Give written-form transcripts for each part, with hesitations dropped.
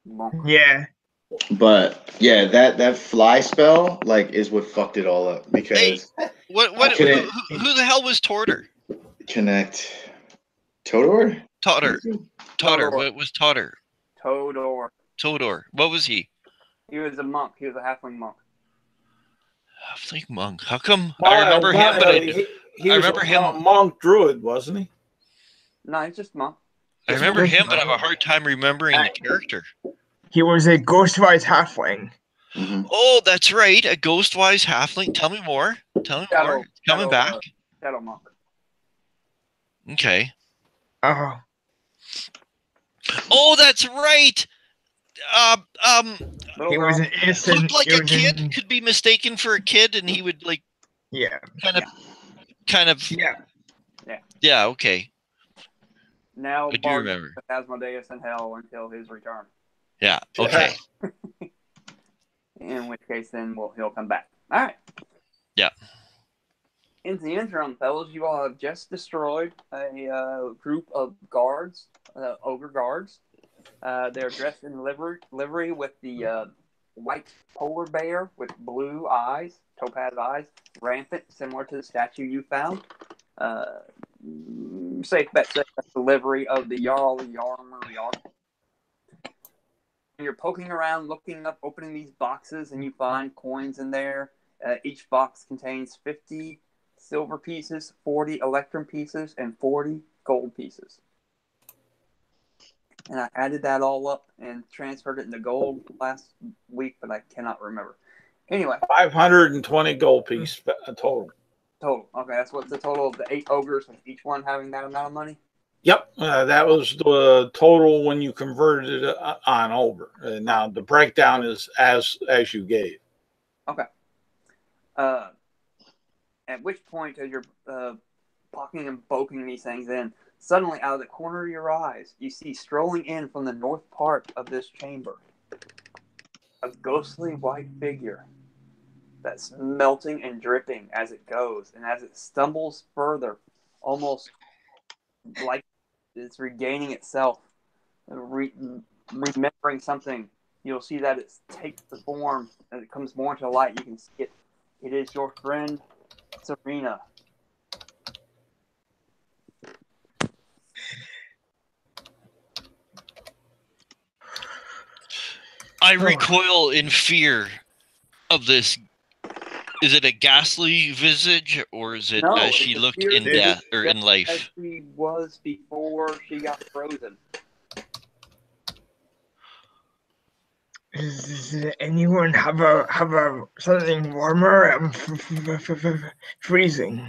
Monk. Yeah. But yeah, that fly spell like is what fucked it all up because What? I couldn't Who the hell was Torter? connect Todor. Totter. Todor. What was Totter? Todor. Todor. What was he? He was a monk. He was a halfling monk. Halfling monk. How come I remember him, but he was remember him. a monk druid, wasn't he? No, he's just monk. I remember him, but I have a hard time remembering the character. He was a ghostwise halfling. Mm-hmm. Oh, that's right. A ghostwise halfling. Tell me more. Coming back. Shadow monk. Okay. Oh. Oh, that's right. He was an innocent. Looked like a kid. Could be mistaken for a kid, and he would like. Yeah. Kind of. Yeah. Yeah. Okay. Now I do remember. Asmodeus in hell until his return. Yeah. Okay. In which case, then he'll come back. All right. Yeah. In the interim, fellas, you all have just destroyed a group of guards, ogre guards. They're dressed in livery with the white polar bear with blue eyes, topaz eyes, rampant, similar to the statue you found. Safe bet say that's the livery of the Jarl Yarmer Jarl. You're poking around, looking up, opening these boxes, and you find coins in there. Each box contains 50 silver pieces, 40 electrum pieces, and 40 gold pieces. And I added that all up and transferred it into gold last week, but I cannot remember. Anyway. 520 gold piece total. Total. Okay, that's what's the total of the 8 ogres, with each one having that amount of money? Yep, that was the total when you converted it on over. Now the breakdown is as you gave. Okay. At which point, as you're pocking and poking these things in, suddenly out of the corner of your eyes, you see strolling in from the north part of this chamber a ghostly white figure that's melting and dripping as it goes, and as it stumbles further, almost like it's regaining itself, remembering something. You'll see that it takes the form, and it comes more into light. You can see it. It is your friend, Serena. I recoil in fear of this. Is it a ghastly visage, or is it as she looked in death or in life? As she was before she got frozen. Does anyone have a something warmer? I'm freezing.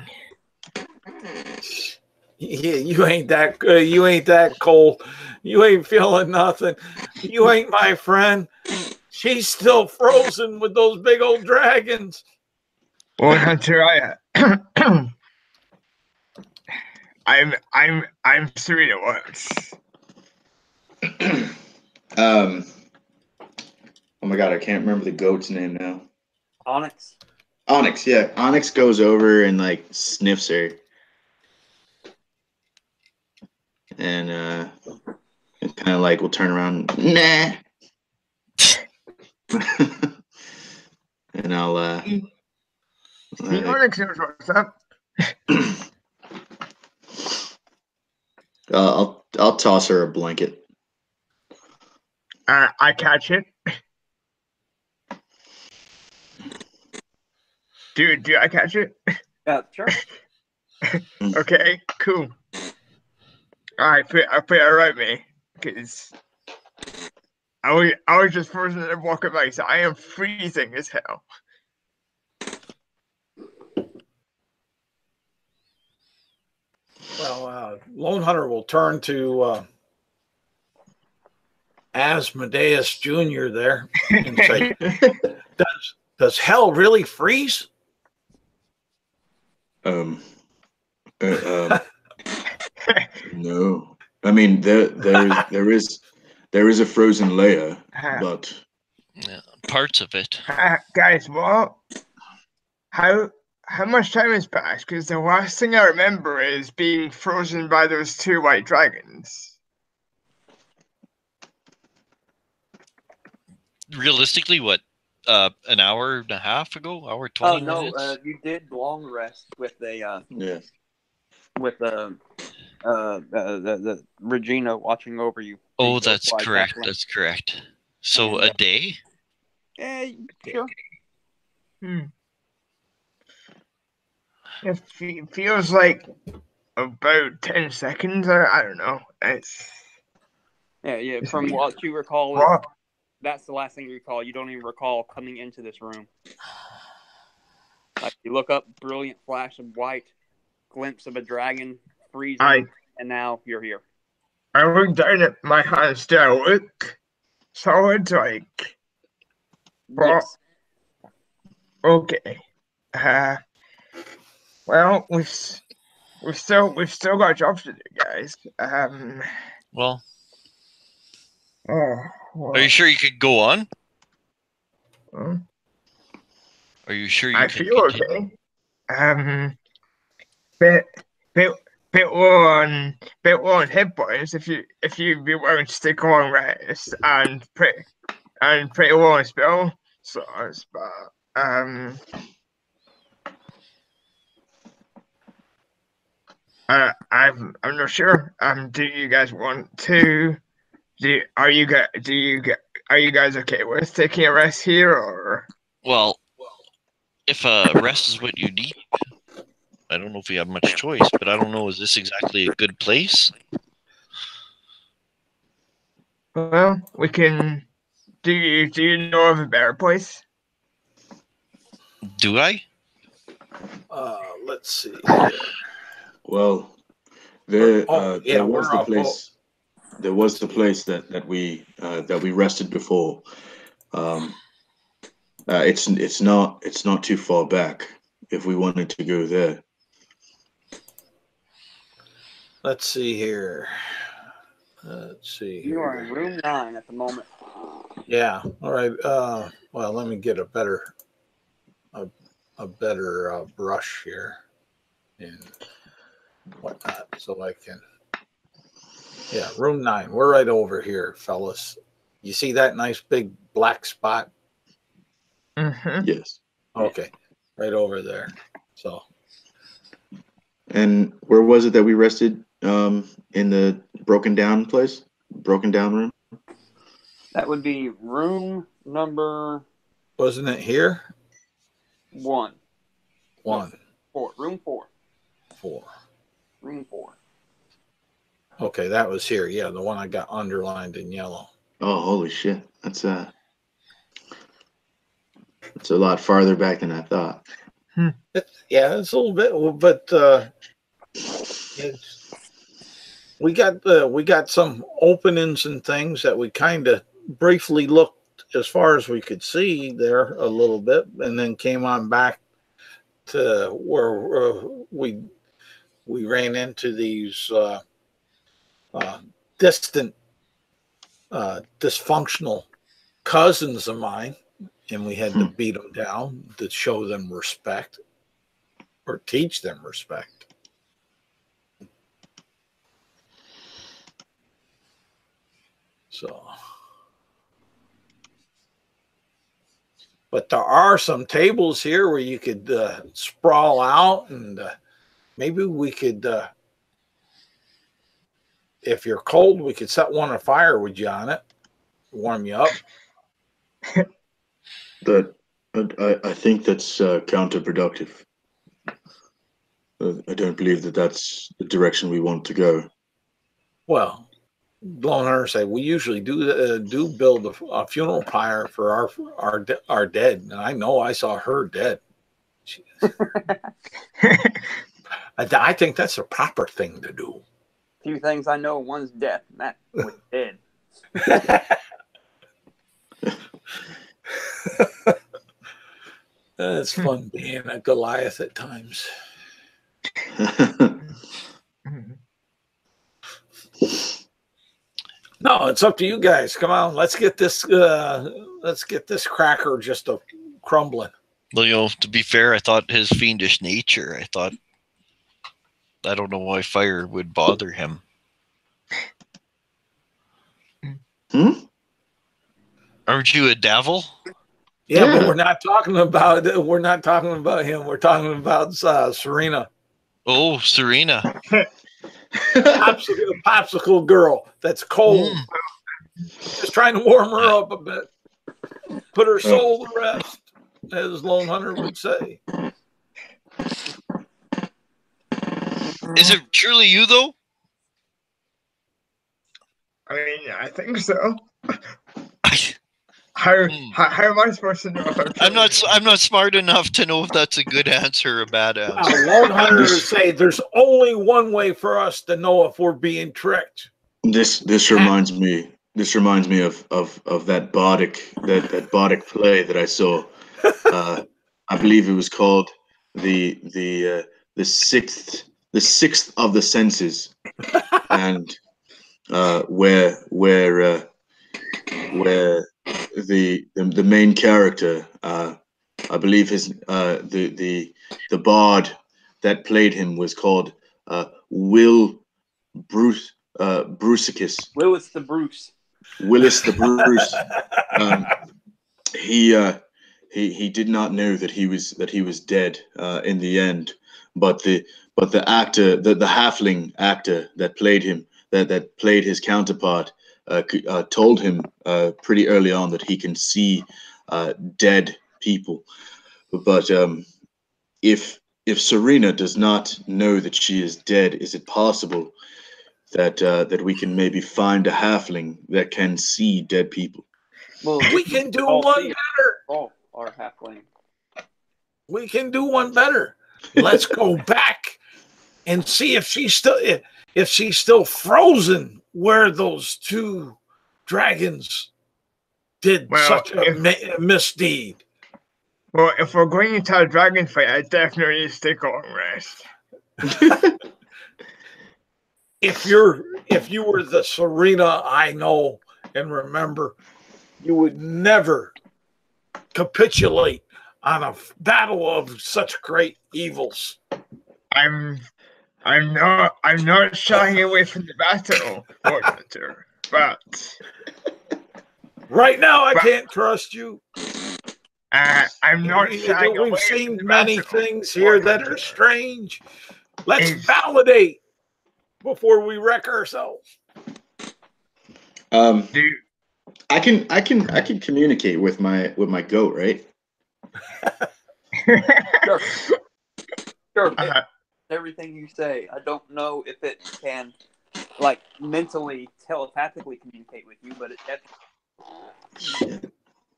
Yeah, you ain't that good. You ain't that cold. You ain't feeling nothing. You ain't my friend. She's still frozen with those big old dragons. Well, Hunter, I'm Serena once. Oh my god, I can't remember the goat's name now. Onyx. Onyx, yeah. Onyx goes over and like sniffs her. And kind of like will turn around, nah. And I'll Onyx knows what's up. I'll toss her a blanket. I catch it. Do I catch it? Yeah, sure. Okay, cool. I put it around me because I was just frozen in a block of ice. I am freezing as hell. Well, Lone Hunter will turn to Asmodeus Jr. there and say, does hell really freeze? No. I mean, there is a frozen layer, but parts of it. Guys, what? How much time has passed? Because the last thing I remember is being frozen by those 2 white dragons. realistically, what, an hour and a half ago, hour 20 minutes? No, you did long rest with a Yeah. with the Regina watching over you. Oh, that's correct. That's correct. So And, a day? Sure. It feels like about 10 seconds. I don't know. Yeah. From what you recall, that's the last thing you recall. You don't even recall coming into this room. Like you look up, brilliant flash of white, glimpse of a dragon freezing, and now you're here. I look down at my hands. Do I look solid? Like, Yes. Okay. Well, we've still got jobs to do, guys. Well, well. Are you sure you could go on? Are you sure you I can feel continue? okay. Bit low on hit points if you be willing to take a long rest and pretty low on spell slots, but I'm not sure. Do you guys want to? Are you guys okay with taking a rest here, or? Well, if rest is what you need, I don't know if we have much choice, but I don't know. Is this exactly a good place? Well, we can. Do you know of a better place? Do I? Let's see. Well, there yeah, was the place. There was the place that we rested before. It's not too far back if we wanted to go there. Let's see here. You are in room 9 at the moment. Yeah. All right. Well, let me get a better brush here and whatnot, so I can. Yeah, room 9. We're right over here, fellas. You see that nice big black spot? Mm-hmm. Yes. Okay, right over there. So. And where was it that we rested? In the broken down room. That would be room number. Wasn't it here? 1. 1. 4. Room 4. 4. Room 4. Okay, that was here. Yeah, the one I got underlined in yellow. Oh, holy shit! That's a lot farther back than I thought. Yeah, it's a little bit, but we got some openings and things that we kind of briefly looked as far as we could see there a little bit, and then came on back to where we ran into these distant, dysfunctional cousins of mine, and we had to beat them down to show them respect or teach them respect. So, but there are some tables here where you could sprawl out, and maybe we could, if you're cold, we could set one afire with you on it, warm you up. I think that's counterproductive. I don't believe that-that's the direction we want to go. Well, Lone Hunter say we usually do build a funeral pyre for our dead, and I know I saw her dead. I think that's a proper thing to do. Few things I know. One's death, and that was dead. It's fun being a Goliath at times. No, it's up to you guys. Come on, let's get this cracker just a crumbling. Well, to be fair, I thought his fiendish nature. I don't know why fire would bother him. Aren't you a devil? Yeah, Yeah. but we're not talking about him. We're talking about Serena. Oh, Serena. Popsicle girl that's cold. Just trying to warm her up a bit. Put her soul to rest, as Lone Hunter would say. Is it truly you, though? I mean, I think so. How am I supposed to know if I'm not smart enough to know if that's a good answer or a bad answer. Lone Hunter would say there's only one way for us to know if we're being tricked. This reminds me of that Bardic play that I saw. I believe it was called the sixth of the senses, and where the main character, I believe the bard that played him was called Will Brucicus. Willis the Bruce. Willis the Bruce. He did not know that he was dead in the end, but the actor, the halfling actor that played him, that played his counterpart, told him pretty early on that he can see dead people. But if Serena does not know that she is dead, is it possible that we can maybe find a halfling that can see dead people? Well, We can do one better. Oh, our halfling. We can do one better. Let's go back and see if she's still frozen where those two dragons did such a misdeed. Well, if we're going into a dragon fight, I definitely need to take a long rest. If you were the Serena I know and remember, you would never capitulate on a battle of such great evils. I'm not shying away from the battle, Lord Hunter, but right now I can't trust you. I'm not shying away. We've seen many things here that are strange. Let's validate before we wreck ourselves. I can communicate with my goat, right? Sure. Everything you say. I don't know if it can, like, mentally, telepathically communicate with you, but it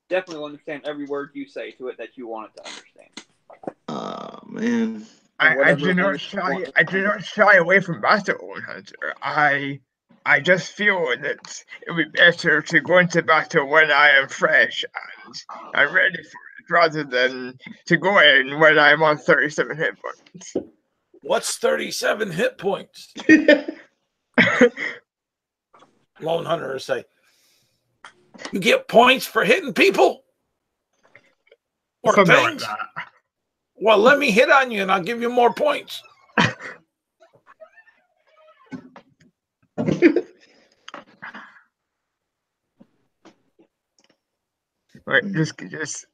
definitely will understand every word you say to it that you want it to understand. Oh man. I do not shy away from battle, Hunter. I just feel that it would be better to go into battle when I am fresh and I'm ready for it, rather than to go in when I'm on 37 hit points. What's 37 hit points? Lone Hunter say, you get points for hitting people? Or something things? like that. Well, let me hit on you and I'll give you more points. Right, just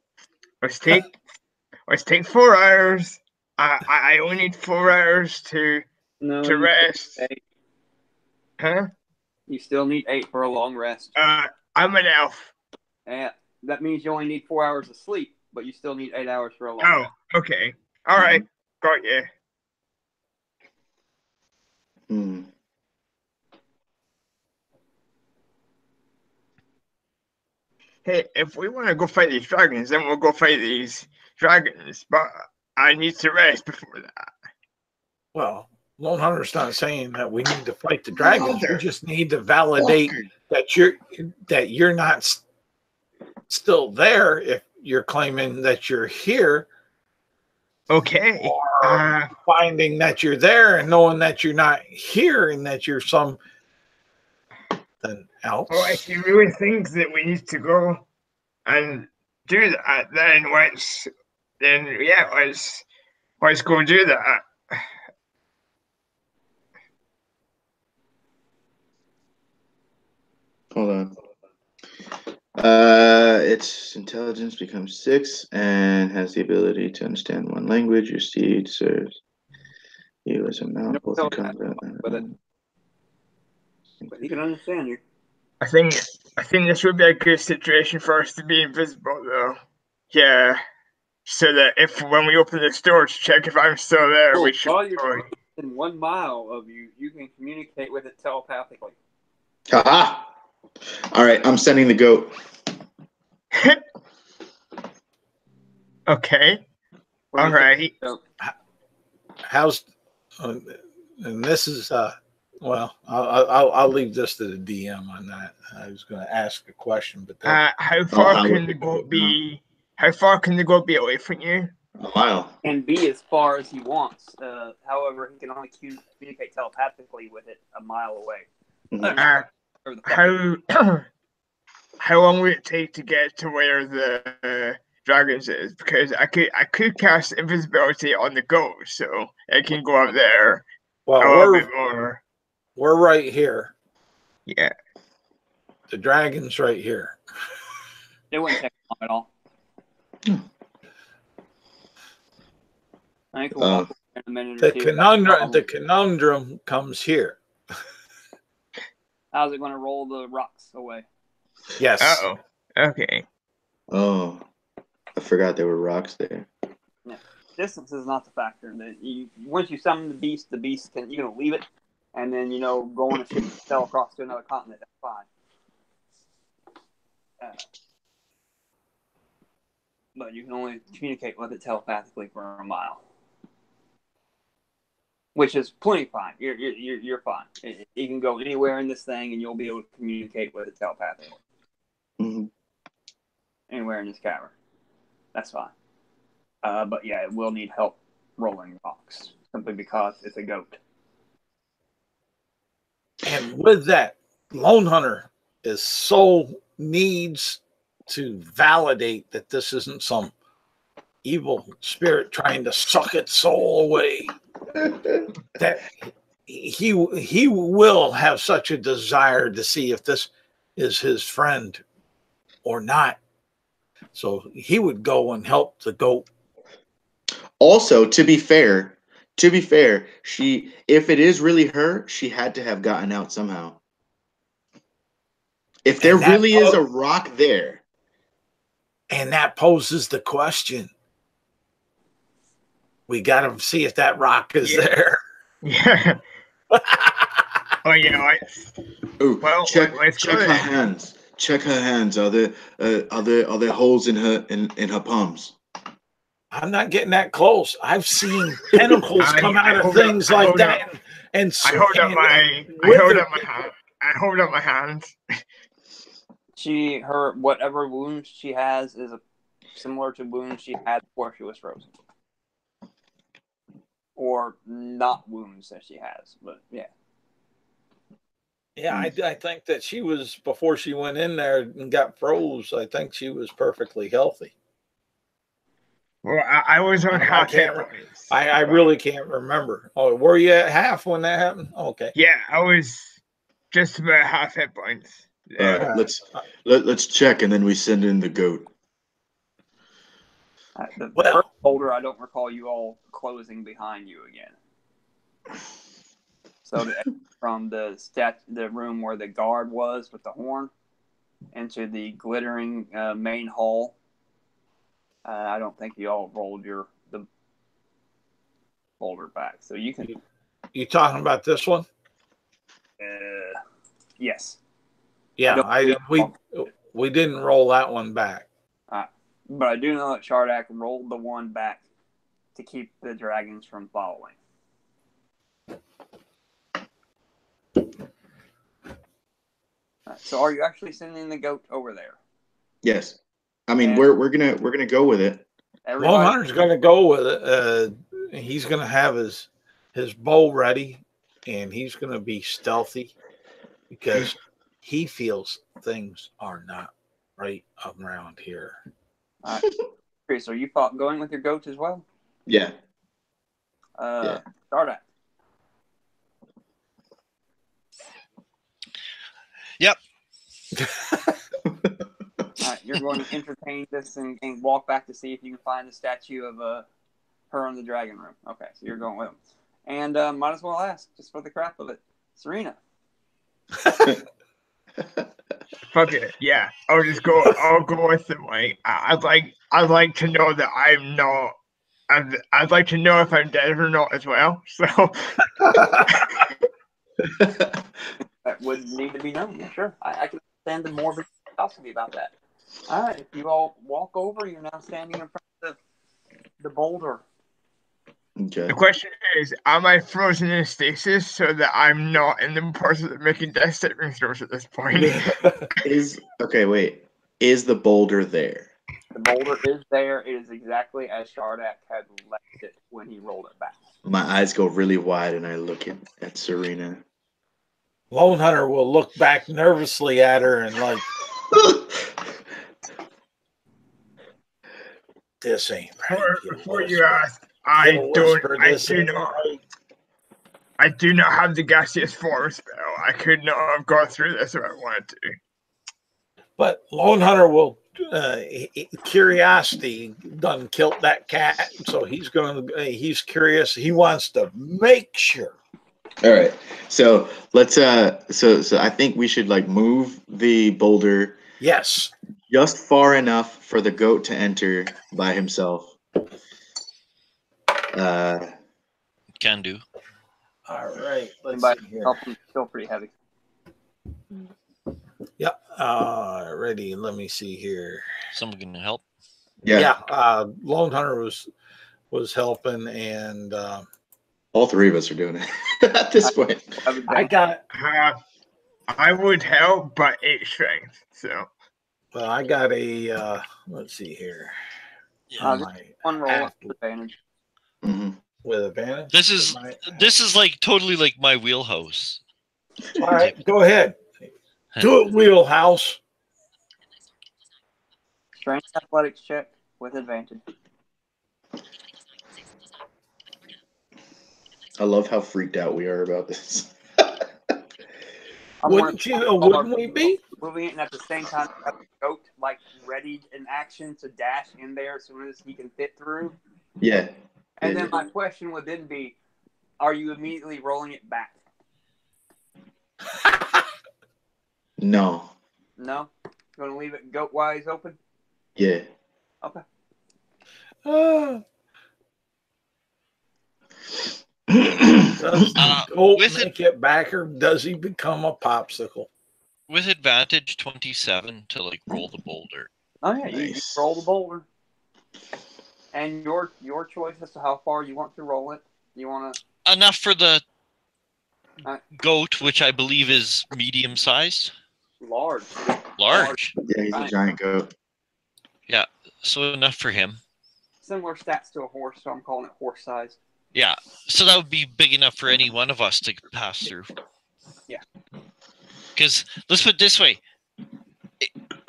let's take 4 hours. I only need 4 hours to rest. Huh? You still need 8 for a long rest. I'm an elf. And that means you only need 4 hours of sleep, but you still need 8 hours for a long rest. Okay. All right. Got you. Hey, if we want to go fight these dragons, then we'll go fight these dragons. But I need to rest before that. Well, Lone Hunter's not saying that we need to fight the dragons. We just need to validate that you're not still there if you're claiming that you're here. Okay. Or finding that you're there and knowing that you're not here and that you're something else. Well, if you really think that we need to go and do that, then let's go do that. Hold on. its intelligence becomes 6 and has the ability to understand one language. Your steed serves you as a mount, both in combat. But he can understand you. I think this would be a good situation for us to be invisible, though. Yeah. So that if when we open the door to check if I'm still there, we should. While you're within 1 mile of you, you can communicate with it telepathically. Haha! All right, I'm sending the goat. Okay. All right. How's and this is well, I'll leave this to the DM on that. I was going to ask a question, but how far can the goat be? How far can the goat be away from you? A mile. And be as far as he wants. However, he can only communicate telepathically with it a mile away. How long would it take to get to where the dragons is? Because I could cast invisibility on the goat, so it can go up there. Well, we're right here. Yeah. The dragon's right here. It wouldn't take long at all. I think we'll walk in a minute or two. The conundrum comes here. How's it going to roll the rocks away? Yes. Uh-oh. Okay. Oh, I forgot there were rocks there. Yeah. Distance is not the factor. Once you summon the beast can leave it, and then go on a ship and sail across to another continent. That's fine. But you can only communicate with it telepathically for a mile, which is plenty fine. You're fine. You can go anywhere in this thing, and you'll be able to communicate with it telepathically. Mm-hmm. Anywhere in this cavern, that's fine. But yeah, it will need help rolling rocks simply because it's a goat. And with that, Lone Hunter needs to validate that this isn't some evil spirit trying to suck its soul away. That he will have such a desire to see if this is his friend or not. So he would go and help the goat. Also, to be fair, if it is really her, she had to have gotten out somehow. If there really is a rock there. And that poses the question. We got to see if that rock is there. Yeah. Oh, well, check her hands. Check her hands. Are there holes in her palms? I'm not getting that close. I've seen tentacles come out of things like that. And I hold up my hands. Whatever wounds she has is similar to wounds she had before she was frozen. Or not wounds that she has, but yeah. Yeah, I think that she was, before she went in there and got froze, I think she was perfectly healthy. Well, I was on half hit points. I really can't remember. Oh, were you at half when that happened? Okay. Yeah, I was just about half hit points. Yeah. All right, let's check, and then we send in the goat. The first folder, I don't recall you all closing behind you again. So from the room where the guard was with the horn into the glittering main hall. I don't think you all rolled the folder back, so you can. You talking about this one? Yes. Yeah, we didn't roll that one back. But I do know that Shardak rolled the one back to keep the dragons from following. So are you actually sending the goat over there? Yes. I mean, we're gonna go with it. Lone Hunter's gonna go with it. He's gonna have his bow ready, and he's gonna be stealthy because he feels things are not right around here. Okay, so you going with your goats as well? Yeah. Start at. Yep. All right, you're going to entertain this and walk back to see if you can find the statue of her in the dragon room. Okay, so you're going with them. And might as well ask, just for the crap of it, Serena. Fuck it, yeah. I'll go with them. Like, I'd like to know that I'm not. I'd like to know if I'm dead or not as well. So that would need to be known. Yeah, sure, I can understand the morbid curiosity about that. All right, if you all walk over, you're now standing in front of the boulder. Okay. The question is, am I frozen in stasis so that I'm not in the process of making death saving throws at this point? Wait. Is the boulder there? The boulder is there. It is exactly as Shardak had left it when he rolled it back. My eyes go really wide and I look at Serena. Lone Hunter will look back nervously at her and like, this ain't right. Before you ask, I do not have the gaseous form spell. I could not have gone through this if I wanted to. But Lone Hunter will curiosity done killed that cat, so he's curious. He wants to make sure. All right. So let's so I think we should like move the boulder. Yes. Just far enough for the goat to enter by himself. Can do. All right. Let's see here. Still pretty heavy. Yep. Ready. Let me see here. Someone can help. Yeah. Lone Hunter was helping, and all three of us are doing it at this point. I would help, but 8 strength. So. Well, I got a. Let's see here. One roll with advantage. Mm-hmm. With advantage. This is like totally like my wheelhouse. All right, go ahead. Do it, wheelhouse. Strength athletics check with advantage. I love how freaked out we are about this. Wouldn't we be? Moving it, and at the same time, have the goat like ready in action to dash in there as soon as he can fit through. Yeah. And then my question would then be, are you immediately rolling it back? No. No? You want to leave it goat-wise open? Yeah. Okay. Does goat make it back, or does he become a popsicle? With advantage, 27 to like roll the boulder. Oh yeah, you roll the boulder. And your choice as to how far you want to roll it. You want to enough for the goat, which I believe is medium sized. Large. Yeah, he's a giant goat. Yeah, so enough for him. Similar stats to a horse, so I'm calling it horse sized. Yeah, so that would be big enough for any one of us to pass through. Yeah. Because let's put it this way.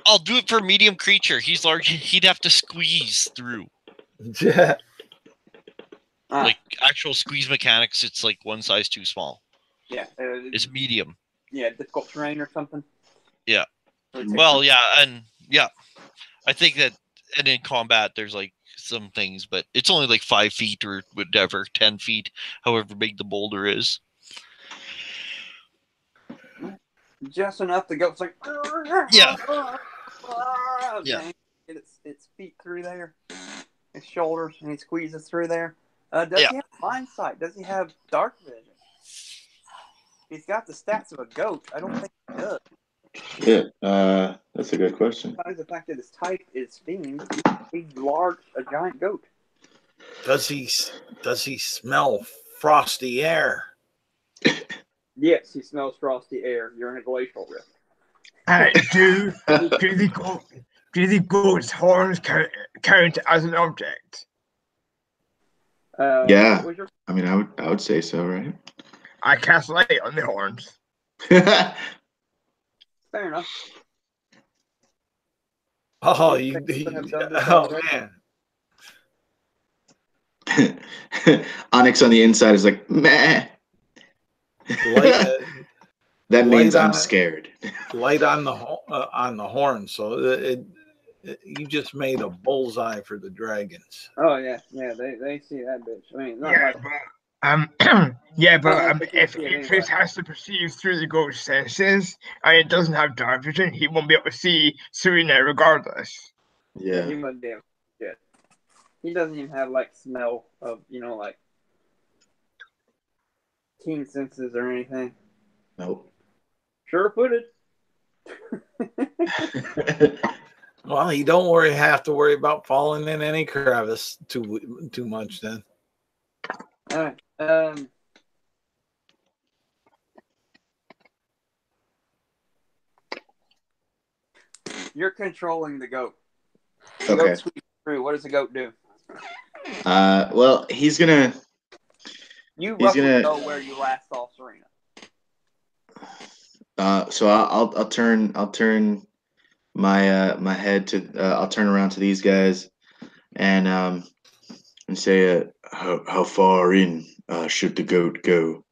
I'll do it for a medium creature. He's large. He'd have to squeeze through. Yeah. Like actual squeeze mechanics, it's like one size too small. Yeah. It's medium. Yeah, difficult terrain or something. Yeah. Well, yeah, and yeah. I think that, and in combat, there's like some things, but it's only like 5 feet or whatever, 10 feet, however big the boulder is. Just enough to go like, yeah. Get its feet through there, his shoulders, and he squeezes through there. Does he have blind sight? Does he have dark vision? He's got the stats of a goat. I don't think he does. Yeah, that's a good question. Besides the fact that his type is fiend, he's large, a giant goat. Does he smell frosty air? Yes, he smells frosty air. You're in a glacial rift. Do the goat's horns count as an object? Yeah, I mean, I would say so, right? I cast light on the horns. Fair enough. Oh, man. Onyx on the inside is like, meh. That means I'm scared. Light on the horn, so You just made a bullseye for the dragons. Oh yeah, they see that bitch. I mean, not Yeah, like but yeah, but like they can if see it Atreus anyway. has to perceive through the ghost senses and it doesn't have dark vision, he won't be able to see Serena regardless. Yeah, Yeah. he must be able to shit. He doesn't even have like smell of like keen senses or anything. Nope. Sure footed. Well, you don't have to worry about falling in any crevice too much then. All right. You're controlling the goat. The Okay. goat sweeps through. What does the goat do? Well, he's gonna. You He's roughly gonna. know where you last saw Serena. So I'll turn my head to. I'll turn around to these guys, and say, how far in should the goat go?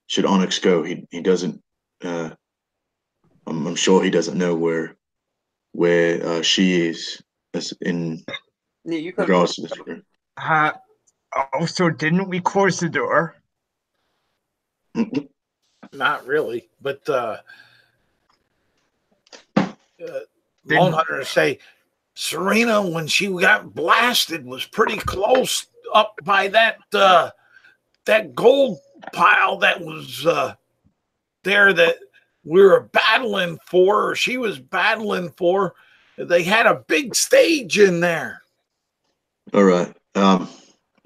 Should Onyx go? He doesn't. I'm sure he doesn't know where she is in Yeah, you could regards to this room. Also, didn't we close the door? Not really, but Lone Hunter say Serena, when she got blasted, was pretty close up by that gold pile that was there that we were battling for, or she was battling for. They had a big stage in there. All right.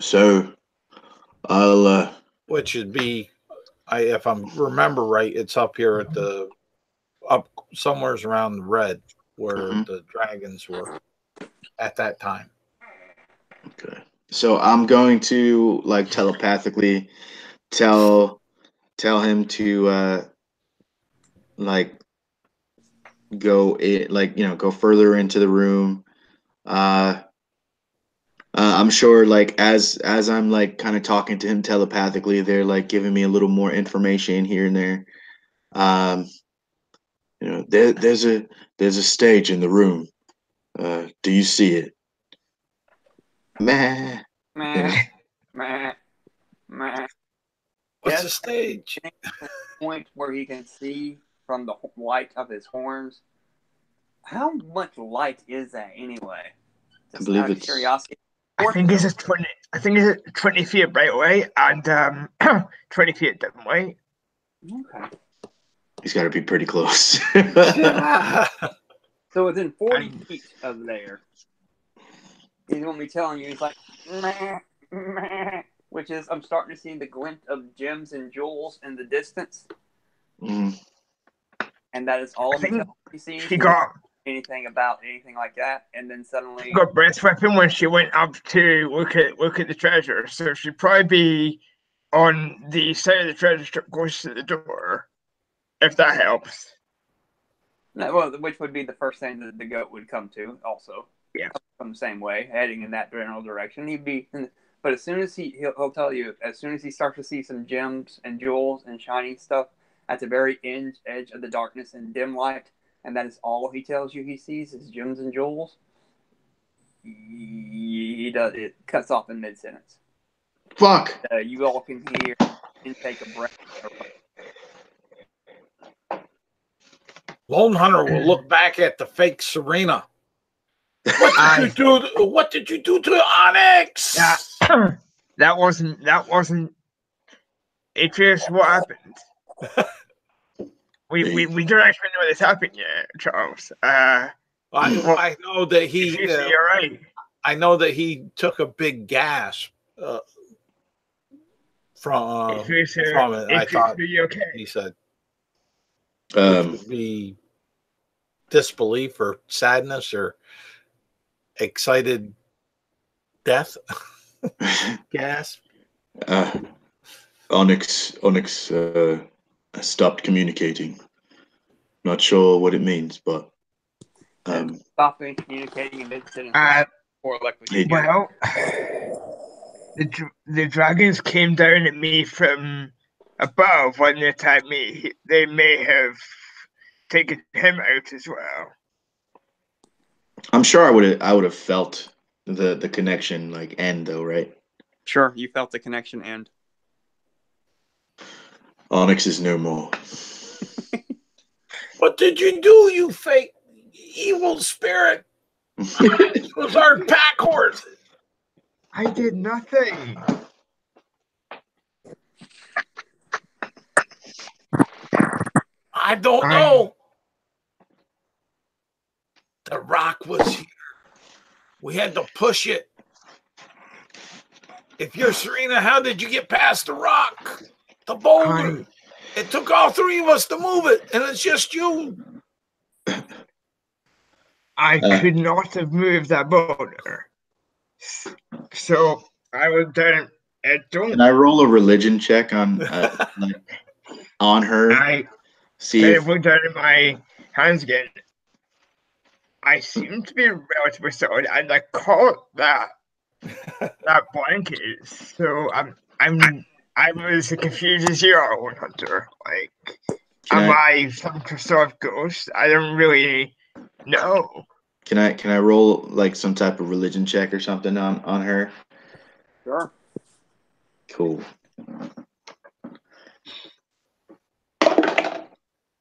So I'll Which would be, if I remember right, it's up here at up somewheres around the red where the dragons were at that time. Okay. So I'm going to like telepathically tell him to like go further into the room. I'm sure like as I'm like kind of talking to him telepathically, they're like giving me a little more information here and there. There's a stage in the room. Do you see it? Meh. Meh, meh, meh. What's the stage? Point where he can see from the light of his horns. How much light is that anyway? I Just believe out of it's. curiosity. I think it's 20. I think it's 20 feet right away and 20 feet dim way. Okay. He's got to be pretty close. So within 40 feet of there, he's going to be telling you, he's like, meh, meh, which is, I'm starting to see the glint of gems and jewels in the distance. Mm. And that is all he sees. She got anything about anything like that, and then suddenly she got breath weapon when she went up to look at the treasure. So she'd probably be on the side of the treasure strip close to the door, if that helps. no, well, which would be the first thing that the goat would come to. Also, Yeah, come the same way, heading in that general direction. He'd be, but as soon as he'll tell you, as soon as he starts to see some gems and jewels and shiny stuff at the very edge of the darkness and dim light, and that is all he tells you he sees is gems and jewels. He does. It cuts off in mid sentence. Fuck. You all can hear and take a breath. Lone Hunter will look back at the fake Serena. What did you do to Onyx? That wasn't Atreus. What happened? We don't actually know this happened yet, Charles. I know that he. You're right. I know that he took a big gasp from it. I thought okay. He said, which would be disbelief or sadness or excited death. Gasp. Onyx stopped communicating. Not sure what it means, but Stopping communicating in mid-sentence. Or likely. Well, the dragons came down at me from above when they attacked me. They may have taken him out as well. I'm sure I would have felt the connection like end though, right? Sure, you felt the connection end. Onyx is no more. What did you do, you fake evil spirit? This was our pack horse. I did nothing. I don't know. The rock was here. We had to push it. If you're Serena, how did you get past the rock? The boulder. It took all three of us to move it, and it's just you. I could not have moved that boulder. So I was down. Can I roll a religion check on on her? See if I look down at my hands again. I seem to be relatively solid, and I caught that blanket. So I was as confused as you are, One Hunter. Like, am I some sort of ghost? I don't really know. Can I roll like some type of religion check or something on her? Sure. Cool.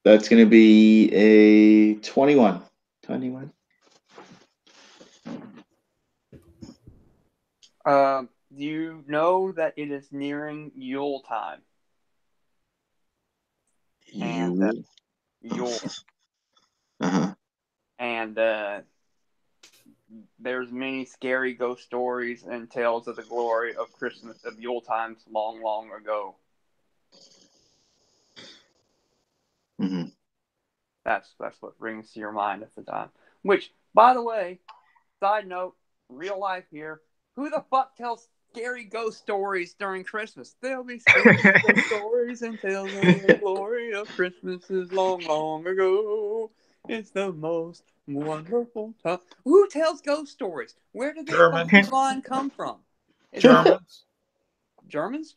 That's gonna be a 21. 21. You know that it is nearing Yule time. Yule. Yule. Uh-huh. And there's many scary ghost stories and tales of the glory of Christmas of Yule times long, long ago. Mm-hmm. That's what rings to your mind at the time. Which, by the way, side note, real life here, who the fuck tells scary ghost stories during Christmas? There'll be scary ghost stories and tales of the glory of Christmases long, long ago. It's the most wonderful time. Who tells ghost stories? Where did this fucking line come from? Germans. Germans?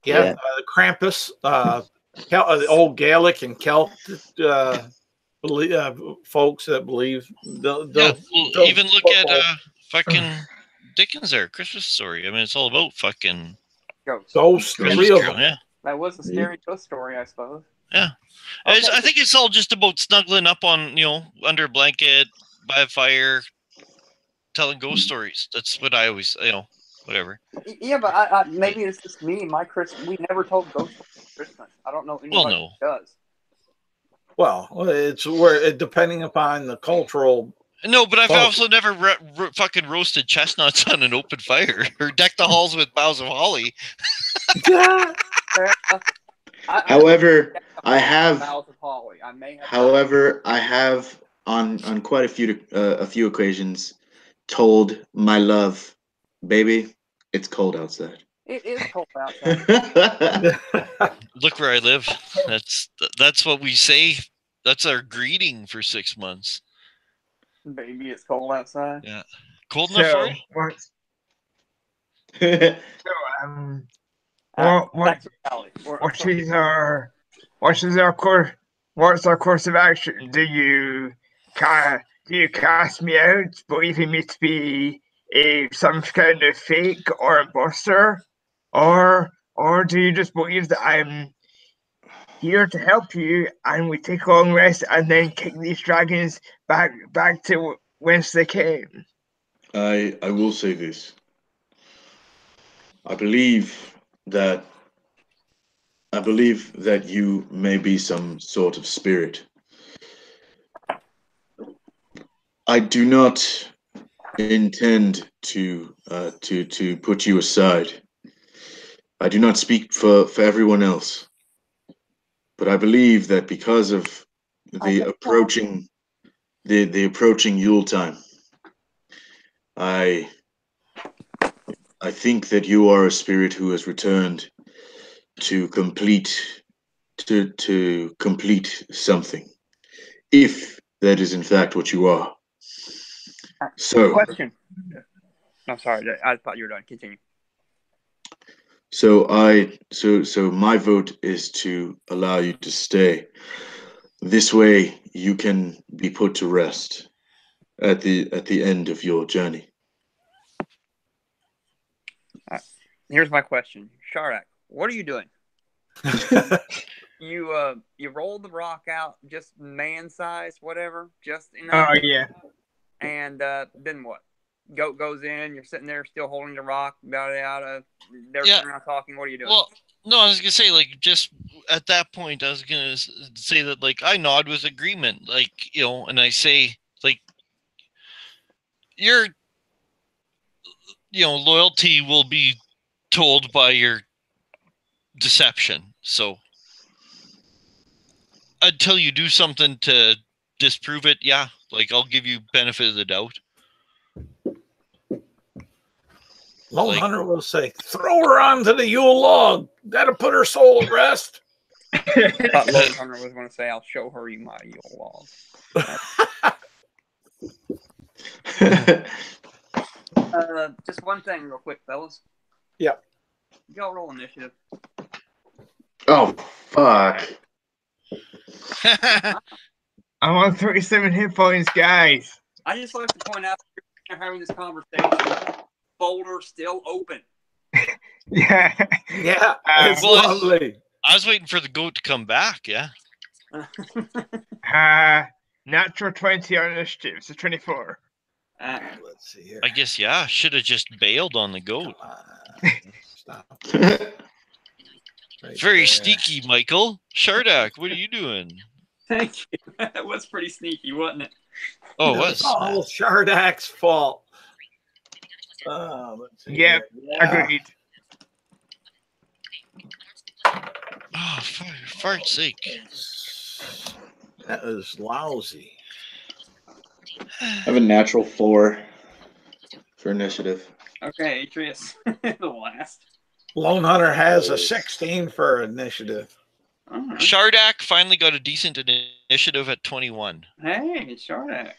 Yeah. Krampus, the old Gaelic and Celtic folks that believe. Even look at fucking Dickens there, Christmas Story. I mean, it's all about fucking ghosts. That was a scary ghost story, I suppose. Yeah. Okay. I think it's all just about snuggling up on, under a blanket, by a fire, telling ghost stories. That's what I always, whatever. Yeah, but maybe it's just me. We never told ghost stories at Christmas. I don't know anybody who does. Well, it's where depending upon the cultural. No, but I've also never fucking roasted chestnuts on an open fire or decked the halls with boughs of holly. However, I have on quite a few occasions told my love, baby, it's cold outside. It is cold outside. Look where I live. That's what we say. That's our greeting for 6 months. Baby, it's cold outside. Yeah, cold enough for you? What's our course of action? Do you cast me out, believing me to be some kind of fake or imposter, or do you just believe that I'm here to help you, and we take a long rest and then kick these dragons back to whence they came? I will say this. I believe that you may be some sort of spirit. I do not intend to put you aside. I do not speak for everyone else. But I believe that because of the approaching Yule time, I think that you are a spirit who has returned to complete something, if that is in fact what you are. So, question. I'm sorry, I thought you were done. Continue. So my vote is to allow you to stay. This way you can be put to rest. at the end of your journey. Here's my question, Sharak. What are you doing? You roll the rock out, just man size, whatever, just enough. Oh yeah. And then what? Goat goes in. You're sitting there still holding the rock. They're sitting around talking. What are you doing? Well, no, I was gonna say, like, just at that point, I was gonna say that, like, I nod with agreement, like, you know, and I say, like, your, you know, loyalty will be told by your deception. So until you do something to disprove it, yeah, like, I'll give you benefit of the doubt. Lone Hunter will say, "Throw her onto the Yule log. That'll put her soul at rest." I thought Lone Hunter was going to say, "I'll show her you my Yule log." Just one thing, real quick, fellas. Yep. Y'all roll initiative. Oh fuck! I'm on 37 hit points, guys. I just like to point out you're having this conversation. Folder still open. Yeah. Yeah, it's well, lovely. I was waiting for the goat to come back. Yeah. Natural 20 on initiative, so 24. Let's see here. I guess, yeah, should have just bailed on the goat. Stop. Very there. sneaky, Michael. Shardak, what are you doing? Thank you. That was pretty sneaky, wasn't it? Oh, it It's was. all Shardak's fault. Let's see Yep, here. agreed. Oh, for fart's sake. That was lousy. I have a natural 4 for initiative. Okay, Atreus. The last. Lone Hunter has a 16 for initiative. Right. Shardak finally got a decent initiative at 21. Hey, Shardak.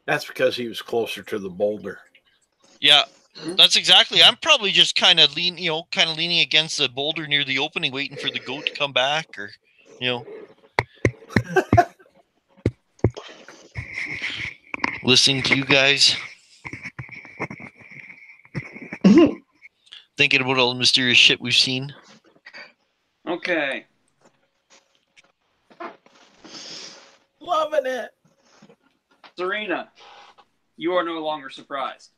That's because he was closer to the boulder. Yeah, that's exactly. I'm probably just kind of leaning against the boulder near the opening, waiting for the goat to come back, or, you know, listening to you guys, thinking about all the mysterious shit we've seen. Okay. Loving it. Serena, you are no longer surprised.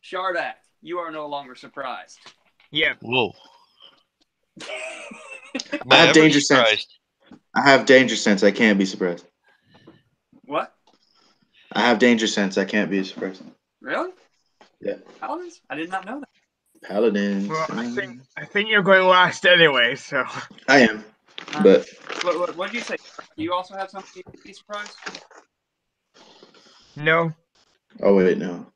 Shardak, you are no longer surprised. Yep. Whoa. I have danger sense. I have danger sense. I can't be surprised. What? I have danger sense. I can't be surprised. Really? Yeah. Paladins? I did not know that. Paladins. Well, I think you're going last anyway, so. I am. But What did you say? Do you also have something to be surprised? No. oh wait, no.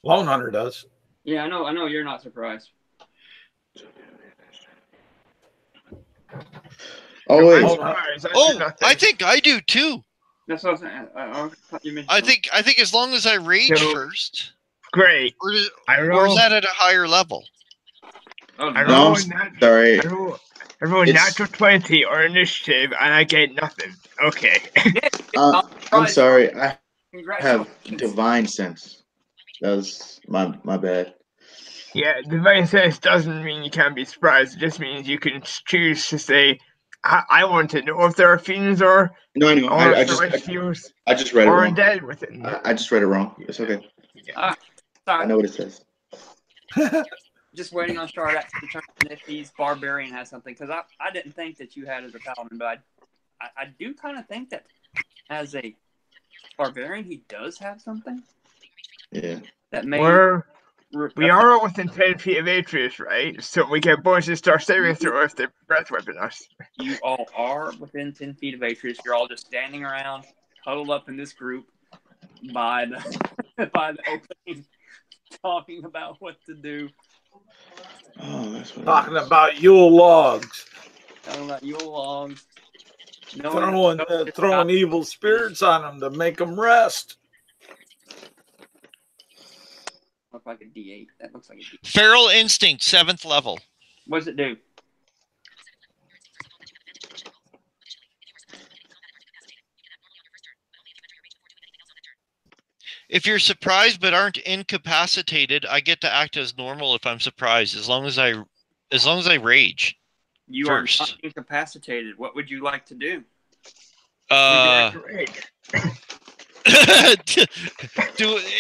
Lone Hunter does. Yeah, I know you're not surprised. Oh wait. Oh, I think I do too. That's what I was saying. You mentioned I think as long as I rage So- first, Great. or is I roll. that at a higher level? Oh, I No, roll I'm sorry. I roll It's- natural 20 or initiative, and I get nothing. Okay. I'm sorry. I have Congratulations. divine sense. That was my bad. Yeah, divine sense doesn't mean you can't be surprised. It just means you can choose to say, I want to know if there are fiends or No, I know. I feels just read it or wrong. undead within. I just read it wrong. It's okay. I Sorry, know what it says. just waiting on Shardak to determine if he's barbarian has something. Because I didn't think that you had as a paladin, but I do kind of think that as a barbarian, he does have something Yeah. that may. We are all within 10 feet of Atreus, right? So we get bonuses to start saving throw if they breath weapon us. You all are within 10 feet of Atreus. You're all just standing around, huddled up in this group by the by the opening, talking about what to do. Oh, that's what Talking about Yule logs. Talking about Yule logs. Throwing evil spirits on them to make them rest. Look like a D8. That looks like a D8. Feral Instinct, 7th level. What does it do? If you're surprised but aren't incapacitated, I get to act as normal if I'm surprised, as long as I rage. You First. are not incapacitated. What would you like to do?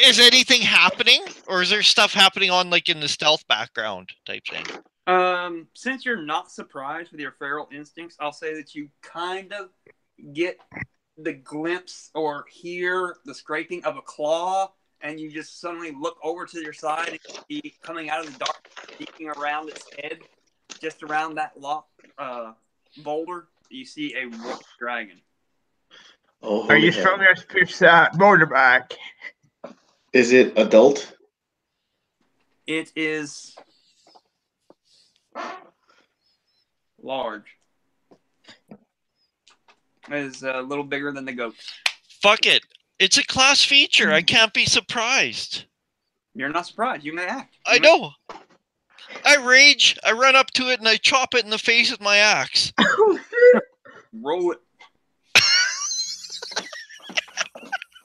Is anything happening, or is there stuff happening on like in the stealth background type thing? Since you're not surprised with your feral instincts, I'll say that you kind of get the glimpse or hear the scraping of a claw, and you just suddenly look over to your side and see coming out of the dark, sneaking around its head, just around that boulder, you see a rock dragon. Oh, Are you showing us push that boulder back? Is it adult? It is large. It is a little bigger than the goat. Fuck it. It's a class feature. I can't be surprised. You're not surprised. You may act. I know. I rage. I run up to it and I chop it in the face with my axe. Roll it.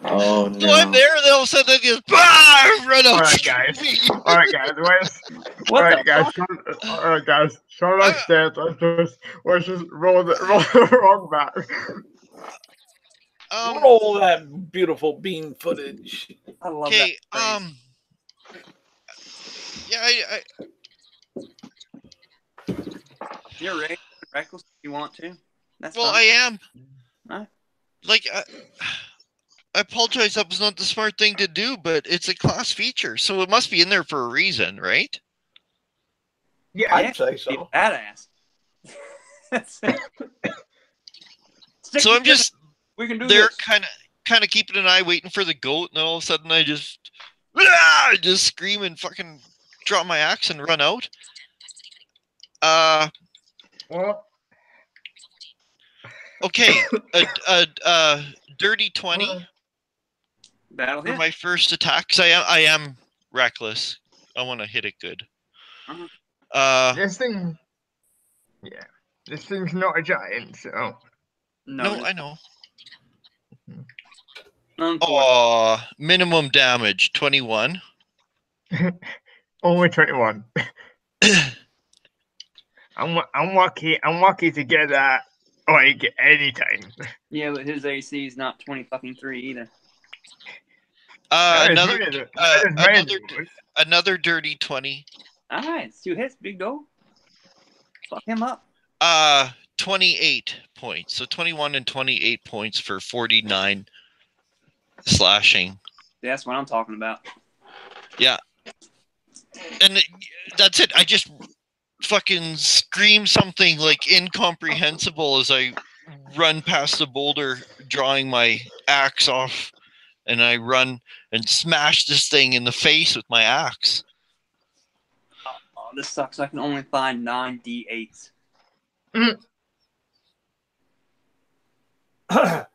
Oh no! So I'm there, and then all of a sudden I just run out. All right, guys. All right, guys. All right, guys. Show us that. Let's just roll the wrong back. Roll that beautiful bean footage. I love okay, that. Yeah, You're ready. Reckless if you want to. That's well, fine. I am. Huh? Like, I apologize. That was not the smart thing to do, but it's a class feature, so it must be in there for a reason, right? Yeah, I'd say so. Badass. So I'm just we can do there, this. kind of keeping an eye, waiting for the goat, and then all of a sudden I just scream and fucking drop my axe and run out. Well, okay, a dirty 20 That'll for hit. my first attack. 'Cause I am reckless. I want to hit it good. this thing's not a giant, so. No, I know. Oh, Minimum damage 21. Only 21. I'm lucky to get that like anytime. yeah, but his AC is not 20-3 either. Another dirty 20. All right, it's 2 hits, big dog. Fuck him up. 28 points. So 21 and 28 points for 49 slashing. That's what I'm talking about. Yeah. And that's it. I just fucking scream something like incomprehensible as I run past the boulder, drawing my axe off, and I run and smash this thing in the face with my axe. Oh, this sucks. I can only find 9 D8s. I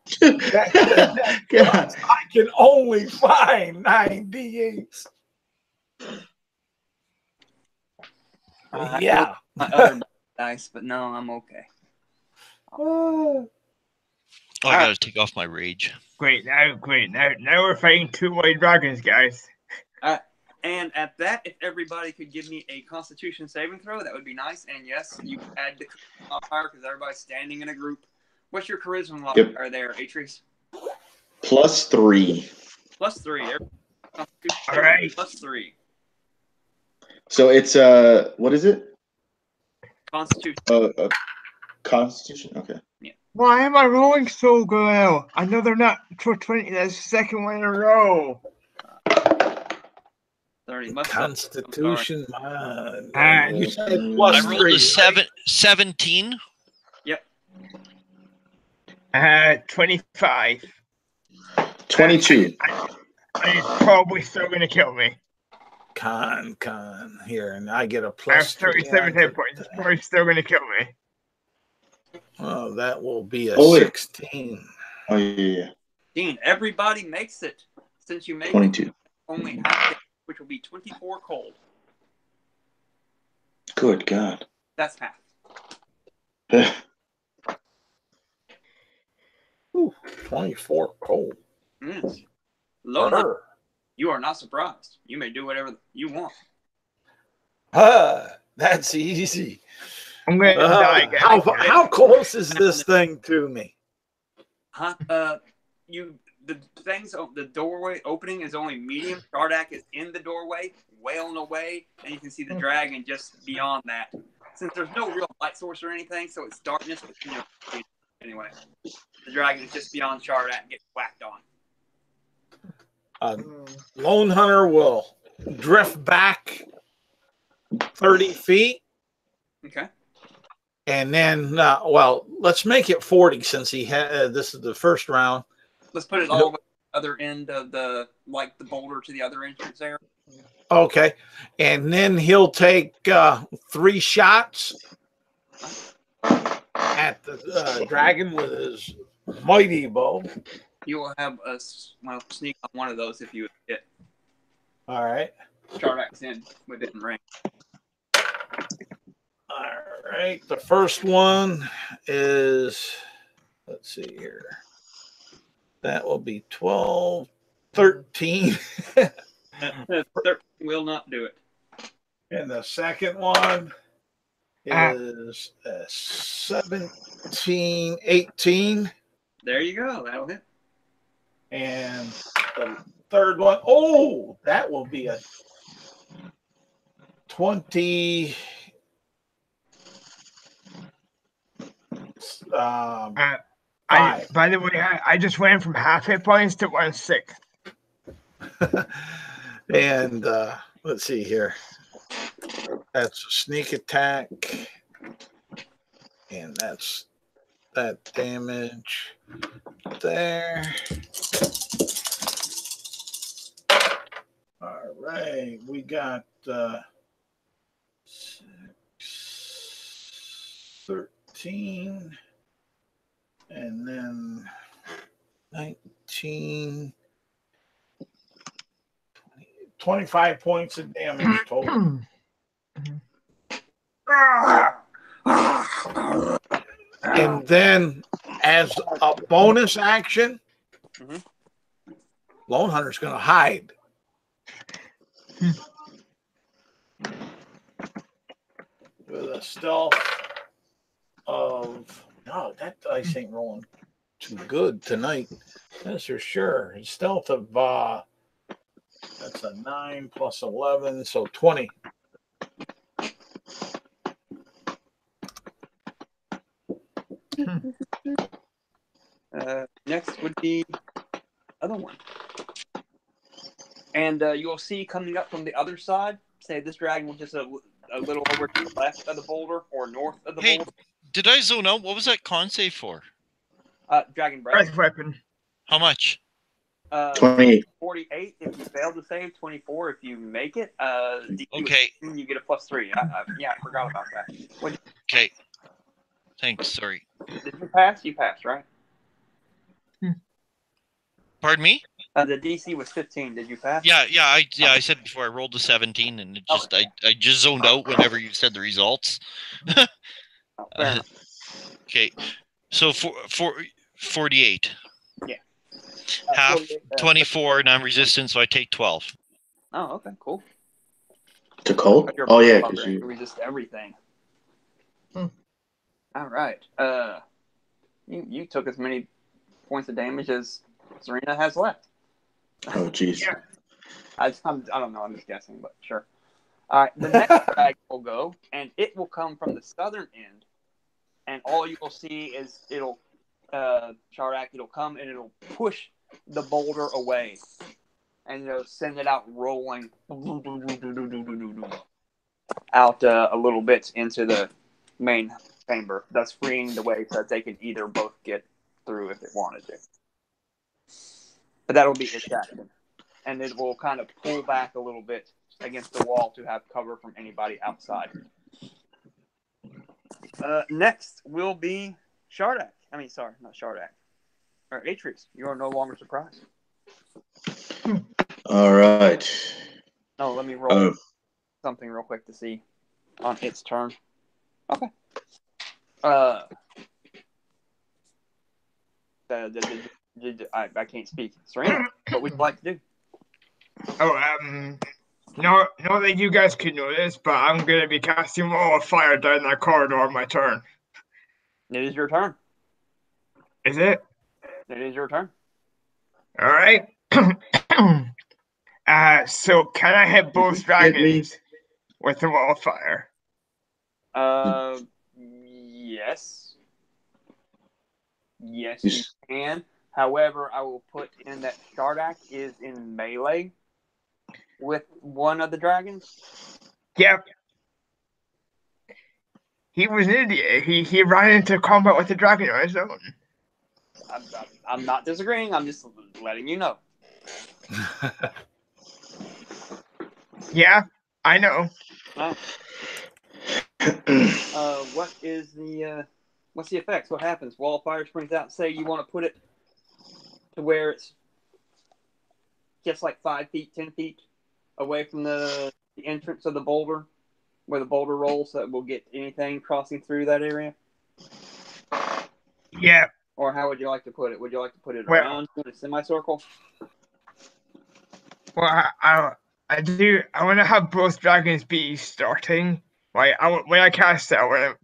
can only find 9 D8s. Yeah. My other dice, but no, I'm okay. Oh, I gotta take off my rage. Great, now we're fighting 2 white dragons, guys. And at that, if everybody could give me a Constitution saving throw, that would be nice. And yes, you add the charisma modifier because everybody's standing in a group. What's your charisma modifier there, Atreus? +3. +3. All right. +3. So it's what is it? Constitution. Constitution. Okay. Yeah. Why am I rolling so well? Another nut for 20. That's the second one in a row. 30. Constitution. You said I rolled a 17. Yep. 25. 22. It's probably still gonna kill me. Con here, and I get a I have plus 37 hit points. It's probably still gonna kill me. Oh, that will be a 16. Oh yeah. Dean, everybody makes it. Since you make 22. it, only half damage, which will be 24 cold. Good God. That's half. Ooh, 24 cold. Yes. Low You are not surprised. You may do whatever you want. That's easy. I'm gonna die again. How close is this thing to me? Huh? The doorway opening is only medium. Shardak is in the doorway, wailing away, and you can see the dragon just beyond that. Since there's no real light source or anything, so it's darkness. But, anyway, the dragon is just beyond Shardak and gets whacked on. Lone Hunter will drift back 30 feet. Okay. And then, let's make it 40 since he had. This is the first round. Let's put it all the way to the other end of the boulder to the other entrance there. Okay, and then he'll take 3 shots at the dragon with his mighty bow. You will have a sneak on one of those if you hit. All right. Shardak's in within range. All right. The first one is, let's see here. That will be 12, 13. 13 will not do it. And the second one is 17, 18. There you go. That'll hit. And the third one, that will be a 20. By the way, I just ran from half hit points to 1/6. And let's see here. That's a sneak attack. And that's that damage there. All right. We got 6, 13. And then 19, 25 points of damage total. And then, as a bonus action, Lone Hunter's going to hide. With a stealth of... No, that dice ain't rolling too good tonight. That's for sure. His stealth of that's a 9 plus 11, so 20. Next would be other one, and you'll see coming up from the other side. Say this dragon was just a little over to the left of the boulder or north of the boulder. Did I zone out? What was that con save for? Dragon breath. Weapon. How much? 28. 48 if you fail to save, 24 if you make it. Okay. You get a +3. I forgot about that. Okay. Thanks. Sorry. Did you pass? You passed, right? Pardon me? The DC was 15. Did you pass? Yeah. I said before I rolled a 17, and it just I just zoned out whenever you said the results. Okay, so for 48. Yeah. Half 24 non-resistant, so I take 12. Oh, okay, cool. To Cole? Oh yeah, because you resist everything. All right. You took as many points of damage as Serena has left. Oh jeez. Yeah. I don't know. I'm just guessing, but sure. All right. The next dragon will go, and it will come from the southern end. And all you will see is Shardak, it'll come and it'll push the boulder away. And it'll send it out rolling out a little bit into the main chamber, thus freeing the way so that they can either both get through if it wanted to. But that'll be its action. And it will kind of pull back a little bit against the wall to have cover from anybody outside. Next will be Shardak. I mean, sorry, not Shardak. Or Atreus. You are no longer surprised. All right. No, let me roll something real quick to see on its turn. Okay. I can't speak. Serena, what would you like to do? Oh, no, not that you guys could know this, but I'm gonna be casting Wall of Fire down that corridor on my turn. It is your turn. Is it? It is your turn. All right. So can I hit both dragons with the Wall of Fire? Yes. Yes, you can. However, I will put in that Shardak is in melee with one of the dragons. Yep. He was an idiot. He ran into combat with the dragon on his own. I'm not disagreeing. I'm just letting you know. Yeah, I know. What is the what's the effects? What happens? Wall of Fire springs out. Say you want to put it to where it's just like 5 feet, 10 feet away from the entrance of the boulder, where the boulder rolls, so that we'll get anything crossing through that area. Yeah. Or how would you like to put it? Would you like to put it around in a semicircle? Well, I do. I want to have both dragons be starting. Like, when I cast it, I want to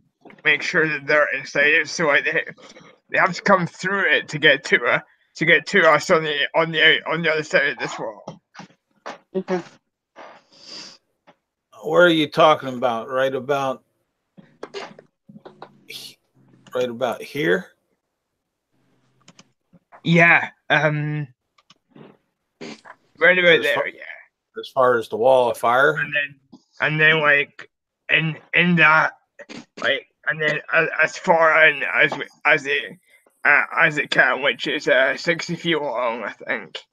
make sure that they're inside it, so like they have to come through it to get to us on the other side of this wall. Okay. Where are you talking about? Right about here? Yeah. Right about there. Yeah. As far as the Wall of Fire, and then like in that, like, and then as far in as it can, which is 60 feet long, I think.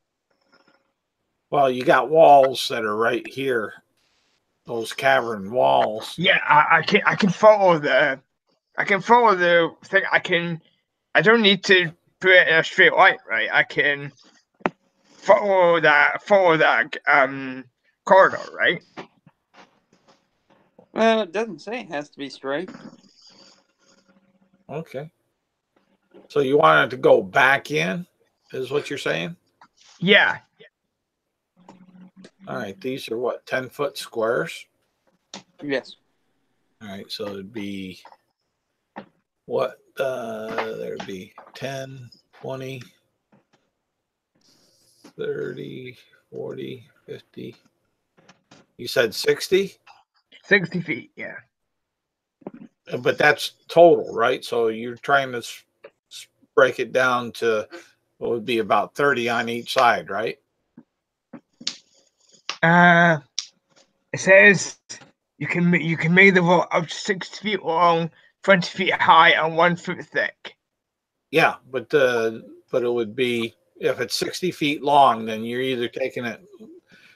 Well, you got walls that are right here. Those cavern walls. Yeah, I can follow the thing. I don't need to put it in a straight line, right? I can follow that corridor, right? Well, it doesn't say it has to be straight. Okay. So you want it to go back in, is what you're saying? Yeah. All right. These are what, 10-foot squares? Yes. All right. So it'd be what? There'd be 10, 20, 30, 40, 50. You said 60? 60 feet, yeah. But that's total, right? So you're trying to break it down to what would be about 30 on each side, right? It says you can make the wall up to 60 feet long, 20 feet high, and 1 foot thick. Yeah, but it would be, if it's 60 feet long, then you're either taking it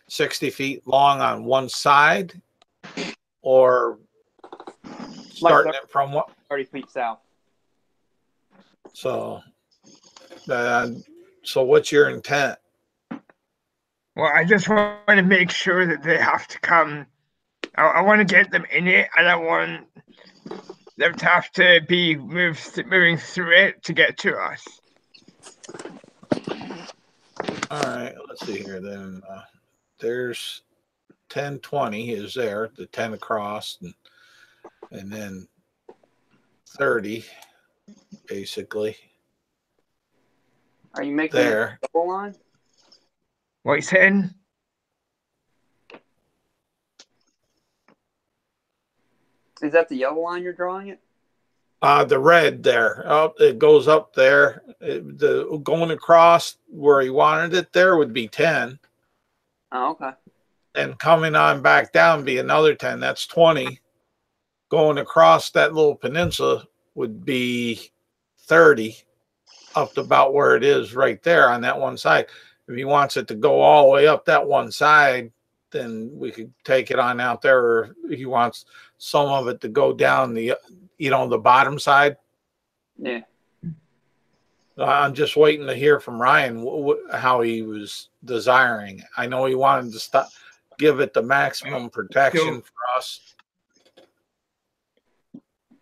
60 feet long on one side, or starting like it from what? 30 feet south. So what's your intent? Well, I just want to make sure that they have to come. I want to get them in it, and I want them to have to be moving through it to get to us. All right, let's see here. Then there's 10, 20 is there, the 10 across, and then 30, basically. Are you making there a double line? What you saying? Is that the yellow line you're drawing it? The red there. Oh, it goes up there. Going across where he wanted it there would be 10. Oh, okay. And coming on back down be another 10. That's 20. Going across that little peninsula would be 30, up to about where it is right there on that one side. If he wants it to go all the way up that one side, then we could take it on out there. Or if he wants some of it to go down the bottom side. Yeah. I'm just waiting to hear from Ryan how he was desiring. I know he wanted to give it the maximum protection for us,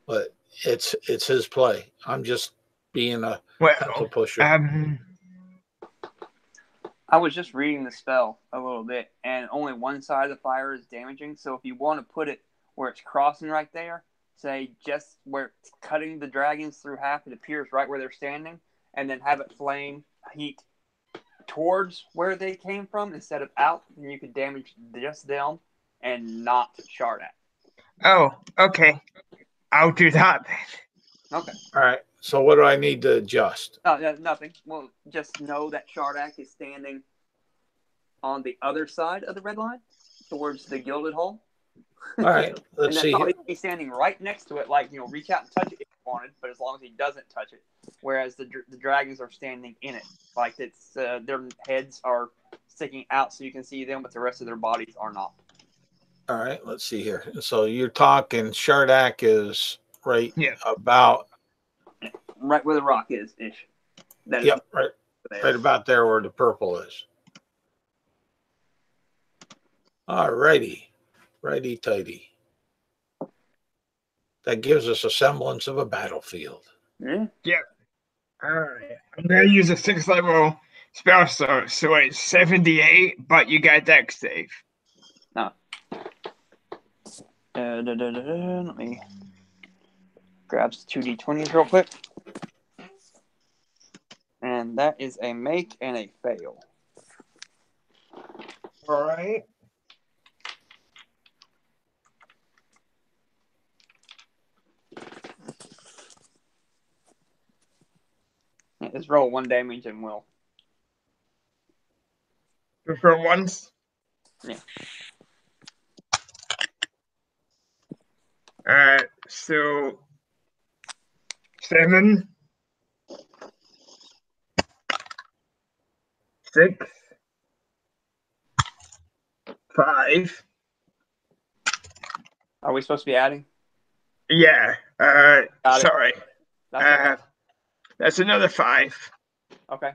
but it's his play. I'm just being a pencil pusher. I was just reading the spell a little bit, and only one side of the fire is damaging. So if you want to put it where it's crossing right there, say just where it's cutting the dragons through half, it appears right where they're standing, and then have it flame heat towards where they came from instead of out, and you could damage just them and not Shardak. Oh, okay. I'll do that then. Okay. All right. So what do I need to adjust? Nothing. Well, just know that Shardak is standing on the other side of the red line, towards the gilded hole. All right. Let's see. He's standing right next to it, like, reach out and touch it if you wanted, but as long as he doesn't touch it. Whereas the dragons are standing in it, like it's their heads are sticking out so you can see them, but the rest of their bodies are not. All right. Let's see here. So you're talking Shardak is right about right where the rock is ish. Yep, right about there where the purple is. All righty. Righty tighty. That gives us a semblance of a battlefield. Yeah. Yep. All right. I'm gonna use a 6th level spell slot, so it's 78, but you got dex save. No. Let me grab 2d20s real quick. And that is a make and a fail. All right. Yeah, just roll 1 damage and will. For once? Yeah. So 7, 6, 5. Are we supposed to be adding? Yeah. Sorry. That's okay. That's another 5. Okay.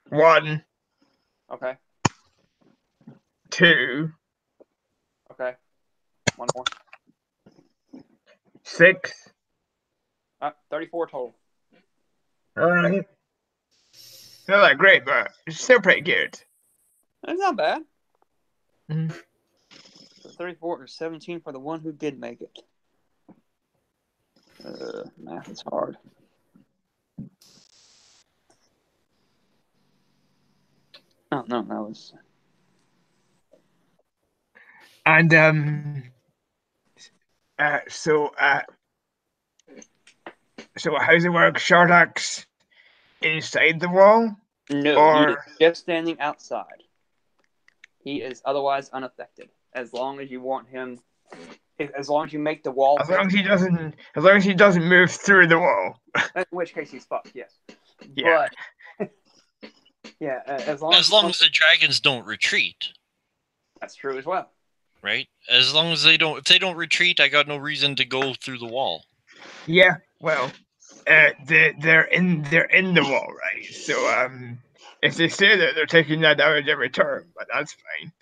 1. Okay. 2. Okay. 1 more. 6. 34 total. All right. Not that great, but it's still pretty good. That's not bad. Mm-hmm. So 34 or 17 for the one who did make it. Math is hard. Oh, no, that was... And, so how's it work? Shardak's inside the wall? No, he is just standing outside. He is otherwise unaffected. As long as you want him... As long as you make the wall... As long as he doesn't move through the wall. In which case he's fucked, yes. Yeah. But... yeah, as long as the dragons don't retreat. That's true as well. Right? As long as if they don't retreat, I got no reason to go through the wall. Yeah, well, they're in the wall, right? So if they stay there, they're taking that damage every turn, but that's fine.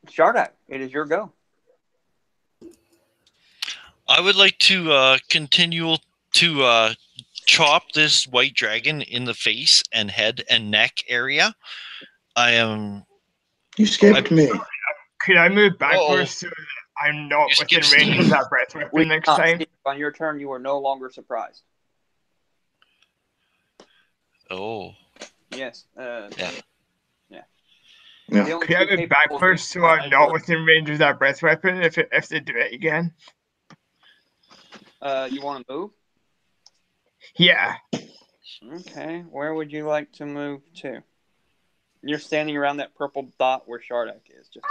Shardak, it is your go. I would like to continue to chop this white dragon in the face and head and neck area. You skipped me. Could I move backwards so that I'm not within range of that breath weapon next time? On your turn, you are no longer surprised. Oh. Yes. Yeah. Yeah. Could I move backwards so I'm not within range of that breath weapon if they do it again? You want to move? Yeah. Okay. Where would you like to move to? You're standing around that purple dot where Shardak is. Just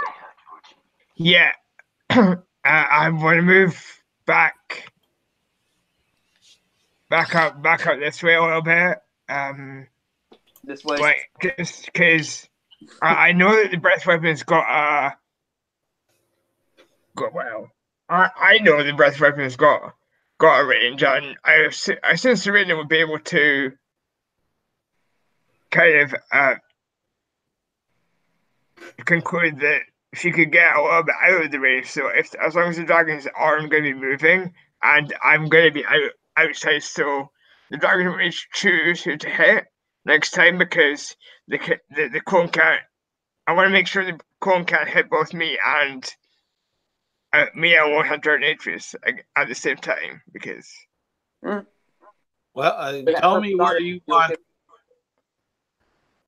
yeah. I want to move back up this way a little bit. This way. Like, just because I know that the breath weapon's got well. I know the breath weapon's got a range, and I sense Serena would be able to kind of conclude that she could get a little bit out of the range. So as long as the dragons aren't going to be moving, and I'm going to be outside, so the dragon will choose who to hit next time, because the clone can't. I want to make sure the clone can't hit both me and Lone Hunter and Atreus at the same time, because. Well, tell me where you want.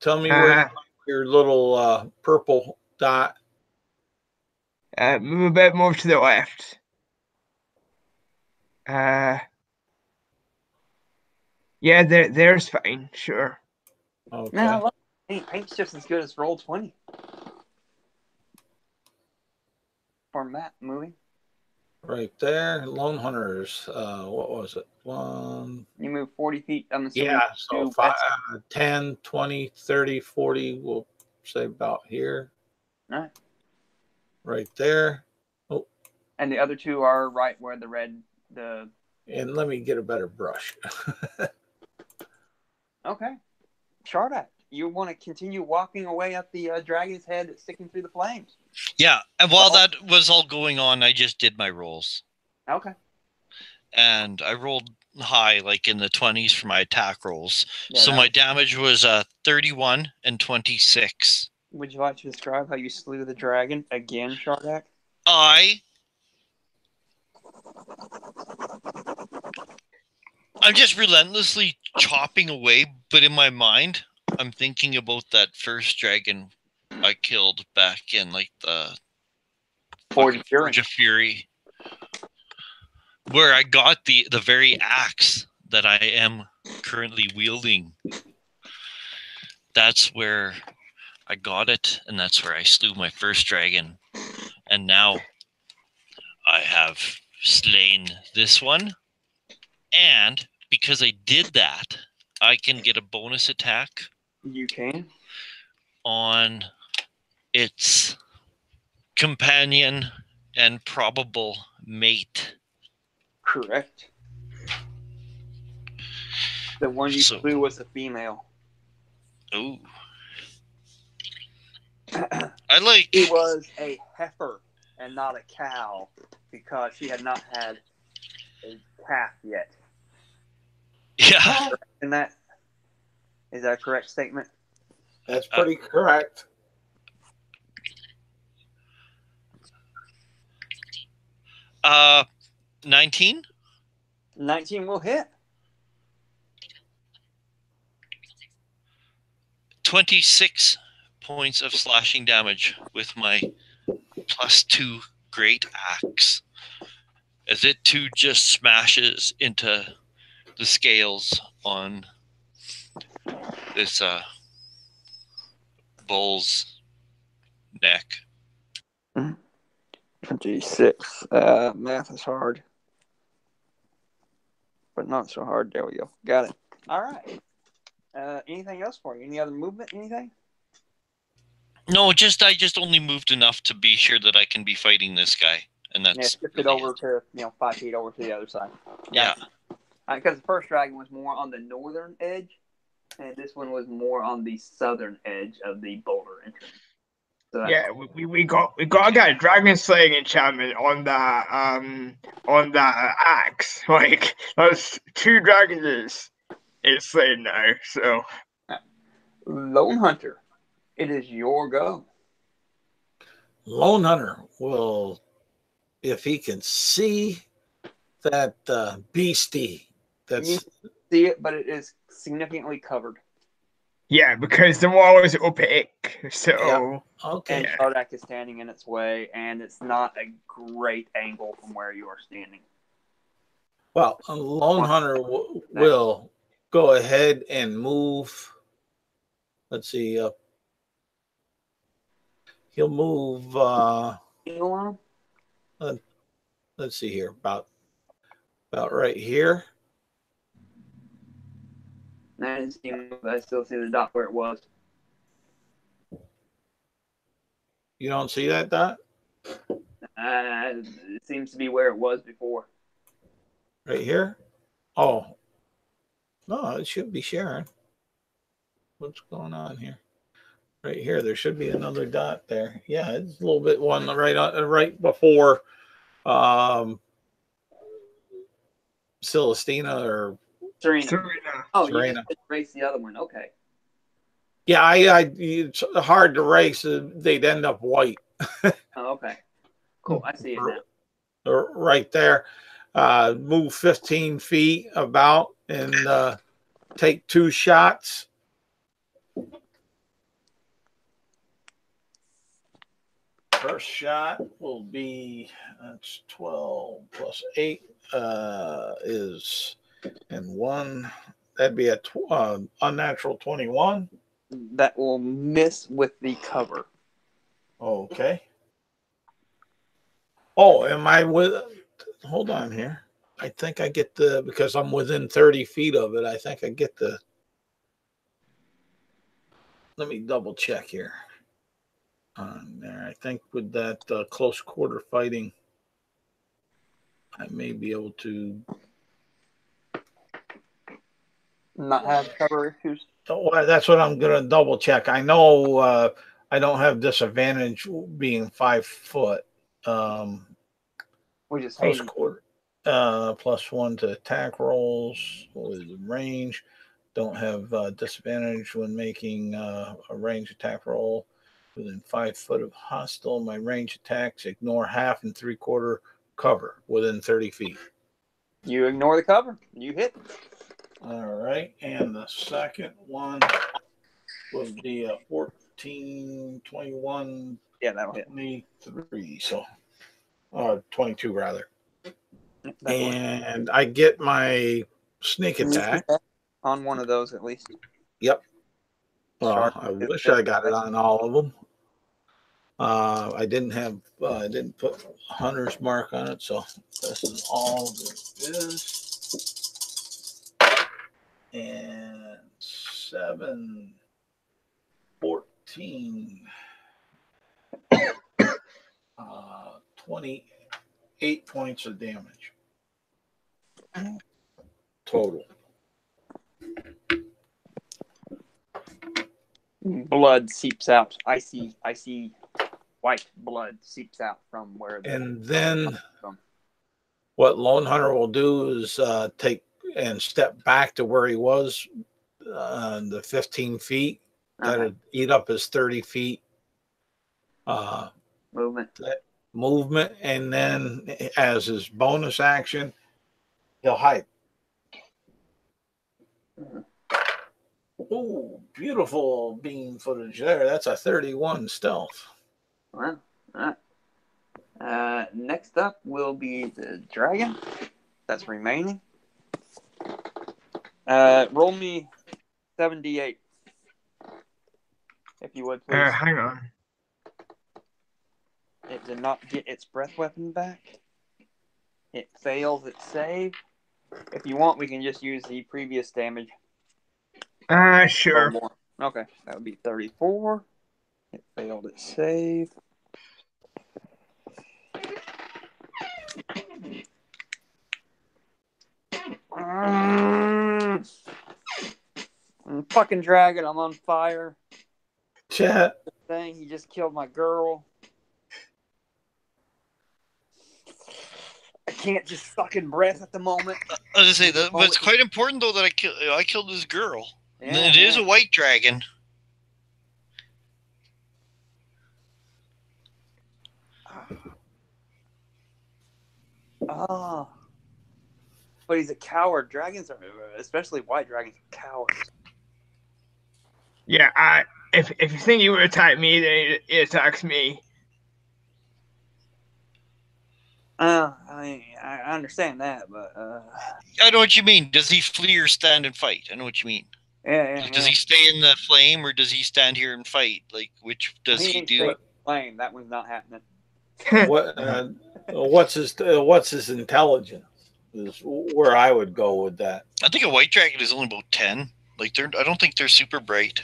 Tell me where you want your little purple dot. Move a bit more to the left. Yeah, there's fine, sure. Okay. Man, paint's just as good as Roll20. For map movie. Right there, Lone Hunters. What was it? One. You move 40 feet. I'm assuming. Yeah, so 5, 10, 20, 30, 40. We'll say about here. All right. Right there. Oh. And the other two are right where the red. And let me get a better brush. Okay. Shardak, you want to continue walking away up the dragon's head that's sticking through the flames? Yeah, and while that was all going on, I just did my rolls. Okay. And I rolled high, like in the 20s for my attack rolls. Yeah, so my damage was 31 and 26. Would you like to describe how you slew the dragon again, Shardak? I'm just relentlessly chopping away, but in my mind, I'm thinking about that first dragon I killed back in like the Forge of Fury, where I got the very axe that I am currently wielding. That's where I got it, and that's where I slew my first dragon. And now I have slain this one. And because I did that, I can get a bonus attack. You can? On its companion and probable mate. Correct. The one you slew was a female. Ooh. I like... It was a heifer and not a cow, because she had not had a calf yet. Yeah. And is that a correct statement? That's pretty correct. Uh, 19? 19 will hit. 26 points of slashing damage with my +2 great axe, as it too just smashes into the scales on this bull's neck. 26. Math is hard, but not so hard. There we go. Got it. All right. Anything else for you? Any other movement? Anything? No, I just only moved enough to be sure that I can be fighting this guy, and that's shift it over to 5 feet over to the other side. Yeah. Because the first dragon was more on the northern edge, and this one was more on the southern edge of the boulder entrance. So yeah, we got a dragon slaying enchantment on that axe. Like, that's 2 dragons it's slain now. So, Lone Hunter, it is your go. Lone Hunter will, if he can see that beastie, You see it, but it is significantly covered. yeah, because the wall is opaque. So, yeah. Okay. And Shardak is standing in its way, and it's not a great angle from where you are standing. Well, a Lone Hunter will go ahead and move. Let's see. He'll move. Let's see here. About right here. I still see the dot where it was. You don't see that dot? It seems to be where it was before. Right here? Oh. No, it should be sharing. What's going on here? Right here. There should be another dot there. Yeah, it's a little bit one right before Celestina or Serena. Oh, you Serena. just race the other one. Okay. Yeah, it's hard to race. They'd end up white. Oh, okay. Cool. I see it now. Right there. Move 15 feet about and take 2 shots. First shot will be, that's 12 plus 8 is, and 1, that'd be a unnatural 21. That will miss with the cover. Okay. Oh, am I with, hold on here. I think I get because I'm within 30 feet of it, I think I get let me double check here. On there, I think with that close quarter fighting, I may be able to not have cover issues. Oh, that's what I'm gonna double check. I know I don't have disadvantage being 5 foot. We just Close quarter +1 to attack rolls with range. Don't have disadvantage when making a range attack roll. Within 5 foot of hostile, my range attacks ignore half and 3/4 cover within 30 feet. You ignore the cover. You hit. All right. And the second one would be a 14, 21, yeah, that'll hit. 23. So 22 rather. And works. I get my sneak attack. On one of those at least. Yep. Well, I wish I got it on all of them. I didn't put hunter's mark on it, so this is all there is. And 7, 14, 28 points of damage total. Blood seeps out. I see white blood seeps out from where the and then what Lone Hunter will do is take and step back to where he was, the 15 feet. That'd eat up his 30 feet movement, and then as his bonus action, he'll hide. Oh, beautiful beam footage there. That's a 31 stealth. Wow. All right. Next up will be the dragon that's remaining. Roll me 7d8. If you would, please. Hang on. It did not get its breath weapon back. It fails its save. If you want, we can just use the previous damage. Sure. Okay, that would be 34. It failed its save. Fucking dragon, I'm on fire. Chat. Thing, he just killed my girl. I can't just fucking breath at the moment. I was gonna say that, but it's quite important though that I killed this girl. Yeah, and it is a white dragon. Oh. But he's a coward. Dragons are, especially white dragons, are cowards. Yeah, if you think you would attack me, then it attacks me. I understand that, but I know what you mean. Does he flee or stand and fight? I know what you mean. Yeah. Does he stay in the flame or does he stand here and fight? Like, which does he do? Flame. That one's not happening. What's his intelligence? Is where I would go with that. I think a white dragon is only about 10. Like I don't think they're super bright.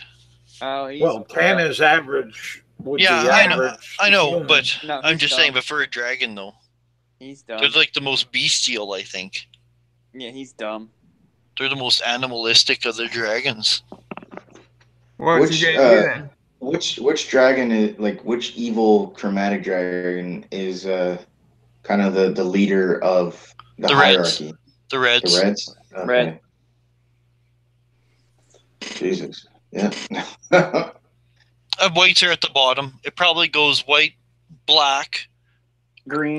Oh, 10 is average. I know, human. But no, I'm just saying. But for a dragon, though, he's dumb. They're like the most bestial, I think. Yeah, he's dumb. They're the most animalistic of the dragons. Which dragon is which evil chromatic dragon is kind of the leader of the hierarchy? The Reds. The Reds. Okay. Red. Jesus. Yeah. Whites are at the bottom. It probably goes white, black, Green,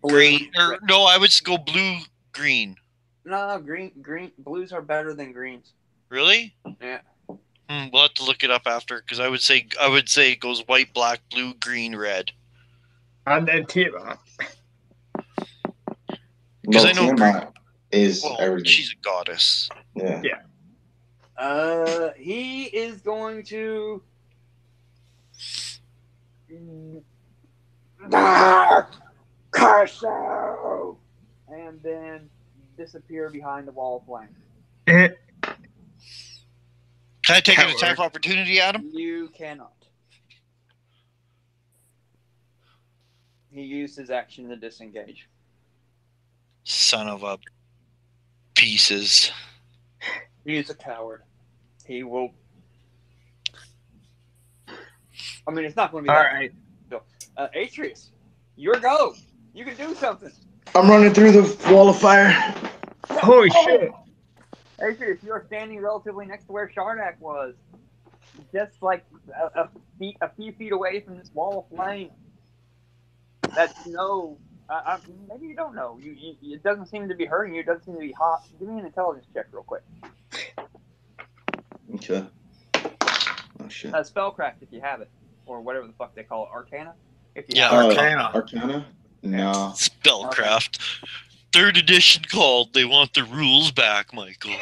green, blue, or red. no, I would go blue, green. No, green. Blues are better than greens. Really? Yeah. We'll have to look it up after, because I would say it goes white, black, blue, green, red. And then Tiamat. Because I know Tiamat is well, everything. she's a goddess. Yeah. He is going to Carso, and then disappear behind the wall of flame. Can I take an attack of opportunity at him? You cannot. He used his action to disengage. Son of a pieces. He is a coward. He will. I mean, it's not going to be All that. right. Atreus, your go. You can do something. I'm running through the wall of fire. Holy shit. Atreus, you're standing relatively next to where Shardak was. Just like a few feet away from this wall of flame. That's maybe you don't know. It doesn't seem to be hurting you. It doesn't seem to be hot. Give me an intelligence check real quick. Okay. Oh shit. Spellcraft if you have it, or whatever the fuck they call it, Arcana. If you Yeah, have it. Arcana. Arcana? No. Spellcraft. Third edition called. They want the rules back, Michael.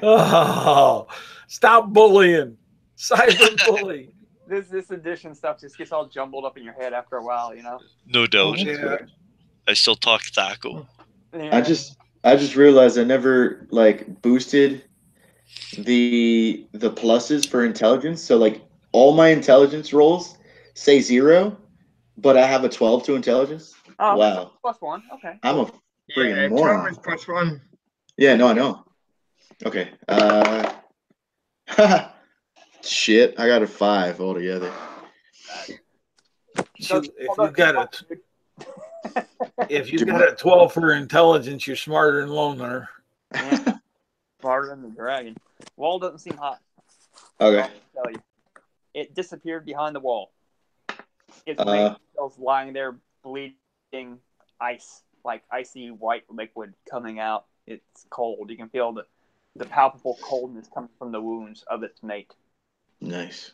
Oh, stop bullying. Cyber bully. This edition stuff just gets all jumbled up in your head after a while, you know. No doubt. Yeah. I still talk Thaco. Yeah. I just realized I never like boosted the pluses for intelligence. So like all my intelligence rolls say 0, but I have a 12 to intelligence. Oh, Wow. +1. Okay. I'm a friggin' Yeah, moron. Thomas +1. Yeah, no, I know. Okay. Shit, I got a 5 altogether. If you got a 12 for intelligence, you're smarter than Loner. Yeah. Smarter than the dragon. Wall doesn't seem hot. Okay. I'll tell you. It disappeared behind the wall. Its main cells lying there bleeding ice, like icy white liquid coming out. It's cold. You can feel the palpable coldness coming from the wounds of its mate. Nice.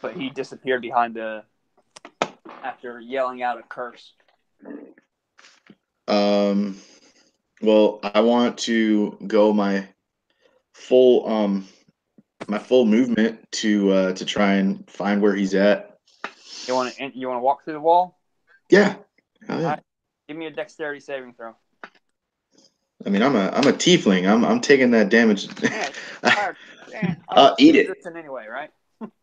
But he disappeared behind after yelling out a curse. Well, I want to go my full movement to try and find where he's at. You want to walk through the wall? Yeah. Oh, yeah. Right. Give me a dexterity saving throw. I mean, I'm a tiefling. I'm taking that damage. Yeah, I'll eat it. Anyway, right?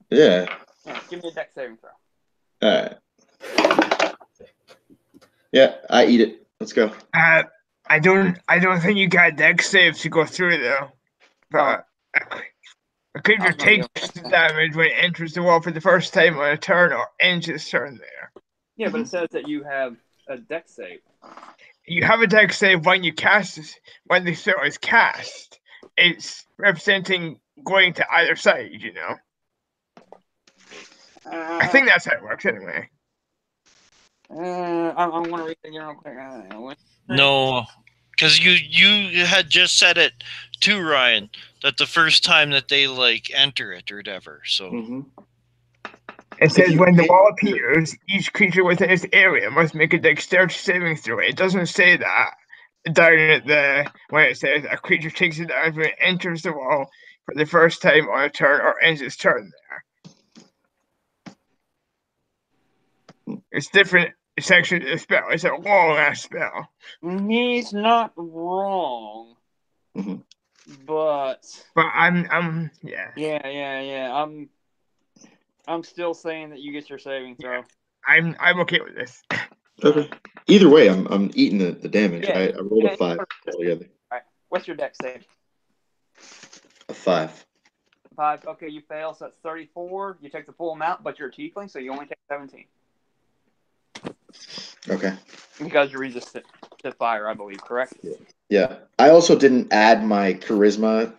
Yeah. Yeah. Give me a dex saving throw. All right. Yeah, I eat it. Let's go. I don't think you got dex saves to go through though. But a creature takes damage when it enters the wall for the first time on a turn or ends its turn there. Yeah, but it says that you have a dex save. You have a dex save when you cast when the spell is cast. It's representing going to either side, you know. I think that's how it works anyway. I want to read it again real quick. No, because you had just said it too, Ryan, that the first time that they like enter it or whatever. So it says when the wall appears, each creature within its area must make a dexterity saving throw. It doesn't say that down at when it says a creature takes it down when it enters the wall for the first time on a turn or ends its turn there. It's different section of the spell. It's a long-ass spell. He's not wrong. But I'm I'm still saying that you get your saving throw. I'm okay with this. Okay. Either way, I'm eating the damage. Yeah. I rolled a 5 altogether. All right. What's your dex save? A 5. 5. Okay, you fail, so that's 34. You take the full amount, but you're a tiefling, so you only take 17. Okay. Because you're resistant to fire, I believe, correct? Yeah. I also didn't add my charisma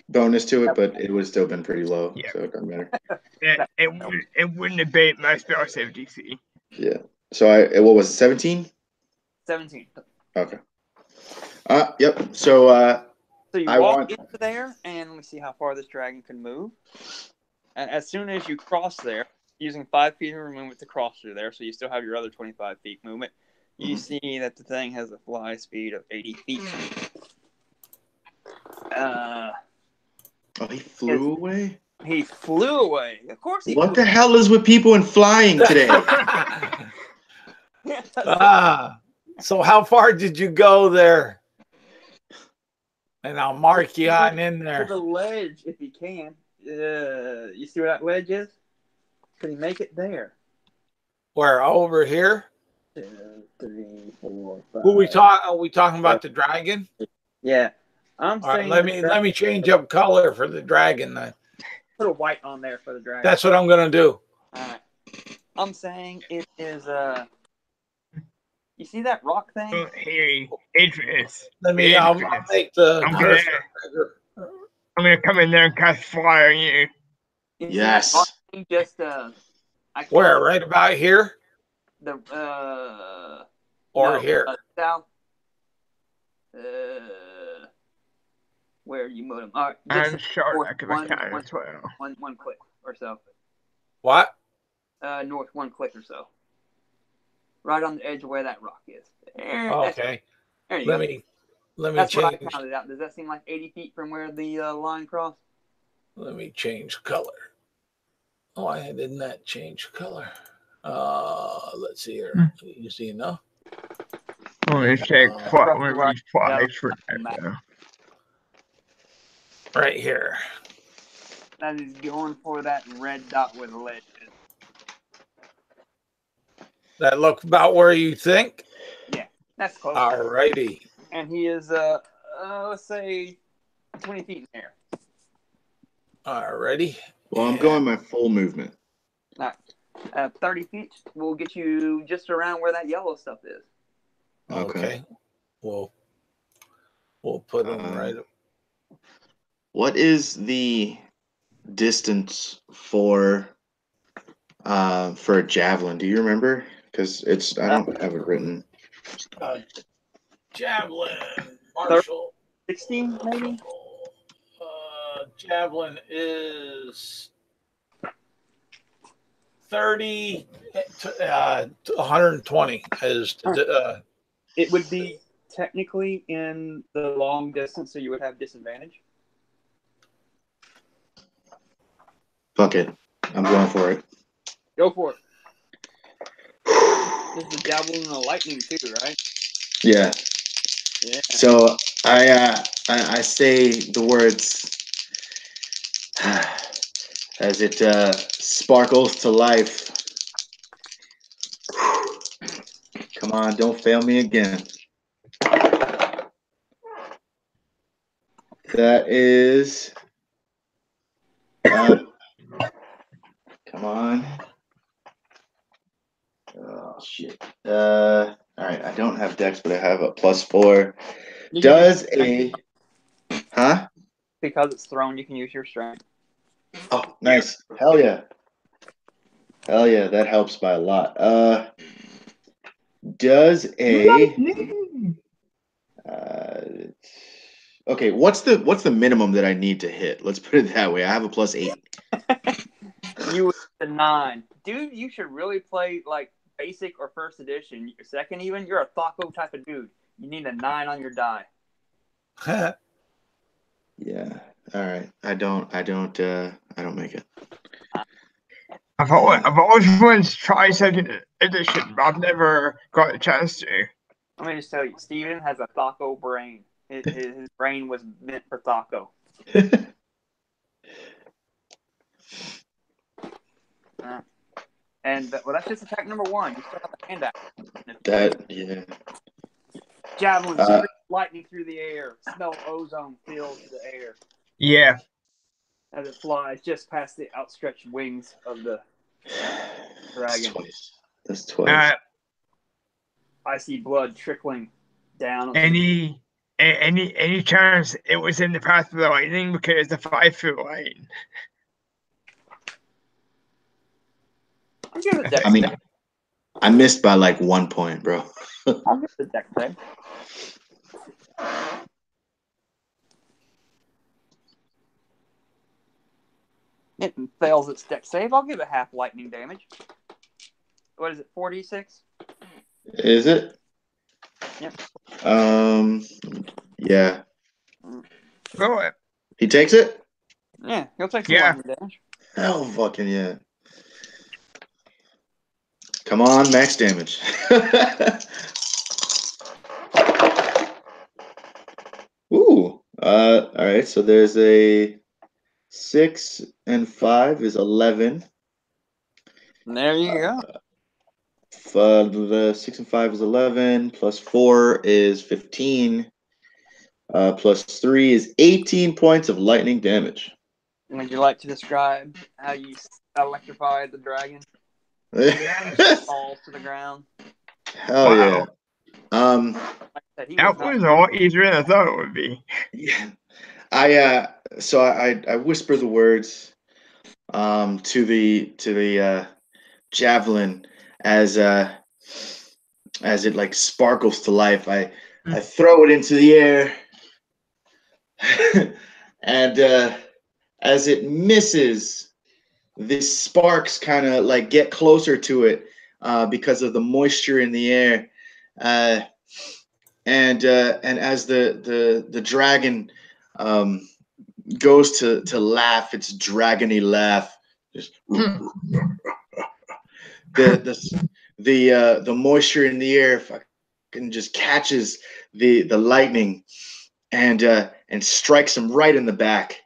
bonus to it, but it would have still been pretty low, Yeah. so it doesn't matter. It wouldn't abate my spell save DC. Yeah. So what was it, 17? 17. Okay. Yep. So So you I walk want- into there, and let me see how far this dragon can move. And as soon as you cross there, using 5 feet of movement to cross through there, so you still have your other 25 feet movement, you see that the thing has a fly speed of 80 feet. he flew away? He flew away. Of course he What flew. the hell is with people and flying today? So how far did you go there? And I'll mark you on in To there. the ledge, if he can. You see where that ledge is? Can he make it there? Where, over here? 2, 3, 4, 5. Are we talking about the dragon? Yeah. I'm All right, saying let me change up color for the dragon then. put a white on there for the dragon. That's what I'm gonna do. Alright. I'm saying it is you see that rock thing? Oh, hey, Idris. Let me I'll make the I'm cursor bigger. I'm gonna come in there and cast fire on you. You see Yes. that rock thing just I call Where? it Right about here? the Or no, here? south. Where you move them? All right, I'm short north, like a time one, as well. one click or so. What? North 1 click or so. Right on the edge of where that rock is. Okay. There you Let go. me That's what I change. counted out. Does that seem like 80 feet from where the line crossed? Let me change color. Oh, I did not change color. Let's see here. You see enough? I'm gonna take one of these flags for map. now. Right here. That is going for that red dot with the ledge. That look about where you think? Yeah, that's close. All righty. And he is, let's say, 20 feet in the air. All righty. Well, I'm going my full movement. All right. 30 feet will get you just around where that yellow stuff is. Okay. We'll put them right up. What is the distance for a javelin? Do you remember? Because I don't have it written. Javelin, Marshall. 16, maybe? Javelin is 30 to 120 is It would be technically in the long distance, so you would have disadvantage. Fuck it. I'm going for it. Go for it. This is the javelin and the lightning too, right? Yeah. Yeah. So I say the words as it sparkles to life. Come on, don't fail me again. That is come on. Oh shit. All right, I don't have dex, but I have a +4. Does a because it's thrown, you can use your strength. Oh, nice. Hell yeah. Hell yeah, that helps by a lot. Does a okay, what's the minimum that I need to hit? Let's put it that way. I have a +8. You with the 9. Dude, you should really play like basic or first edition. Second even, you're a Thaco type of dude. You need a 9 on your die. Yeah. All right. I don't make it. I've always wanted to try second edition, but I've never got a chance to. Let me just tell you, Steven has a Thaco brain. His brain was meant for Thaco. And that's just attack number 1. You still have a hand out. Yeah. Javelin, lightning through the air. Smell ozone fills the air. Yeah. As it flies just past the outstretched wings of the dragon. That's twice. I see blood trickling down. Any Any chance it was in the path of the lightning because it's a 5-foot line? I'll give it deck I mean, save. I missed by like 1 point, bro. I'll give it deck save. It fails its deck save. I'll give it half lightning damage. What is it, 4d6? Is it? Yep. Yeah. Roll it. He takes it? Yeah, he'll take some Yeah. lightning damage. Hell fucking yeah. Come on, max damage. Ooh. Alright, so there's a 6 and 5 is 11. There you go. The 6 and 5 is 11, plus 4 is 15, plus 3 is 18 points of lightning damage. Would you like to describe how you electrified the dragon? Falls to the ground. Hell yeah. Like I said, he That was a lot easier than I thought it would be. Yeah. I whisper the words to the javelin as it like sparkles to life. I throw it into the air, and as it misses, the sparks kind of like get closer to it because of the moisture in the air, and as the dragon goes to laugh, its dragony laugh, just the moisture in the air fucking just catches the lightning and strikes him right in the back,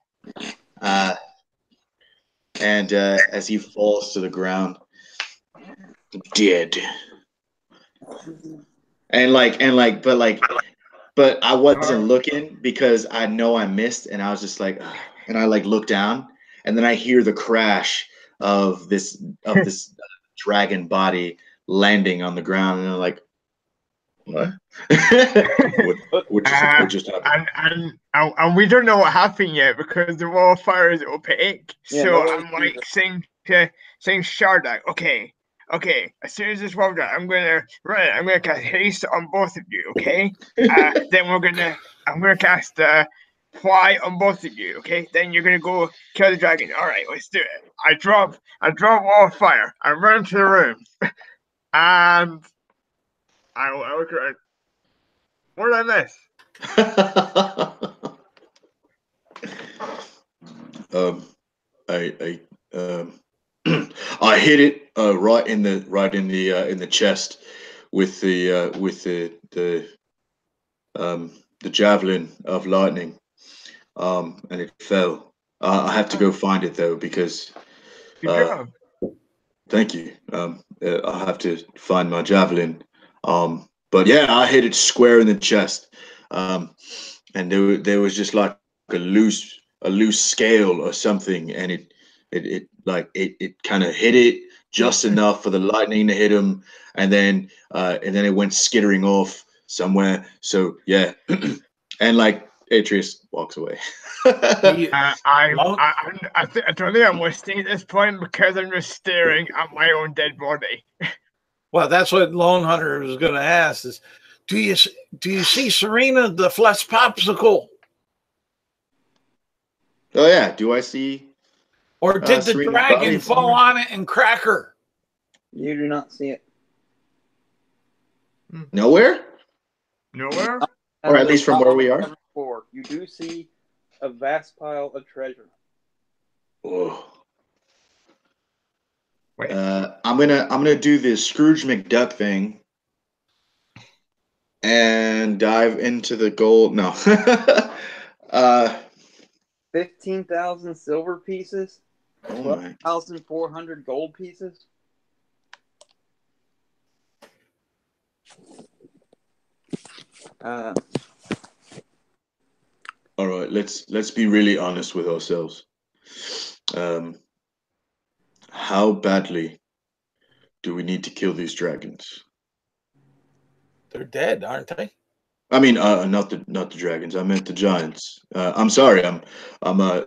and as he falls to the ground, dead. But I wasn't looking because I know I missed, and I was just like, ugh. And I like look down, and then I hear the crash of this dragon body landing on the ground, and I'm like, what? What just happened? And we don't know what happened yet because the wall of fire is opaque. Yeah, So nobody I'm like saying Shardak, okay, as soon as this wall done, I'm gonna cast haste on both of you, okay? Then I'm gonna cast fly on both of you, okay? Then you're gonna go kill the dragon. All right, let's do it. I drop wall of fire. I run to the room, and I look around. What did I miss? I hit it right in the chest with the javelin of lightning, and it fell. I have to go find it though because. Good job. Thank you. I have to find my javelin. But yeah, I hit it square in the chest, and there was just like a loose scale or something, and it kind of hit it just enough for the lightning to hit him, and then it went skittering off somewhere. So yeah, and like Atreus walks away. I don't think I'm listening at this point because I'm just staring at my own dead body. Well, that's what Lone Hunter was going to ask: is do you see Serena the flesh popsicle? Oh yeah, do I see? Or did the Serena's dragon body? fall on it and crack her? You do not see it. Nowhere? Nowhere? Or at least from where we are? You do see a vast pile of treasure. Oh. Wait. I'm gonna do this Scrooge McDuck thing and dive into the gold. No. 15,000 silver pieces. Oh my. 12,400 gold pieces. All right, let's be really honest with ourselves. How badly do we need to kill these dragons? They're dead, aren't they? I mean, not the dragons. I meant the giants. I'm sorry. I'm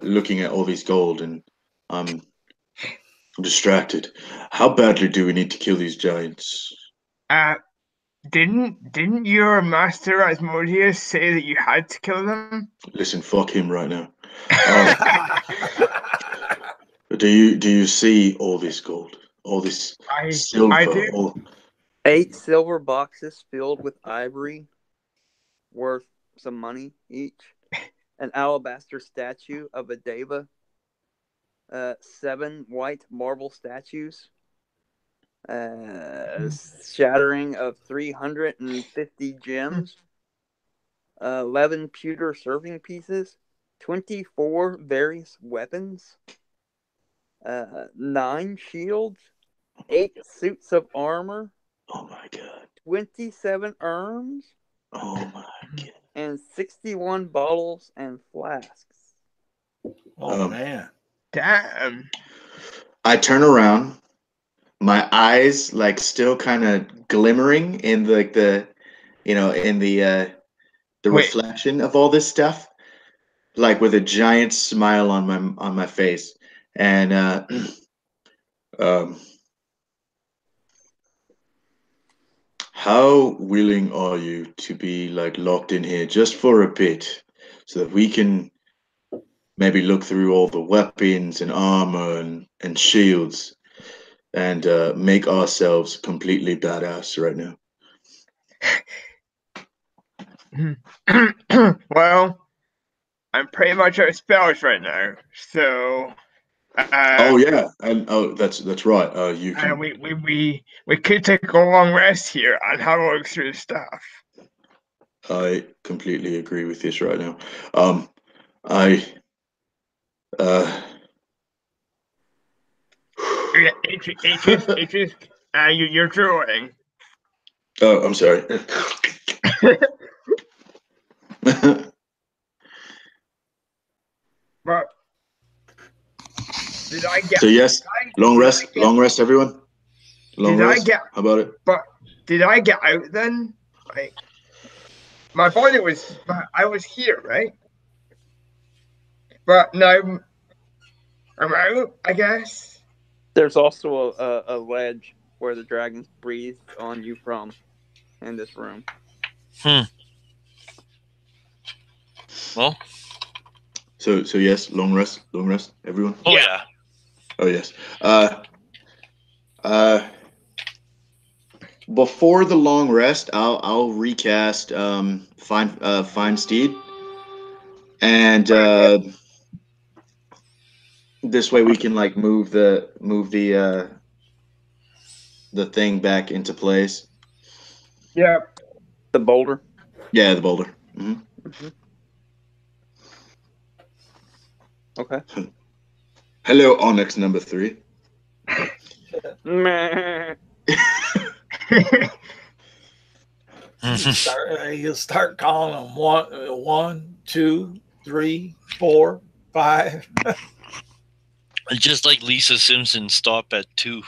looking at all this gold and I'm distracted. How badly do we need to kill these giants? Didn't your master Asmodeus say that you had to kill them? Listen, fuck him right now. Do you see all this gold, all this silver? I do. 8 silver boxes filled with ivory, worth some money each. An alabaster statue of a deva. 7 white marble statues. Shattering of 350 gems. 11 pewter serving pieces. 24 various weapons. 9 shields. 8 suits of armor. Oh my god. 27 urns. Oh my god. And 61 bottles and flasks. Oh man. Damn. I turn around, my eyes like still kind of glimmering in the reflection of all this stuff, like with a giant smile on my face, and how willing are you to be like locked in here just for a bit, so that we can maybe look through all the weapons and armor and shields and make ourselves completely badass right now? Well, I'm pretty much out of spells right now, so. Oh yeah, and that's right. You can. We could take a long rest here and have a look through the stuff. I completely agree with this right now. I. You're drawing. Oh, I'm sorry. But did I get? So yes, long rest, everyone. Long rest. How about it? But did I get out then? Like, my body was. I was here, right? But now I'm out, I guess. There's also a ledge where the dragons breathe on you from in this room. Well. So yes, long rest, everyone. Oh yeah. Oh yes. Before the long rest, I'll recast Fine Steed, and this way we can like move the thing back into place. Yeah. The boulder. Yeah, the boulder. Mm-hmm. Mm-hmm. Okay. Hello, Onyx number 3. You start calling them 1, 2, 3, 4, 5. Just like Lisa Simpson, stop at 2.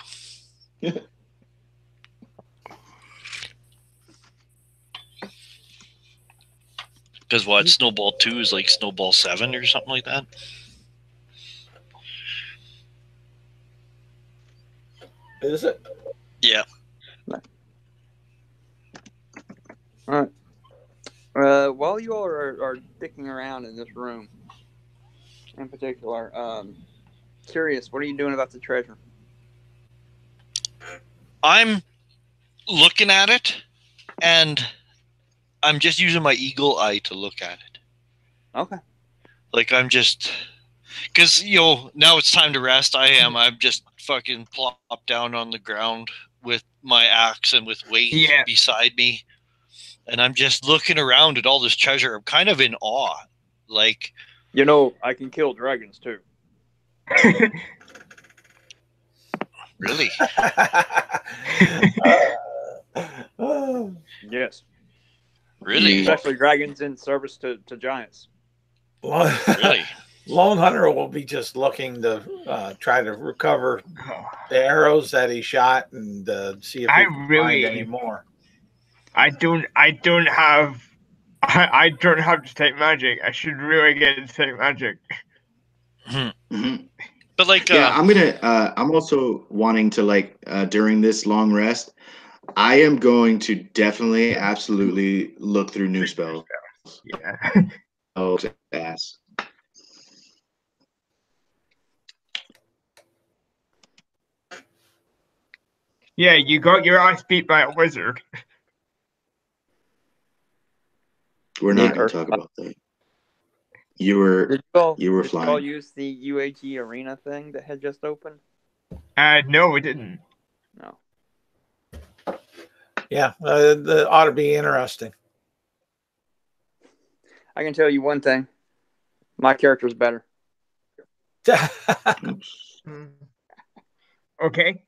Because what? Snowball 2 is like Snowball 7 or something like that? Is it? Yeah. All right. While you all are dicking around in this room, in particular, curious, what are you doing about the treasure? I'm looking at it, and I'm just using my eagle eye to look at it. Okay. Like, I'm just... Because, now it's time to rest. I'm just fucking plopped down on the ground with my axe and with weight beside me. And I'm just looking around at all this treasure. I'm kind of in awe. Like... I can kill dragons, too. Really? Yes. Really? Especially dragons in service to giants. Really? Lone Hunter will be just looking to try to recover the arrows that he shot and see if he can find any more. I don't have I don't have to take magic. I should really get to take magic. Mhm. But like, Yeah, I'm also wanting to like during this long rest. I am going to definitely, absolutely look through new spells. Yeah. Oh, ass. Yeah, you got your ass beat by a wizard. We're not going to talk about that. You were Did you all flying. use the UAG arena thing that had just opened? No, we didn't. No. Yeah, that ought to be interesting. I can tell you one thing. My character's better. Okay.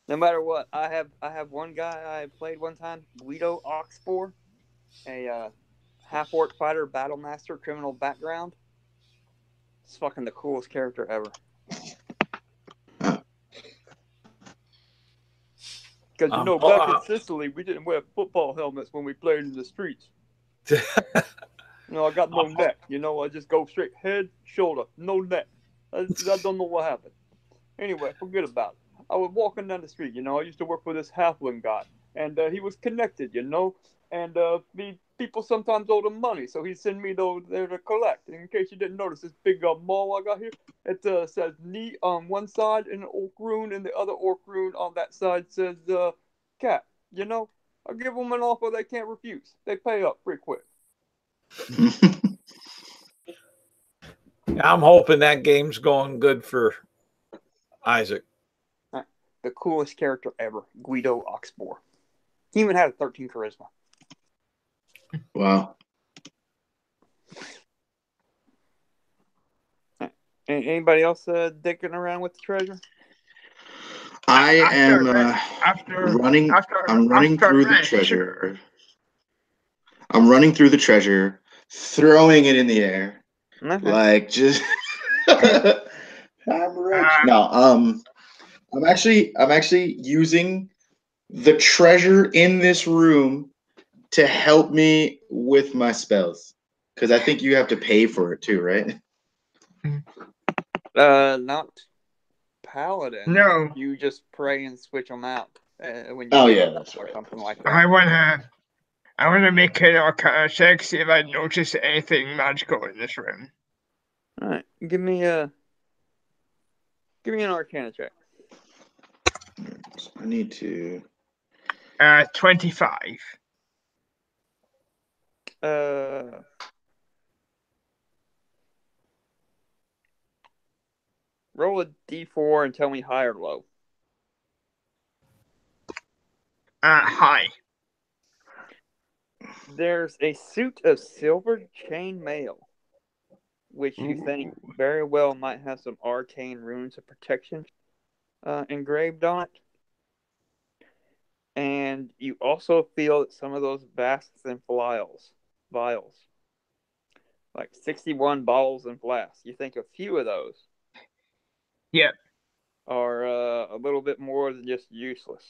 No matter what, I have one guy I played one time, Guido Oxfor, a half-orc fighter, battle master, criminal background. It's fucking the coolest character ever. Because, you know, back in Sicily, we didn't wear football helmets when we played in the streets. You know, I got no neck. You know, I just go straight head, shoulder, no neck. I don't know what happened. Anyway, forget about it. I was walking down the street, you know. I used to work for this halfling guy, and he was connected, you know. And people sometimes owe him money, so he sent me there to collect. And in case you didn't notice, this big mall I got here, it says "knee" on one side in the orc rune, and the other orc rune on that side says "cat." You know, I give them an offer they can't refuse. They pay up pretty quick. I'm hoping that game's going good for Isaac. The coolest character ever, Guido Oxfor. He even had a 13 charisma. Wow. Anybody else dicking around with the treasure? I am running. I'm running through the treasure. I'm running through the treasure, throwing it in the air, like just. I'm rich. No, I'm actually using the treasure in this room to help me with my spells, because I think you have to pay for it too, right? Not paladin. No. You just pray and switch them out when you. Oh yeah, that's or right. something like that. I wanna make an Arcana check, see if I notice anything magical in this room. All right, give me an Arcana check. I need to. 25. Roll a d4 and tell me high or low. High. There's a suit of silver chain mail, which you think very well might have some arcane runes of protection engraved on it. And you also feel that some of those baskets and vials, like 61 bottles and flasks, you think a few of those Yep. are a little bit more than just useless.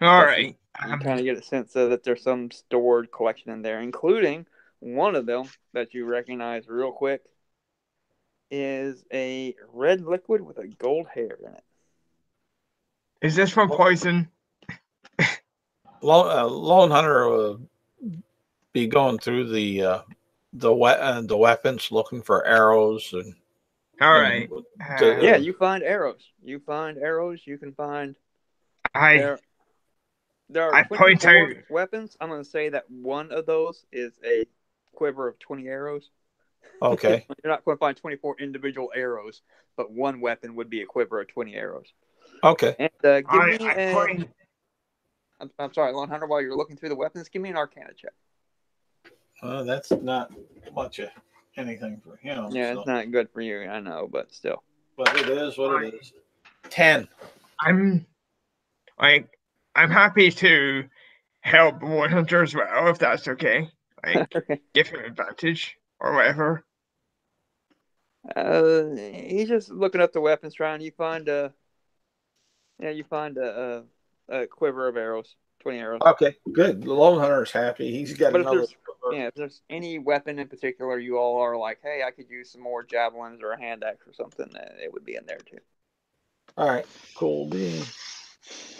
All right. You kind of get a sense of that there's some stored collection in there, including one of them that you recognize real quick is a red liquid with a gold hair in it. Is this from poison? Lone Hunter will be going through the weapons, looking for arrows and. All right. Yeah, you find arrows. You can find. There are 24 weapons. I'm going to say that one of those is a quiver of 20 arrows. Okay. You're not going to find 24 individual arrows, but one weapon would be a quiver of 20 arrows. Okay. And give me I'm sorry, Lone Hunter, while you're looking through the weapons, give me an Arcana check. That's not much of anything for him. Yeah, so. It's not good for you, I know, but still. But it is what it is. 10. I'm happy to help Lone Hunter as well, if that's okay. Like, give him advantage or whatever. He's just looking up the weapons, trying. You find a quiver of arrows, 20 arrows. Okay, good. The Lone Hunter's happy. He's got But if another. there's any weapon in particular you all are like, hey, I could use some more javelins or a hand axe or something, it would be in there too. All right, cool bean.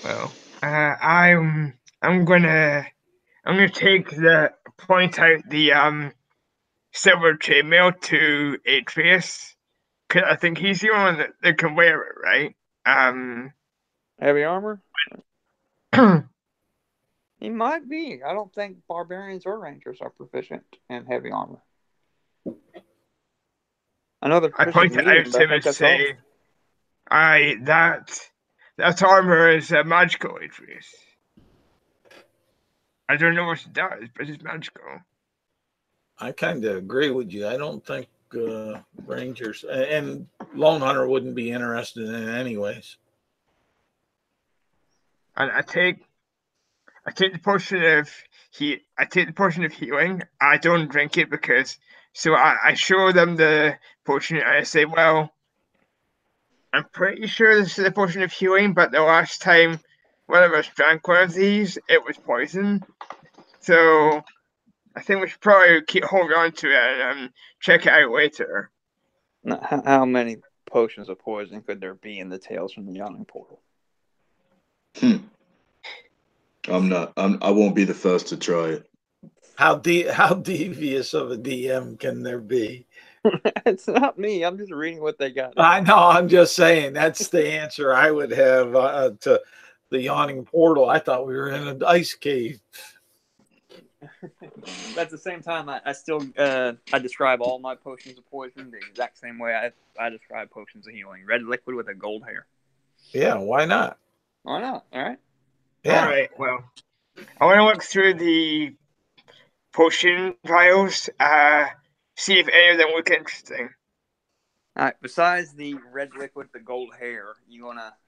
Well, I'm gonna take point out the silver chainmail to Atreus, because I think he's the only one that can wear it, right? Heavy armor? He might be. I don't think barbarians or rangers are proficient in heavy armor. I know they're I proficient point in it medium, out but to I him think and that's all. say, that armor is magical, Atreus. I don't know what it does, but it's magical. I kind of agree with you. I don't think Rangers and Lone Hunter wouldn't be interested in it anyways. And I take the potion of healing. I don't drink it because I show them the potion and I say, well, I'm pretty sure this is a potion of healing, but the last time one of us drank one of these, it was poison. So I think we should probably keep holding on to it and check it out later. How many potions of poison could there be in the Tales from the Yawning Portal? I won't be the first to try it. How devious of a DM can there be? It's not me. I'm just reading what they got. I know. I'm just saying that's the answer I would have to the Yawning Portal. I thought we were in an ice cave. But at the same time, I still I describe all my potions of poison the exact same way I describe potions of healing. Red liquid with a gold hair. Yeah, why not? Why not? All right. Yeah. All right. Well, I want to look through the potion vials. See if any of them look interesting. All right. Besides the red liquid, the gold hair,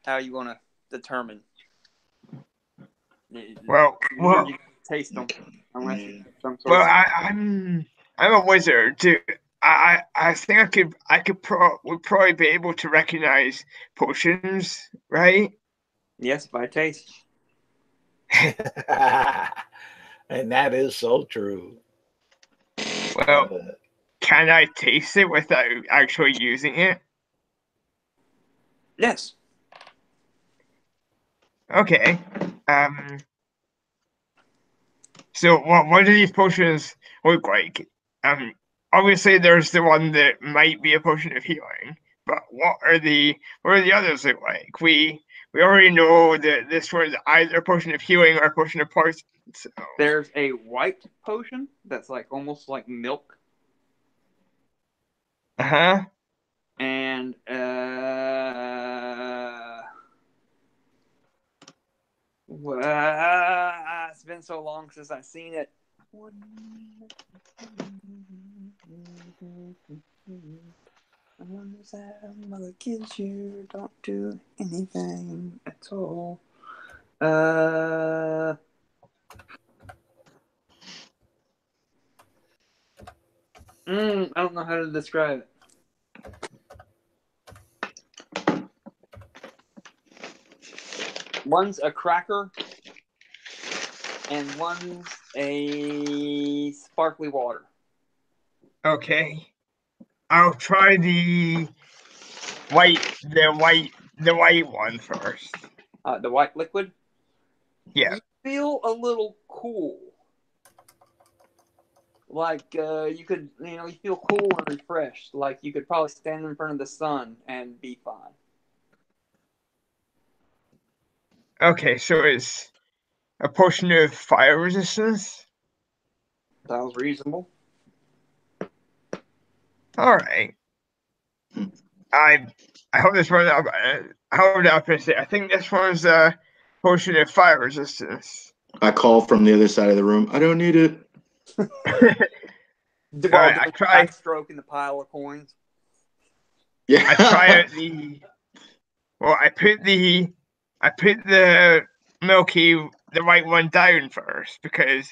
how are you gonna determine? Well, you taste them unless you have some sort of. I'm a wizard. I think would probably be able to recognize potions, right? Yes, by taste. And that is so true. Well, can I taste it without actually using it? Yes. Okay. So what do these potions look like? Obviously there's the one that might be a potion of healing, but what are the others look like? We already know that this was either a potion of healing or a potion of poison. So. There's a white potion that's like almost like milk. Uh-huh. And it's been so long since I've seen it. Mother kids you don't do anything at all. I don't know how to describe it. One's a cracker, and one's a sparkly water. Okay. I'll try the white one first. The white liquid? Yeah. You feel a little cool. Like you could, you feel cool and refreshed. Like you could probably stand in front of the sun and be fine. Okay, so it's a potion of fire resistance. Sounds reasonable. All right. I hope this one. I hope that I think this one's a potion of fire resistance. I call from the other side of the room. I don't need it. All right, I try. Backstroking the pile of coins. Yeah. I try out the. Well, I put the the white one down first, because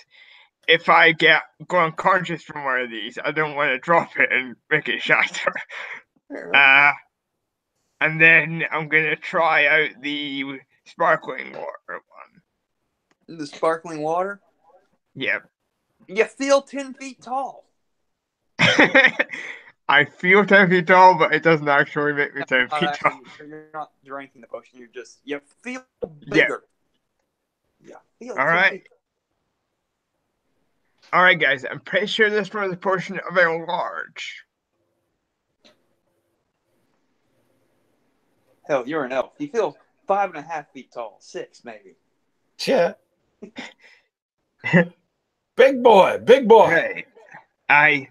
if I go unconscious from one of these, I don't want to drop it and make it shatter. And then I'm gonna try out the sparkling water one. the sparkling water. Yep. You feel 10 feet tall. I feel 10 feet tall, but it doesn't actually make me 10 feet tall. You're not drinking the potion. You feel bigger. Yeah. Feel All right. All right, guys. I'm pretty sure this was a portion of a large. Hell, you're an elf. You feel 5.5 feet tall. 6, maybe. Yeah. Big boy. Big boy. Right.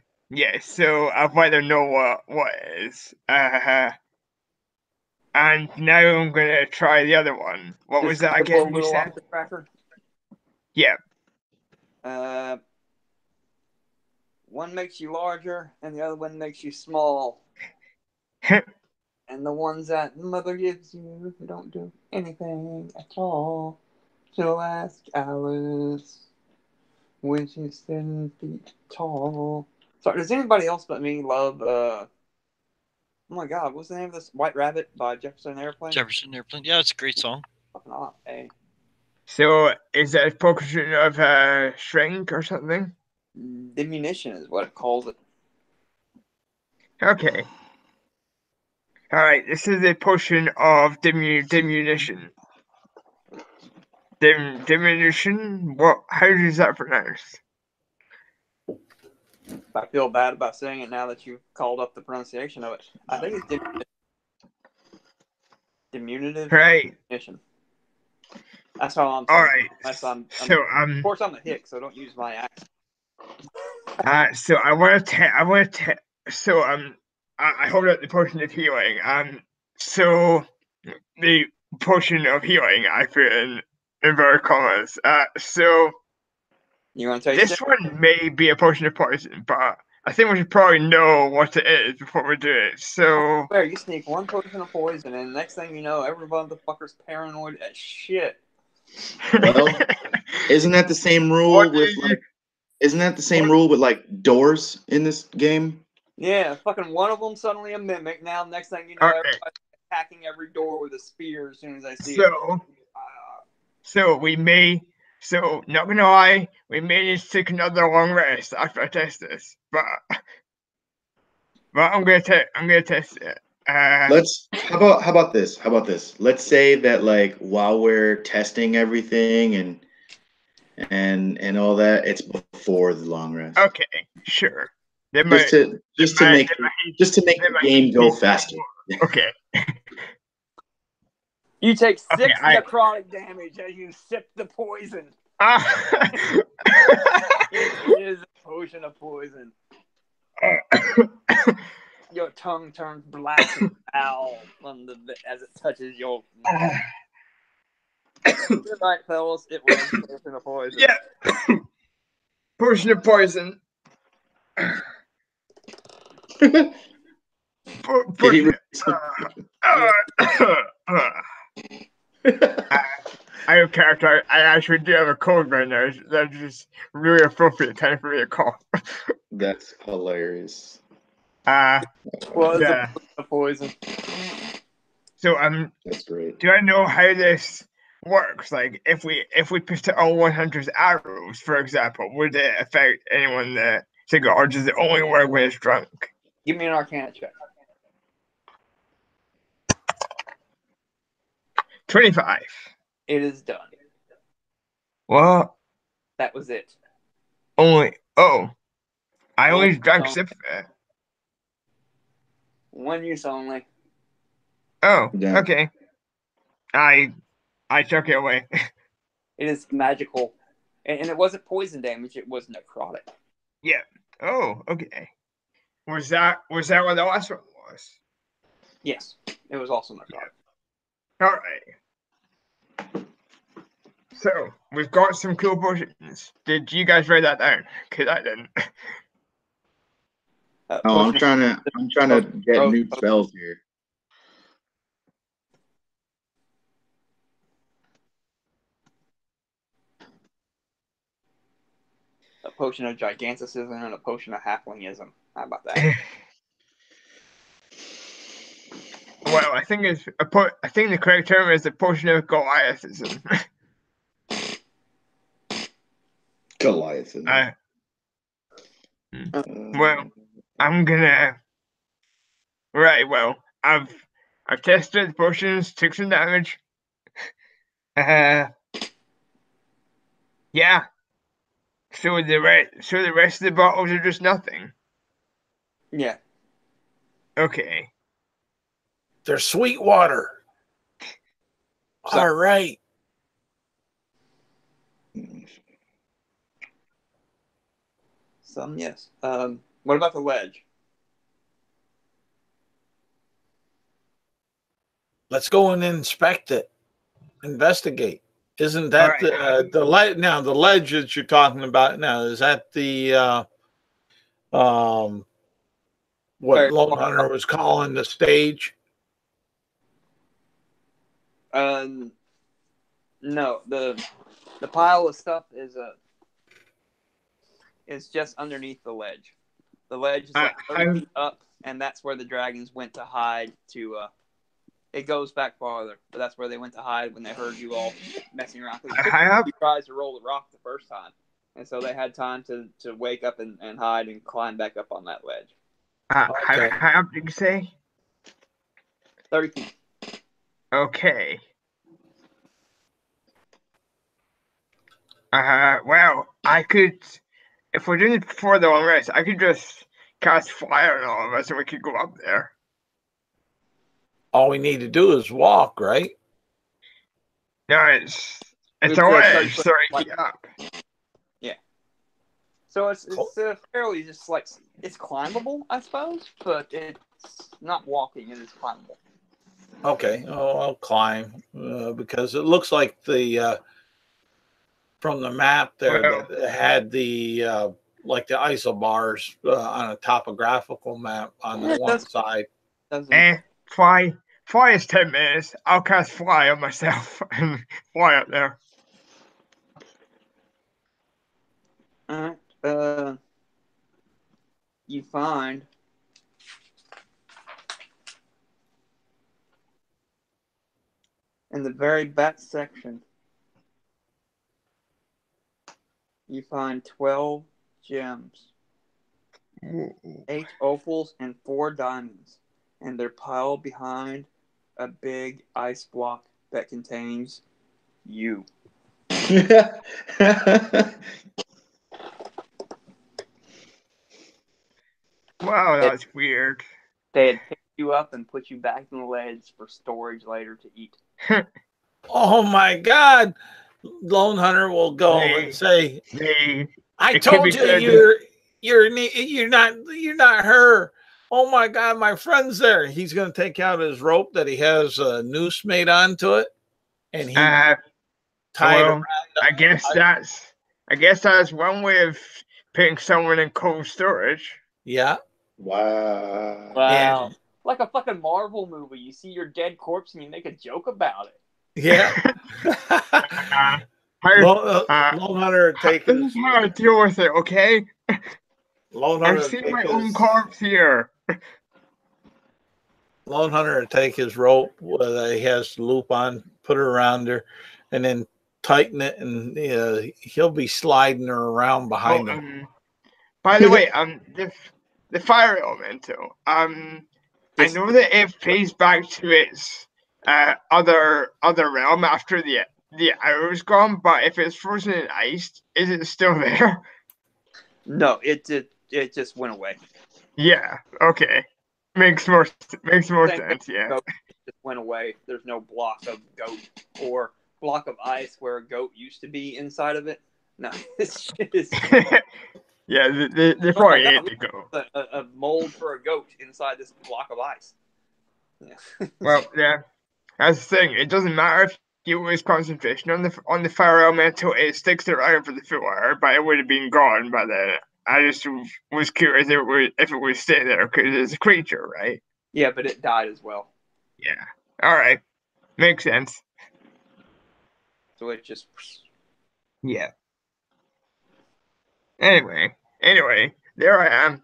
So I'd like to know what it is. And now I'm gonna try the other one. What was that again? You said? Tracker? Yeah. One makes you larger, and the other one makes you small. And the ones that mother gives you don't do anything at all. So ask Alice when she's 10 feet tall. Sorry, does anybody else but me love oh my god, what's the name of this? White Rabbit by Jefferson Airplane? Jefferson Airplane. Yeah, it's a great song. Fucking off, eh? So is that a portion of shrink or something? Diminution is what it calls it. Okay. All right. This is a potion of diminution. Diminution. What? How is that pronounced? I feel bad about saying it now that you've called up the pronunciation of it. I think it's diminutive. Right. Diminution. That's how I'm. All right. Of course, I'm a hick, so don't use my accent. So I want to. I hold out the potion of healing. So the potion of healing I put in inverted commas. So You want to taste this one may be a potion of poison, but I think we should probably know what it is before we do it. So there, you sneak one potion of poison, and next thing you know, every motherfucker's paranoid as shit. Well, isn't that the same rule Isn't that the same rule with like doors in this game? Yeah, fucking one of them suddenly a mimic. Now, next thing you know, everybody's attacking every door with a spear as soon as I see it. Not gonna lie, we may need to take another long rest after I test this, but I'm gonna test it. How about this? Let's say that like while we're testing everything and all that, it's before the long rest. Okay, sure. Just to make the game go faster. Okay. You take 6 necrotic damage as you sip the poison. It is a potion of poison. Your tongue turns black and foul as it touches your mouth. Good night, fellas. It was a potion of poison. Yeah. Potion of poison. I have character. I actually do have a cold right now. That's just really appropriate time for me to call. That's hilarious. Was a poison. So that's great. Do I know how this works? Like if we put it on 100 arrows, for example, would it affect anyone that single, or does it only work when it's drunk? Give me an Arcana check. 25. It is done. What? That was it. I only drank sip of it. One use only. Oh, yeah. Okay. I took it away. It is magical. And it wasn't poison damage, it was necrotic. Yeah. Oh, okay. Was that what the last one was? Yes. It was also necrotic. Yeah. Alright. So, we've got some cool potions. Did you guys write that down? Because I didn't. I'm trying to get new spells here. A potion of giganticism and a potion of halflingism. How about that? Well, I think the correct term is a potion of Goliathism. Goliath. Well, I'm gonna. Right. Well, I've tested the potions, took some damage. Yeah. So the rest of the bottles are just nothing. Yeah. Okay. They're sweet water. So- All right. Some, yes. What about the ledge? Let's go and inspect it. Investigate. Isn't that All the light now? The ledge that you're talking about now, is that the what Sorry. Lone Hunter was calling the stage? No, the pile of stuff is just underneath the ledge. The ledge is like 30 feet up, and that's where the dragons went to hide. It goes back farther, but that's where they went to hide when they heard you all messing around. You tried to roll the rock the first time, and so they had time to wake up and hide and climb back up on that ledge. Okay. How did you say? 30 feet. Okay. Well, I could, if we're doing it before the long rest, I could just cast fire on all of us and we could go up there. All we need to do is walk, right? No, it's all right. Sorry, up. Yeah. So it's fairly just like, it's climbable, I suppose, but it's not walking. It is climbable. Okay. Oh, I'll climb because it looks like the from the map there that had the like the isobars on a topographical map on the one side. Fly is 10 minutes. I'll cast fly on myself and fly up there. All right. You find in the very back section, you find 12 gems, 8 opals, and 4 diamonds, and they're piled behind a big ice block that contains you. Wow, that's weird. They had picked you up and put you back in the ledge for storage later to eat. Oh my God! Lone Hunter will go and say, "I told you you're not her. Oh my God, my friend's there." He's going to take out his rope that he has a noose made onto it, and he tied around. I guess that's one way of putting someone in cold storage. Yeah. Wow. And, like a fucking Marvel movie. You see your dead corpse and you make a joke about it. Yeah. Lone Hunter taking. How to deal with it, okay? Lone Hunter I've seen my own corpse here. Lone Hunter would take his rope that he has the loop on, put it around her, and then tighten it, and he'll be sliding her around behind him. By the way, the fire elemental. I know that it fades back to its other realm after the arrow's gone, but if it's frozen in ice, is it still there? No, it just went away. Yeah. Okay. Makes more sense. Yeah. It just went away. There's no block of goat or block of ice where a goat used to be inside of it. No, it's just. Yeah, they probably ate the goat. A mold for a goat inside this block of ice. Yeah. Well, yeah, that's the thing. It doesn't matter if you lose concentration on the fire elemental; it sticks around for the full hour, but it would have been gone by then. I just was curious if it would stay there because it's a creature, right? Yeah, but it died as well. Yeah. All right, makes sense. So it just. Yeah. Anyway, there I am.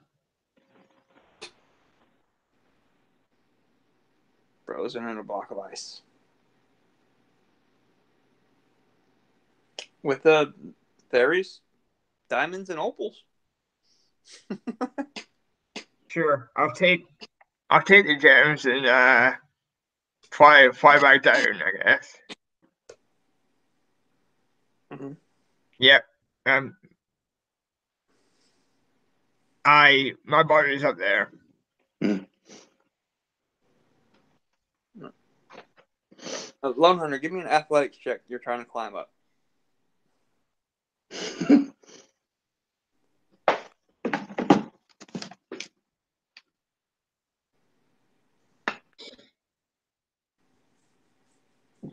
Frozen in a block of ice. With the fairies diamonds and opals. Sure, I'll take the gems and fly back down, I guess. Mm-hmm. Yep. My body's up there. Lone Hunter, give me an athletics check. You're trying to climb up.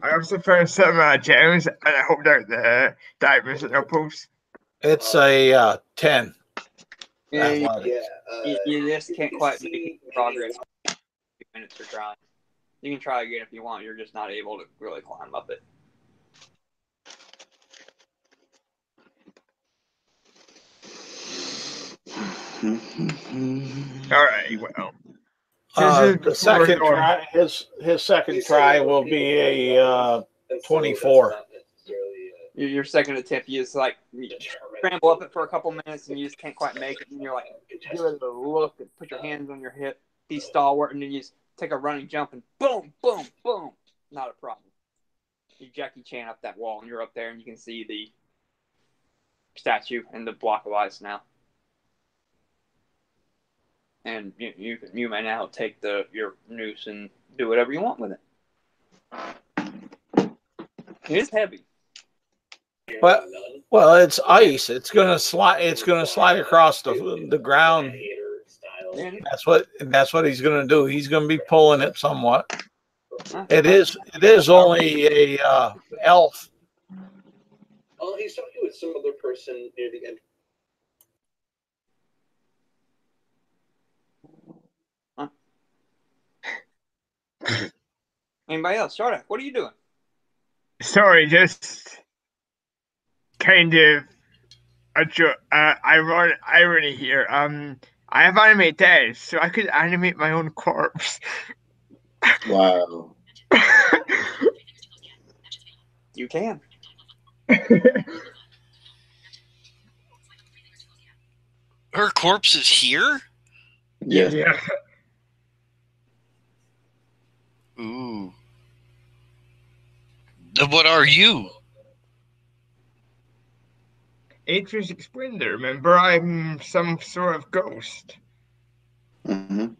I also found some gems, and I hope they're the diamonds and opals. It's a 10. Yeah, you just can't quite make progress. 2 minutes for trying. You can try again if you want. You're just not able to really climb up it. All right, well. The second try, his second try will be a 24. Your second attempt, you just like you scramble up it for a couple minutes and you just can't quite make it. And you're like, give it a look and put your hands on your hip, be stalwart, and then you just take a running jump and boom, boom, boom. Not a problem. You Jackie Chan up that wall and you're up there and you can see the statue and the block of ice now. And you may now take your noose and do whatever you want with it. It is heavy. Well, it's ice. It's gonna slide. It's gonna slide across the ground. That's what he's gonna do. He's gonna be pulling it somewhat. It is only a elf. Oh, he's talking with some other person near the end. Anybody else? Shardak, what are you doing? Sorry, just kind of irony here. I have animate dead, so I could animate my own corpse. Wow. You can. Her corpse is here? Yeah. Ooh. Then what are you? Atreus Splendor, remember? I'm some sort of ghost. Mm-hmm.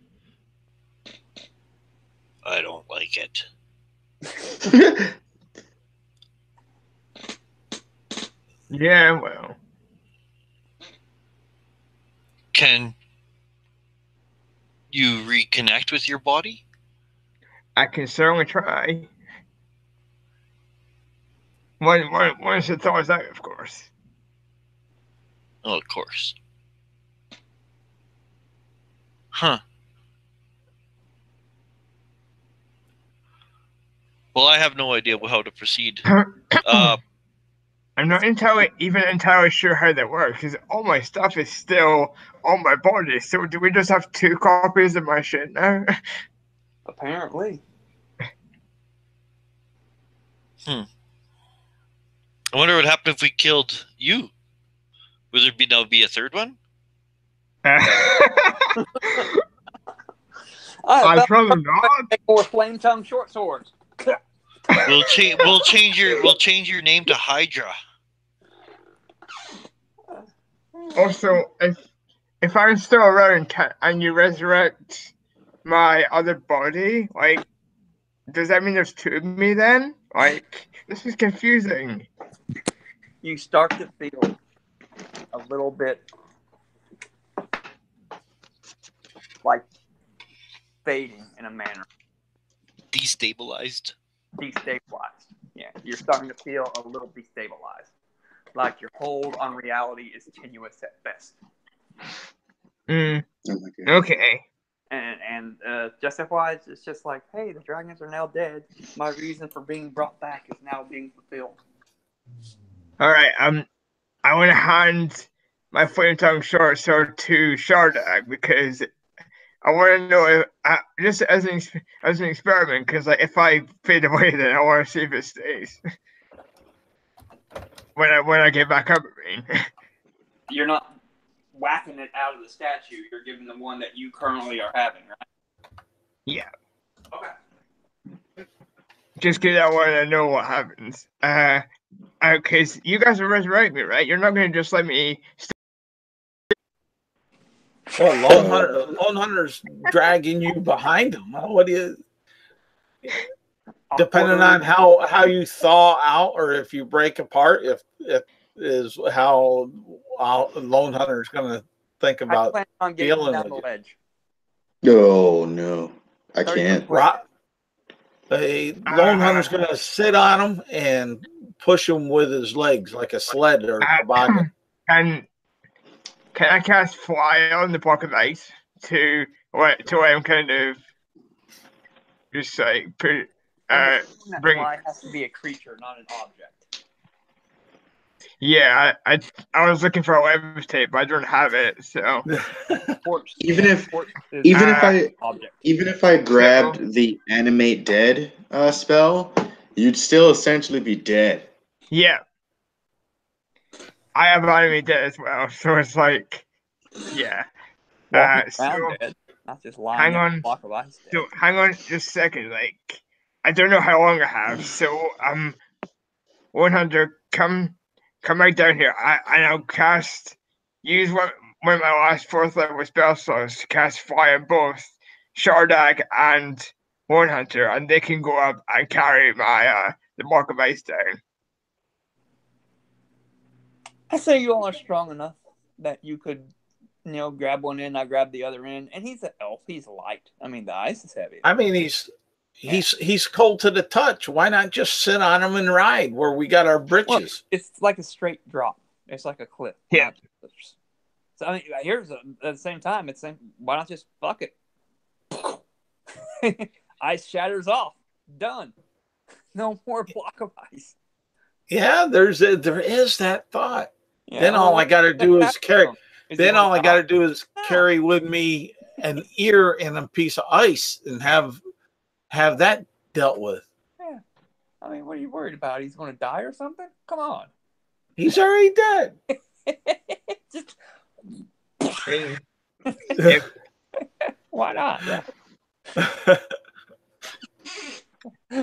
I don't like it. Yeah, well. Can you reconnect with your body? I can certainly try. Once it thaws out, of course. Oh, of course. Huh. Well, I have no idea how to proceed. I'm not even entirely sure how that works, because all my stuff is still on my body. So do we just have 2 copies of my shit now? Apparently. I wonder what happened if we killed you. Would there now be a third one? I'd rather not. Make more flame tongue short swords. We'll change your name to Hydra. Also, if I'm still around and you resurrect my other body, like, does that mean there's 2 of me then? Like, this is confusing. You start to feel a little bit like fading in a manner. Destabilized. Yeah, you're starting to feel a little destabilized. Like your hold on reality is tenuous at best. Okay. And Justify, it's just like, hey, the dragons are now dead. My reason for being brought back is now being fulfilled. All right. I want to hand my flame tongue short sword to Shardak because I want to know if, just as an experiment, because like if I fade away, then I want to see if it stays. when I get back up, I mean. you're not whacking it out of the statue. You're giving the one that you currently are having, right? Yeah. Okay. Just because I want to know what happens. Because you guys will resurrect me, right? You're not going to just let me. Well, Lone Hunter's dragging you behind him. What do you? Depending on how you thaw out, or if you break apart, if is how Lone Hunter is going to think I about plan on getting dealing down with the you. ledge. No, I 30 can't. foot. Lone Hunter's going to sit on him and push him with his legs like a sled or a toboggan. Can I cast fly on the block of ice to where I'm kind of just like put bring? Fly has to be a creature, not an object. Yeah, I was looking for a web tape, but I don't have it. So Even if I grabbed the animate dead spell, you'd still essentially be dead. Yeah, I have animate dead as well, so it's like, yeah. Walking So around dead, not just lying in a block of ice dead. So hang on just a second. Like, I don't know how long I have. So 100, come right down here. I'll use one of my last 4th level spell slots to cast fire both Shardak and 100, and they can go up and carry my the block of ice down. I say you all are strong enough that you could, grab one end, I grab the other end, and he's an elf. He's light. I mean, the ice is heavy. I mean, he's cold to the touch. Why not just sit on him and ride where we got our britches? Well, it's like a straight drop. It's like a cliff. Yeah. So I mean, at the same time, it's saying, why not just fuck it? Ice shatters off. Done. No more block of ice. Yeah, there is that thought. Yeah, then all I got to do is carry. Then all I got to do is carry with me an ear and a piece of ice and have that dealt with. Yeah. I mean, what are you worried about? He's going to die or something? Come on. He's already dead. Just why not? Yeah.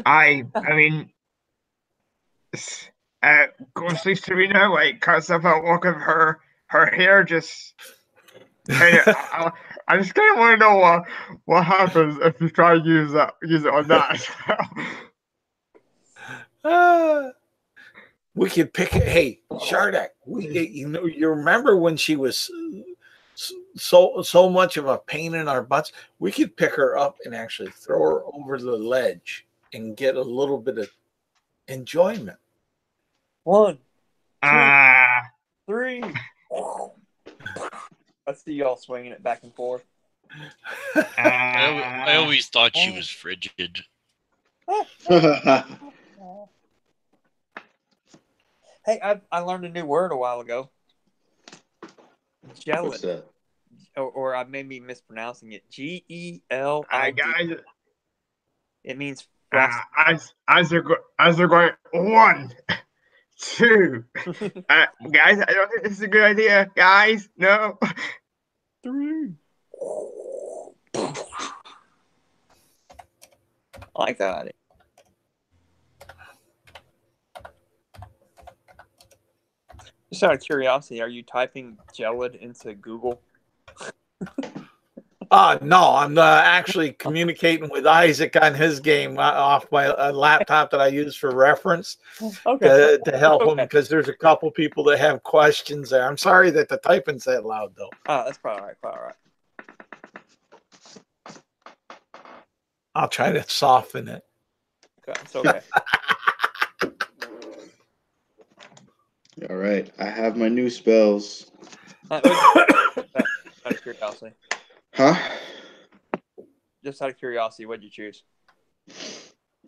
I mean, Ghostly Serena, like, cuts up a look of her hair, just kind of. I just kind of want to know what happens if you try to use it on that as well. We could pick it. Hey, Shardak, you remember when she was so much of a pain in our butts? We could pick her up and actually throw her over the ledge and get a little bit of enjoyment. 1, 2, 3. I see y'all swinging it back and forth. I always thought she was frigid. Hey, I learned a new word a while ago. Gelid. What's that? Or I may be mispronouncing it. G-E-L-I-D. Guys, it means as they're going 1, 2. Guys, I don't think this is a good idea. Guys, no. 3. I like that idea. Just out of curiosity, are you typing Gelid into Google? No, I'm actually communicating with Isaac on his game off my laptop that I use for reference to help him, because there's a couple people that have questions there. I'm sorry that the typing's that loud, though. Oh, that's probably all right. I'll try to soften it. Okay, it's okay. All right, I have my new spells. Out of curiosity. Huh? Just out of curiosity, what'd you choose?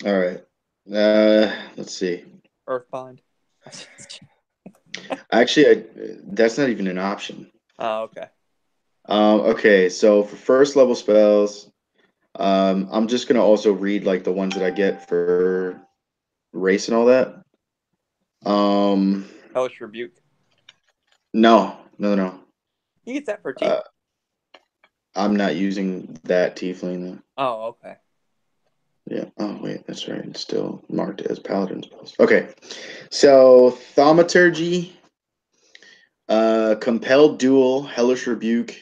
All right. Let's see. Earthbind. Actually, that's not even an option. Oh, okay. Okay, so for first level spells, I'm just gonna also read like the ones that I get for race and all that. Hellish Rebuke. No, No. You get that for tiefling. I'm not using that tiefling though. Oh, okay. Yeah. Oh wait, that's right. It's still marked as paladin spells. Okay. So thaumaturgy, compelled duel, hellish rebuke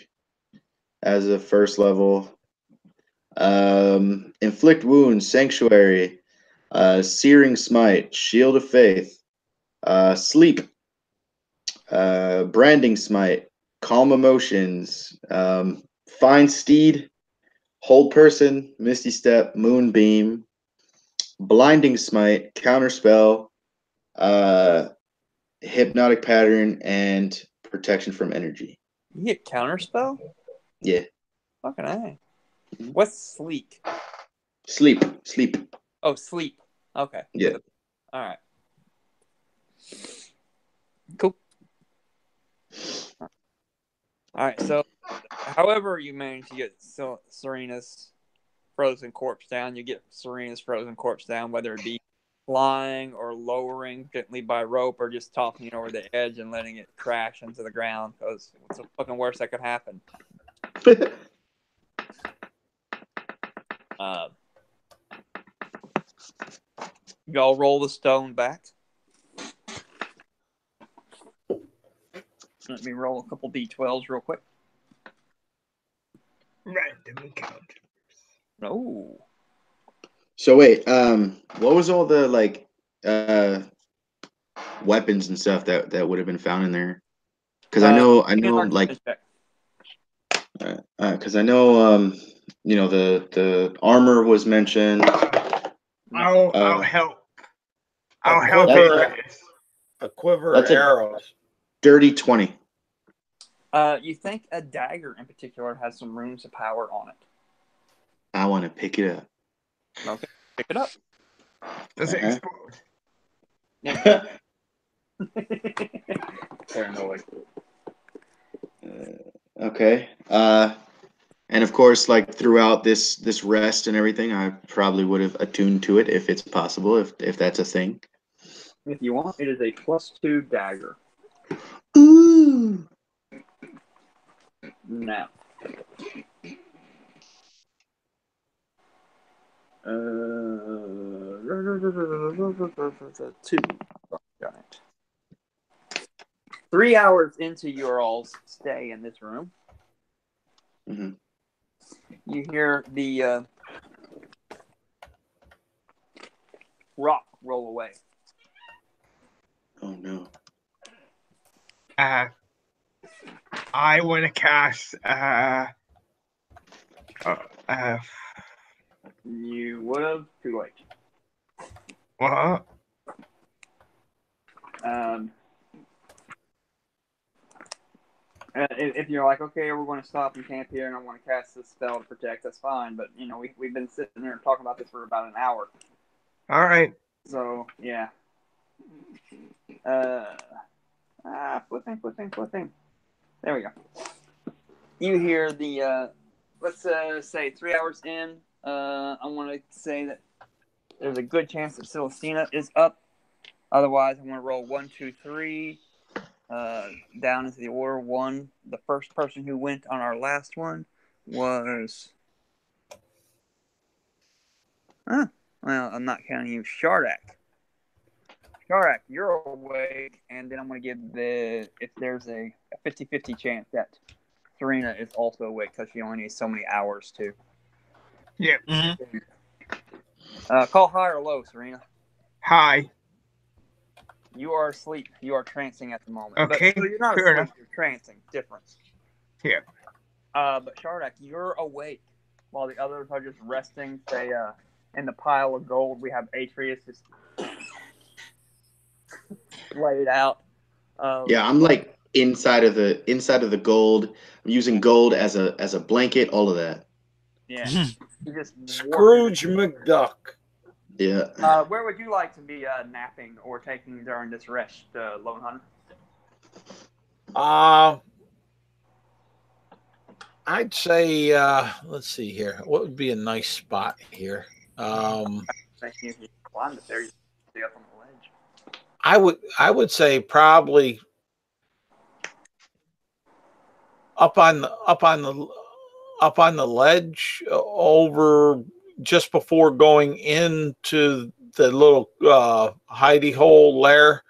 as a first level. Inflict wounds, sanctuary, searing smite, shield of faith, sleep, branding smite, calm emotions, find steed, hold person, misty step, moonbeam, blinding smite, counterspell, hypnotic pattern, and protection from energy. You get counterspell? Yeah. Fucking A. What's sleek? Sleep. Oh, sleep. Okay. Yeah. All right. Cool. All right. So, however you manage to get Serena's frozen corpse down, you get Serena's frozen corpse down, whether it be flying or lowering gently by rope or just tossing it over the edge and letting it crash into the ground, because what's the fucking worst that could happen? Y'all roll the stone back. Let me roll a couple d12s real quick. Random encounter. Oh. So wait, what was all the like weapons and stuff that would have been found in there? Because I know like because I know the armor was mentioned. I'll help. I'll A help quiver, it. a quiver That's of a- arrows. Dirty 20. You think a dagger in particular has some runes of power on it? I want to pick it up. Okay, pick it up. Does it Uh-huh. explode? Paranoid. Okay. And of course, like throughout this rest and everything, I probably would have attuned to it if it's possible, if that's a thing. If you want, it is a +2 dagger. Ooh. Now. Two. Got it. 3 hours into your all's stay in this room, Mhm. you hear the rock roll away. Oh no. I want to cast. You would have. Too late. What? If you're like, okay, we're going to stop and camp here, and I want to cast this spell to protect, that's fine. But we've been sitting there talking about this for about an hour. All right. So yeah. Flipping. There we go. You hear the let's say 3 hours in. I want to say that there's a good chance that Celestina is up. Otherwise, I'm going to roll 1, 2, 3 down into the order. 1. The first person who went on our last one was. Well, I'm not counting you, Shardak. Shardak, you're awake, and then I'm going to give if there's a 50-50 chance that Serena is also awake because she only needs so many hours to. Yeah. Mm-hmm. Call high or low, Serena. Hi. You are asleep. You are trancing at the moment. Okay, But, so you're not fair asleep. enough. You're trancing. Difference. Yeah. But Shardak, you're awake while the others are just resting. Say, in the pile of gold, we have Atreus just laid out. Yeah, I'm like inside of the gold. I'm using gold as a blanket. All of that. Yeah. You just Scrooge McDuck. Yeah. Where would you like to be napping or taking during this rest, Lone Hunter? I'd say let's see here. What would be a nice spot here? If you climbed it there, you'd be up on the ledge. I would say probably up on the ledge over just before going into the little hidey hole lair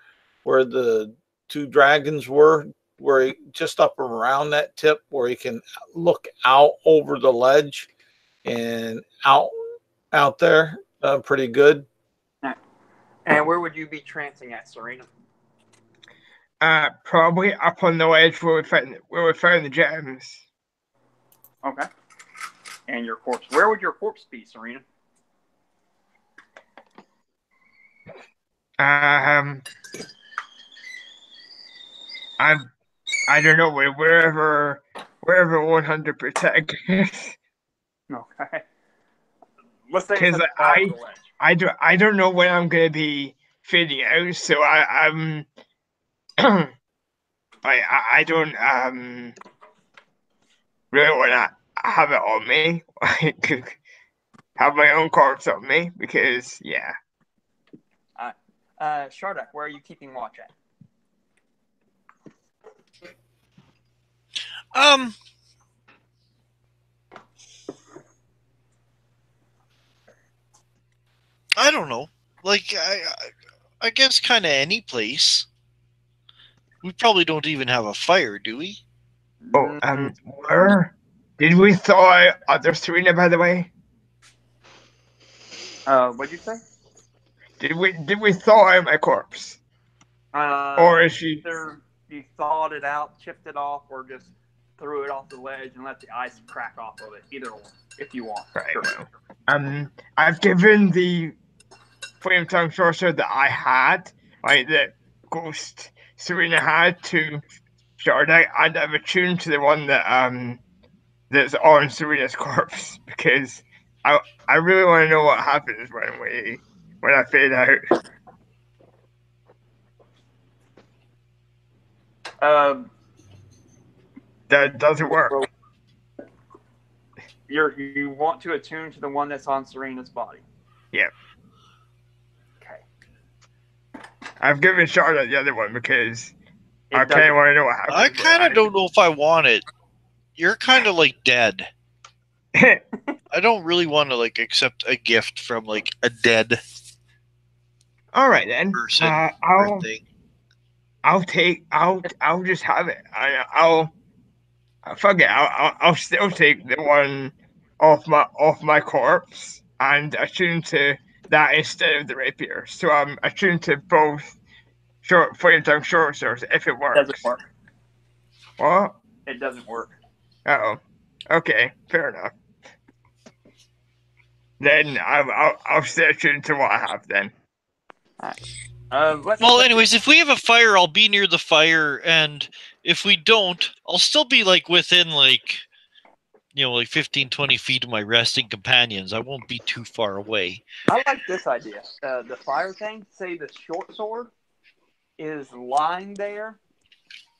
where the two dragons were, where he, just up around that tip where he can look out over the ledge and out there pretty good. And where would you be trancing at, Serena? Probably up on the ledge where we found the gems. Okay. And your corpse. Where would your corpse be, Serena? I don't know, wherever 100% is. Okay. Let's say Because I don't know when I'm gonna be fading out, so I'm I don't really want to have it on me, like have my own corpse on me, because yeah. Shardak, where are you keeping watch at? I don't know. Like, I guess kind of any place. We probably don't even have a fire, do we? Oh, where did we thaw other Serena, by the way? What'd you say? Did we thaw out my corpse? Or is she? Either you thawed it out, chipped it off, or just threw it off the ledge and let the ice crack off of it. Either one, if you want. Right. Sure. Well, I've given the flame tongue sorcerer that I had, like that ghost Serena had, to Shardak, and I've attuned to the one that that's on Serena's corpse, because I really want to know what happens when I fade out. That doesn't work. You want to attune to the one that's on Serena's body. Yep. Okay. I've given Charlotte the other one because I kind of want to know what happens. I kind of don't know if I want it. You're kind of like dead. I don't really want to like accept a gift from like a dead. All right then. Person. I'll just have it. Fuck it. I'll still take the one off my corpse and attune to that instead of the rapier. So I'm attuned to both flame tongue short swords if it works. Doesn't work. What? It doesn't work. Uh-oh. Okay, fair enough. Then I'll stay attuned to what I have then. Well, anyways, if we have a fire, I'll be near the fire, and if we don't, I'll still be like within like 15, 20 feet of my resting companions. I won't be too far away. I like this idea. The fire thing, say the short sword is lying there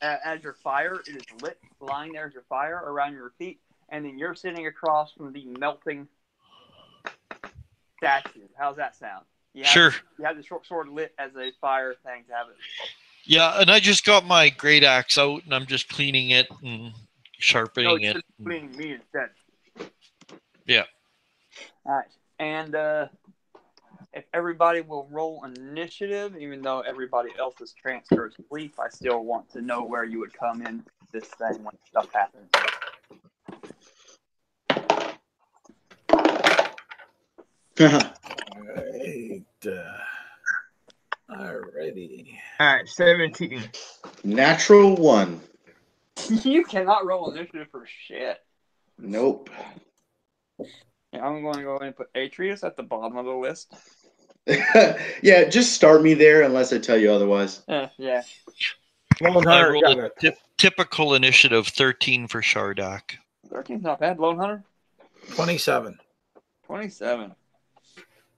as your fire. It is lit, lying there as your fire around your feet, and then you're sitting across from the melting statue. How's that sound? Sure. You have the short sword lit as a fire thing to have it. Yeah, and I just got my great axe out, and I'm just cleaning it and sharpening it. Cleaning me instead. Yeah. All right, and if everybody will roll initiative, even though everybody else is transferred to sleep, I still want to know where you would come in this thing when stuff happens. Alrighty. Alright, 17. Natural 1. You cannot roll initiative for shit. Nope. Yeah, I'm going to go ahead and put Atreus at the bottom of the list. Yeah, just start me there unless I tell you otherwise. Yeah. I rolled a typical initiative 13 for Shardak. 13's not bad. Lone Hunter? 27. 27.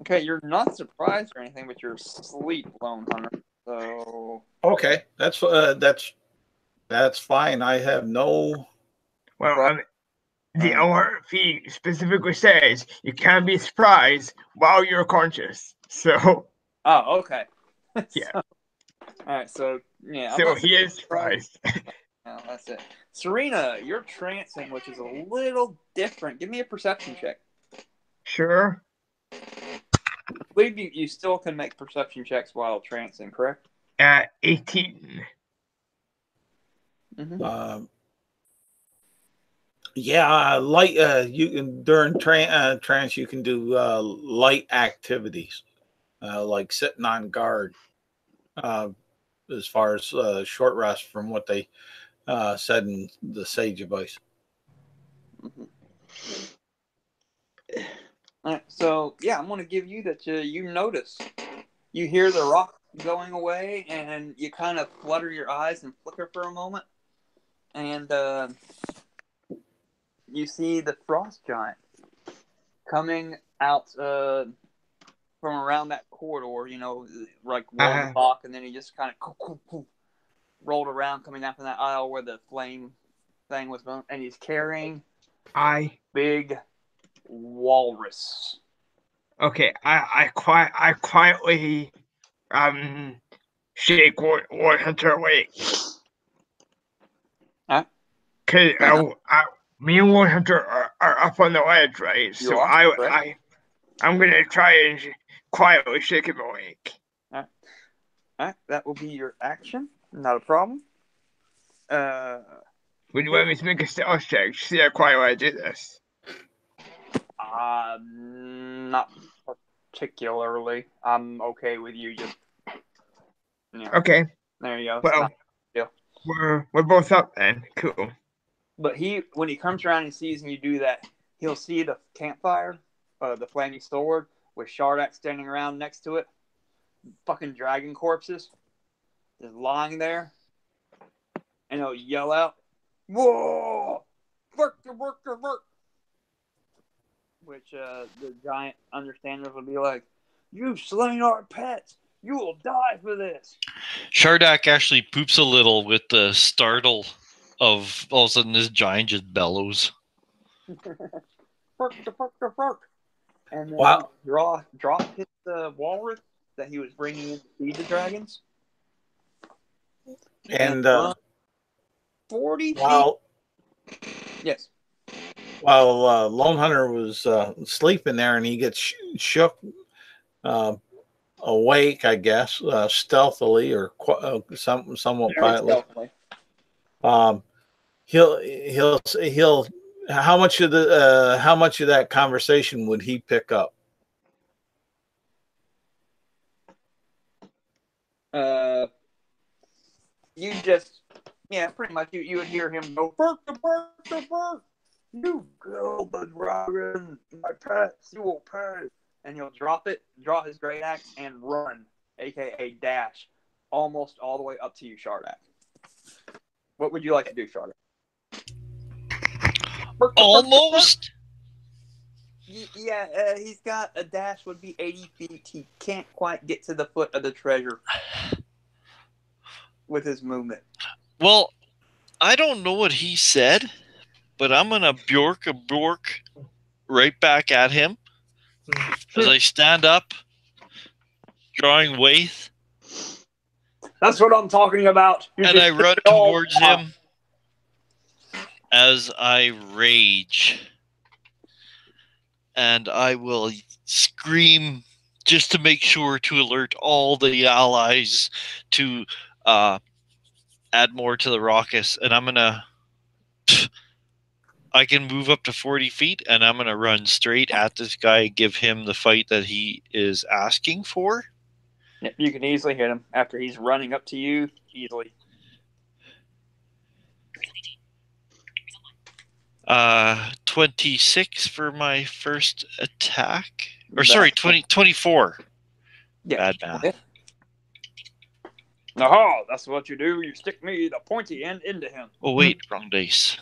Okay, you're not surprised or anything, but you're asleep, Lone Hunter. So okay, that's fine. I have no. Well, the ORP specifically says you can't be surprised while you're conscious. So. Oh, okay. Yeah. All right. So yeah. So he is surprised. No, that's it. Serena, you're trancing, which is a little different. Give me a perception check. Sure. I believe you still can make perception checks while trancing, correct? 18. Mm-hmm. Yeah, light. You can during trance you can do light activities, like sitting on guard. As far as short rest, from what they said in the Sage advice. Mm-hmm. All right, so yeah, I'm going to give you that you notice. You hear the rock going away, and you kind of flutter your eyes and flicker for a moment, and you see the frost giant coming out from around that corridor. You know, like one block, and then he just kind of rolled around, coming down from that aisle where the flame thing was going, and he's carrying big walrus. Okay, I quietly shake War Hunter awake. Huh? Cause me and War Hunter are up on the ledge, right? You so are, I'm gonna try and quietly shake him awake. All right, that will be your action. Not a problem. Would you want me to make a stealth check? See how quietly I do this. Not particularly. I'm okay with you just. Okay. There you go. Well, we're both up then. Cool. But when he comes around and sees you do that, he'll see the campfire, the flaming sword with Shardak standing around next to it. Fucking dragon corpses just lying there, and he'll yell out, "Whoa! Work! Which the giant understanders will be like, "You've slain our pets. You will die for this." Shardak actually poops a little with the startle of all of a sudden this giant just bellows. And then drop his walrus that he was bringing in to feed the dragons. And 40 while feet. Yes. While Lone Hunter was sleeping there, and he gets shook awake, I guess, stealthily or somewhat quietly. He'll. How much of that conversation would he pick up? You just, pretty much you would hear him go, "Burk, you go, the dragon, my pets, you will pay." And he'll draw his great axe, and run, aka dash, almost all the way up to you, Shardak. What would you like to do, Shardak? Almost? Yeah, he's got a dash would be 80 feet. He can't quite get to the foot of the treasure with his movement. Well, I don't know what he said, but I'm going to Bjork right back at him as I stand up, drawing Waith. That's what I'm talking about. And I run towards him as I rage. And I will scream just to make sure to alert all the allies to add more to the raucous. And I'm going to... I can move up to 40 feet, and I'm going to run straight at this guy and give him the fight that he is asking for. Yep, you can easily hit him after he's running up to you. Easily. 26 for my first attack. Or sorry, 24. Yeah. Bad math. Aha, that's what you do. You stick me the pointy end into him. Oh, wait, wrong dice.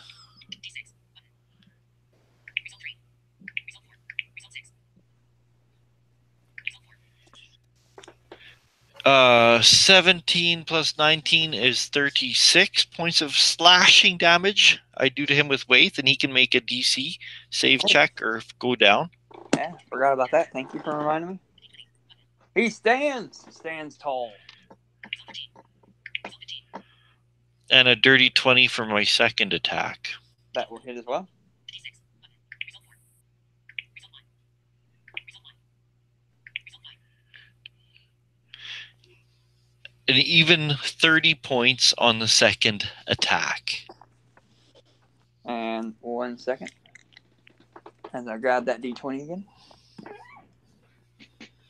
17 plus 19 is 36 points of slashing damage I do to him with Waith, and he can make a DC save check or go down. Yeah, forgot about that. Thank you for reminding me. He stands tall. And a dirty 20 for my second attack. That will hit as well. An even 30 points on the second attack. And 1 second. As I grab that D20 again.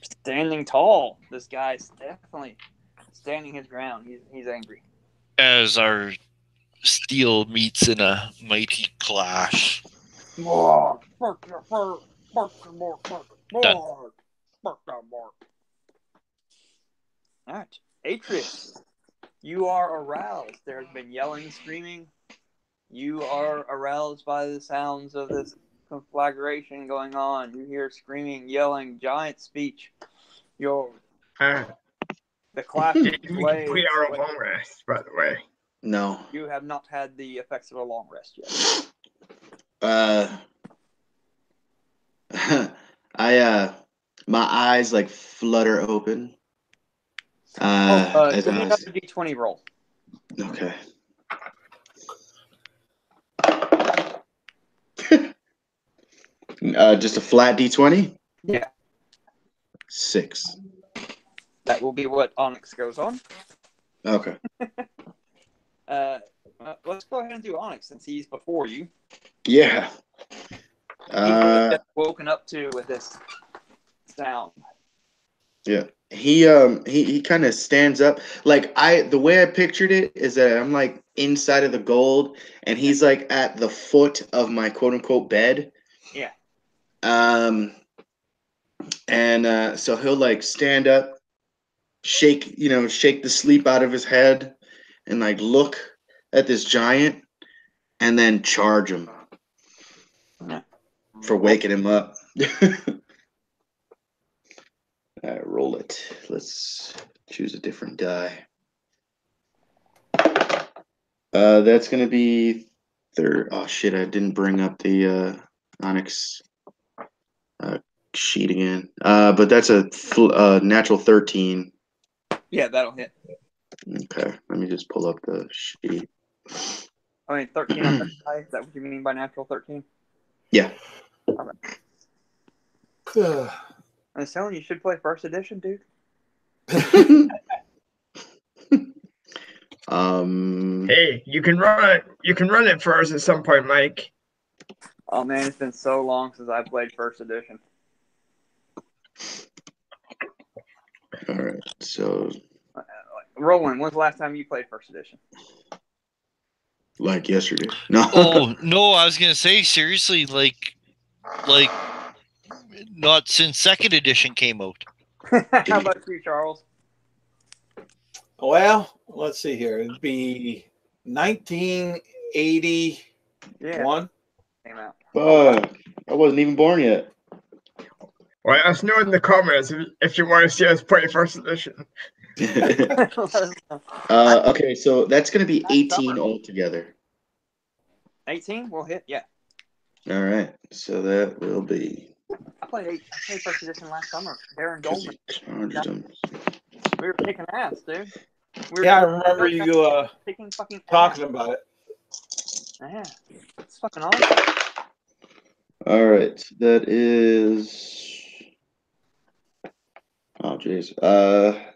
Standing tall. This guy's definitely standing his ground. He's angry. As our steel meets in a mighty clash. More. Done. Alright. Atreus, you are aroused. There's been yelling, screaming. You are aroused by the sounds of this conflagration going on. You hear screaming, yelling, giant speech. The clash of Did we blades. complete our long rest, by the way? No. You have not had the effects of a long rest yet. My eyes like flutter open. Give me another As D20 roll. okay. Just a flat D20? Yeah. 6. That will be what Onyx goes on. Okay. Let's go ahead and do Onyx since he's before you. Yeah. He just woken up too with this sound. Yeah. He kind of stands up. Like the way I pictured it is that I'm like inside of the gold and he's like at the foot of my quote unquote bed. Yeah. And so he'll like stand up, shake the sleep out of his head and like look at this giant and then charge him for waking him up. All right, roll it. Let's choose a different die. That's gonna be third. Oh shit! I didn't bring up the Onyx sheet again. But that's a natural 13. Yeah, that'll hit. Okay, let me just pull up the sheet. I mean, 13 on that die. Is that what you mean by natural 13? Yeah. Okay. I was telling you, you should play first edition, dude. Hey, you can run it. You can run it for us at some point, Mike. Oh man, it's been so long since I played first edition. All right, so Roland, when's the last time you played first edition? like yesterday. No. Oh no, I was gonna say seriously, like not since second edition came out. How about you, Charles? Well, let's see here. It'd be 1981. Came out. I wasn't even born yet. Well, let us know in the comments if you want to see us play first edition. Okay, so that's gonna be 18 altogether. 18 will hit, yeah. All right, so that will be. I played first edition last summer. Darren Goldman. We were kicking ass, dude. I remember you kicking fucking talking ass. about it. Yeah, it's fucking awesome. All right, that is. Oh jeez.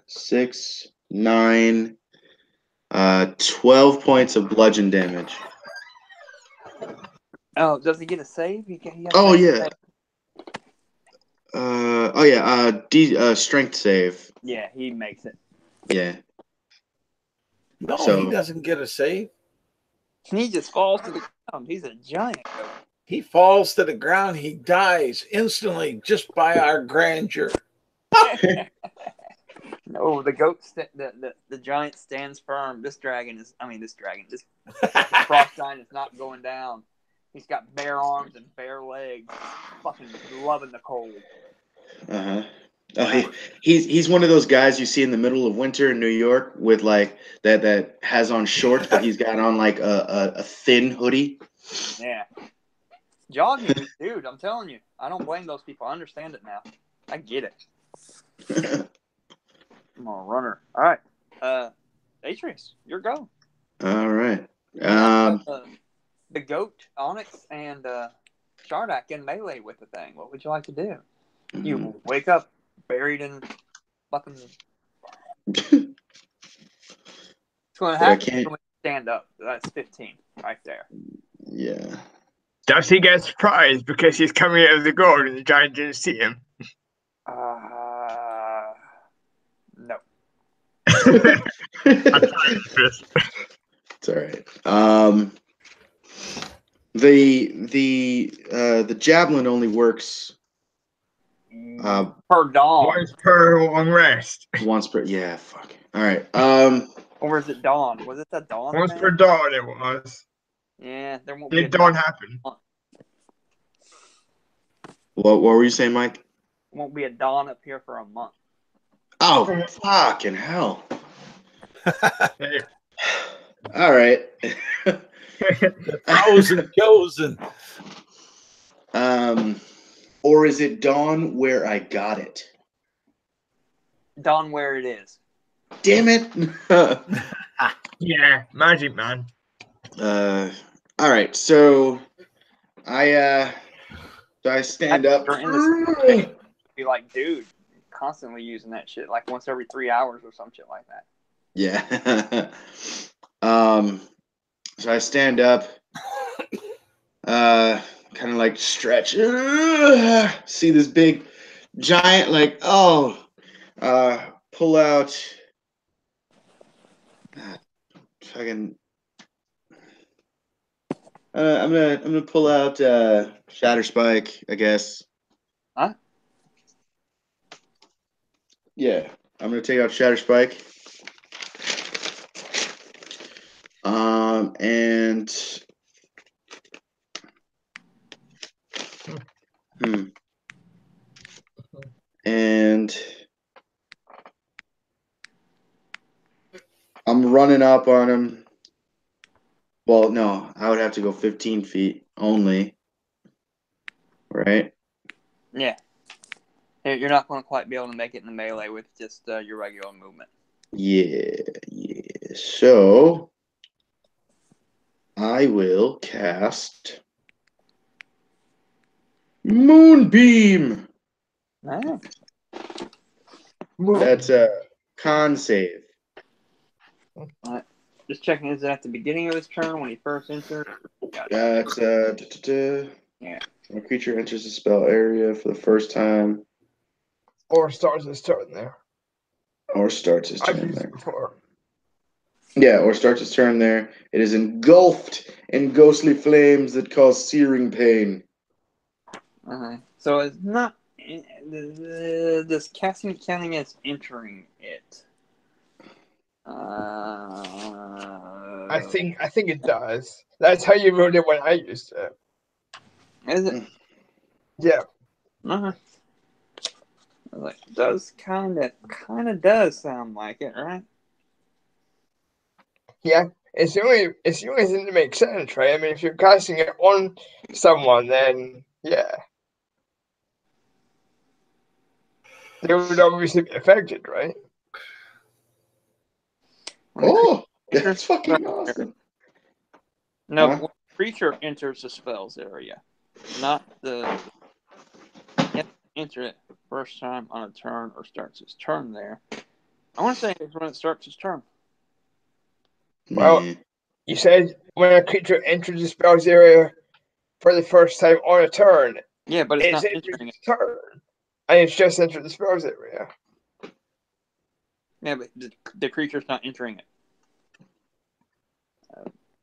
6, 9, 12 points of bludgeon damage. Oh, does he get a save? He Oh yeah. Strength save. Yeah, he makes it. Yeah. No, So- he doesn't get a save. He just falls to the ground. He's a giant. He falls to the ground. He dies instantly just by our grandeur. No, the goat, the giant stands firm. This frost giant is not going down. He's got bare arms and bare legs. Fucking loving the cold. Uh-huh. Oh, he's one of those guys you see in the middle of winter in New York with like that has on shorts, but he's got on like a thin hoodie. Yeah. Jogging, dude, I'm telling you. I don't blame those people. I understand it now. I get it. I'm a runner. All right. Atreus, your go. All right. The goat, Onyx, and Shardak in melee with the thing. What would you like to do? You wake up buried in fucking. It's going to happen when you stand up. That's 15 right there. Yeah. Does he get surprised because he's coming out of the gourd and the giant didn't see him? No. It's all right. The javelin only works per dawn. Once per long rest. Once per. Yeah. Fuck. All right. Or is it dawn? Was it the dawn? Once thing? per dawn it was. Yeah, there won't be. Did dawn happen? What were you saying, Mike? Won't be a dawn up here for a month. Oh, fucking hell. Hey. All right. Frozen chosen. Or is it dawn where I got it? Dawn where it is. Damn it. Yeah, magic man. All right, so I stand up. You're in the be like, dude, constantly using that shit, like once every 3 hours or some shit like that. Yeah. So I stand up, kind of like stretch, see this big giant, like, pull out, fucking, I'm gonna pull out Shatter Spike, I guess. Huh? Yeah, I'm gonna take out Shatter Spike. And and I'm running up on him. Well, no, I would have to go 15 feet only. Right? Yeah. You're not going to quite be able to make it in the melee with just your regular movement. Yeah. So I will cast Moonbeam. Ah. That's a con save. Just checking, is it at the beginning of his turn when he first enters? That's yeah. when a creature enters the spell area for the first time. Or starts his turn there. Or starts his I've turn used there. it before. Yeah, or starts his turn there. It is engulfed in ghostly flames that cause searing pain. So it's not. Does casting counting as entering it? I think it does. That's how you wrote it when I used it. Is it? Yeah. Like, does kind of does sound like it, right? Yeah. It's the only thing that makes sense, right? I mean, if you're casting it on someone, then yeah, they would obviously be affected, right? Oh, that's fucking awesome. No, when the creature enters the spells area, not the. Enter it first time on a turn or starts his turn there. I want to say it's when it starts his turn. Well, you said when a creature enters the spells area for the first time on a turn. Yeah, but it's not entering its turn, and it's just entered the spells area. Yeah, but the creature's not entering it.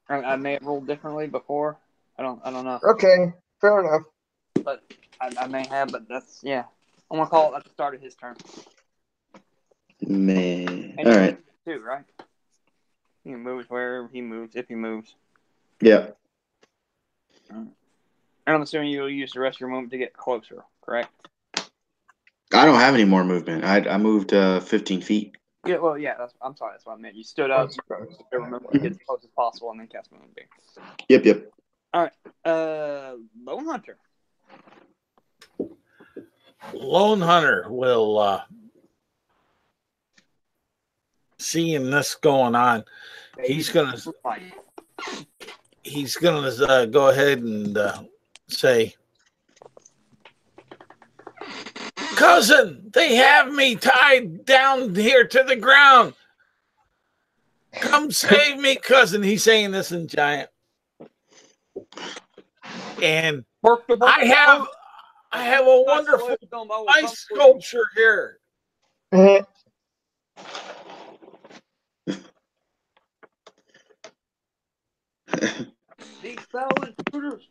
I may have rolled differently before. I don't know. Okay, fair enough. But I may have, but that's I'm gonna call it at the start of his turn. Man, and all right. Too right. He moves wherever he moves, if he moves. Yeah. And I'm assuming you'll use the rest of your movement to get closer, correct? I don't have any more movement. I moved 15 feet. Yeah, well, yeah. I'm sorry. That's what I meant. You stood up, remember to get as close as possible, and then cast Moonbeam. Yep. All right. Lone Hunter. Lone Hunter will, seeing this going on, He's gonna go ahead and say, "Cousin, they have me tied down here to the ground. Come save me, cousin." He's saying this in giant. And I have a wonderful ice sculpture here. These foul intruders,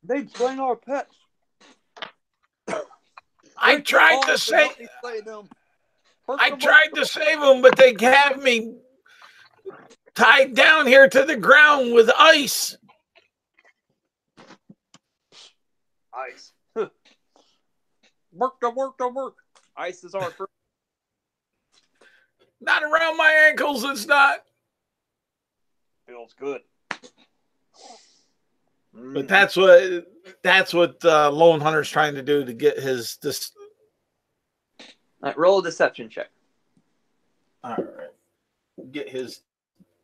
they'd slain our pets. I tried to save them, but they have me tied down here to the ground with ice. Ice. Work. Ice is our first. Not around my ankles, it's not. Feels good. But that's what Lone Hunter's trying to do to get his this. All right, roll a deception check. All right, get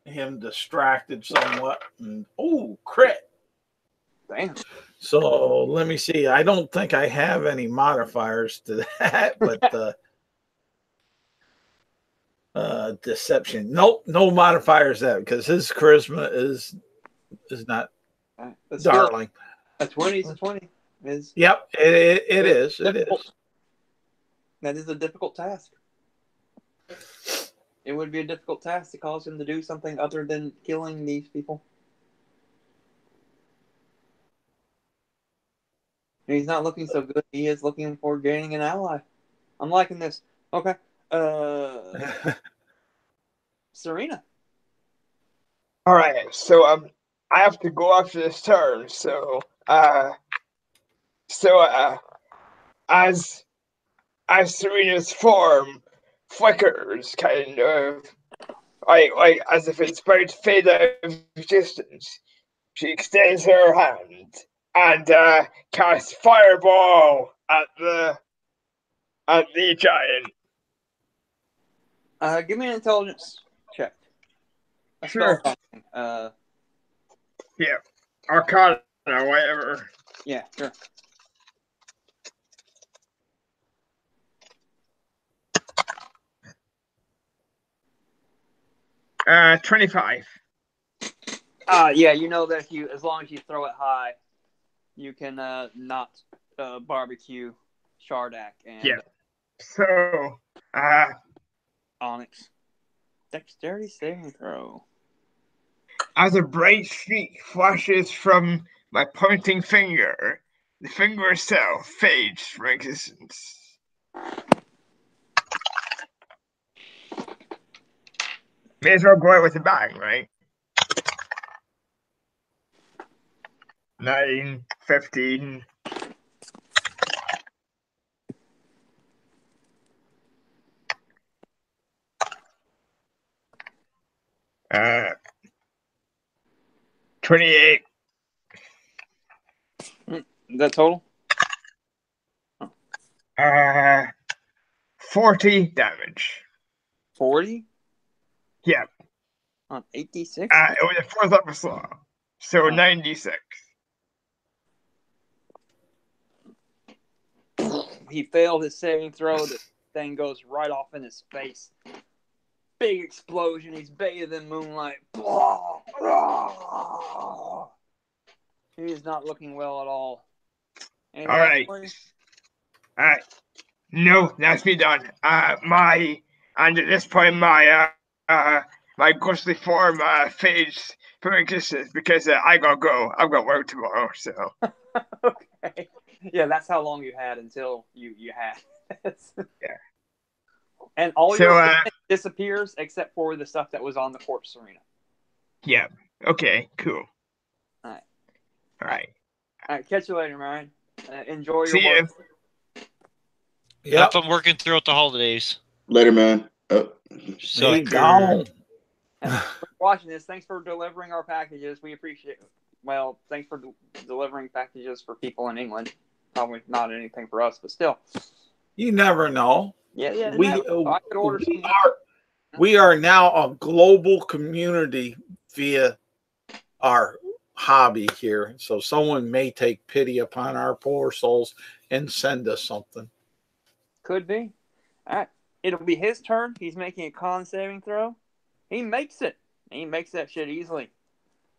him distracted somewhat. And, crit! Damn. So let me see. I don't think I have any modifiers to that, but deception. Nope, no modifiers that because his charisma is not darling. A 20 is a 20. Yep, it is. It is. That is a difficult task. It would be a difficult task to cause him to do something other than killing these people. He's not looking so good. He is looking for gaining an ally. I'm liking this. Okay. Serena. All right. So I have to go after this turn. So as Serena's form flickers, kind of like as if it's about to fade out of existence, she extends her hand and casts fireball at the giant. Give me an intelligence check. Sure. Yeah, Arcana or whatever. Yeah, sure. 25. Yeah, you know that as long as you throw it high, you can not barbecue Shardak and So Onyx. Dexterity saving throw. As a bright streak flashes from my pointing finger, the finger itself fades from existence. May as well go out with a bang, right? 9, 15. Uh, 28. Is that total? 40 damage. 40? Yeah. On 86? It was a 4th level slow. So 96. He failed his saving throw. The thing goes right off in his face. Big explosion. He's bathed in moonlight. He is not looking well at all. All right. No, that's me done. And at this point, my ghostly form fades from existence because I gotta go. I've got work tomorrow. So. Okay. Yeah, that's how long you had until you had. Yeah. And all your disappears except for the stuff that was on the corpse arena. Yeah. Okay. Cool. All right. Catch you later, Marion. Enjoy your See work. Yeah. Have fun working throughout the holidays. Later, man. So gone. Watching this, thanks for delivering our packages. We appreciate it. Well, thanks for delivering packages for people in England. Probably not anything for us, but still. You never know. Yeah. We We are now a global community via our hobby here. So someone may take pity upon our poor souls and send us something. Could be. All right. It'll be his turn. He's making a con saving throw. He makes it. He makes that shit easily.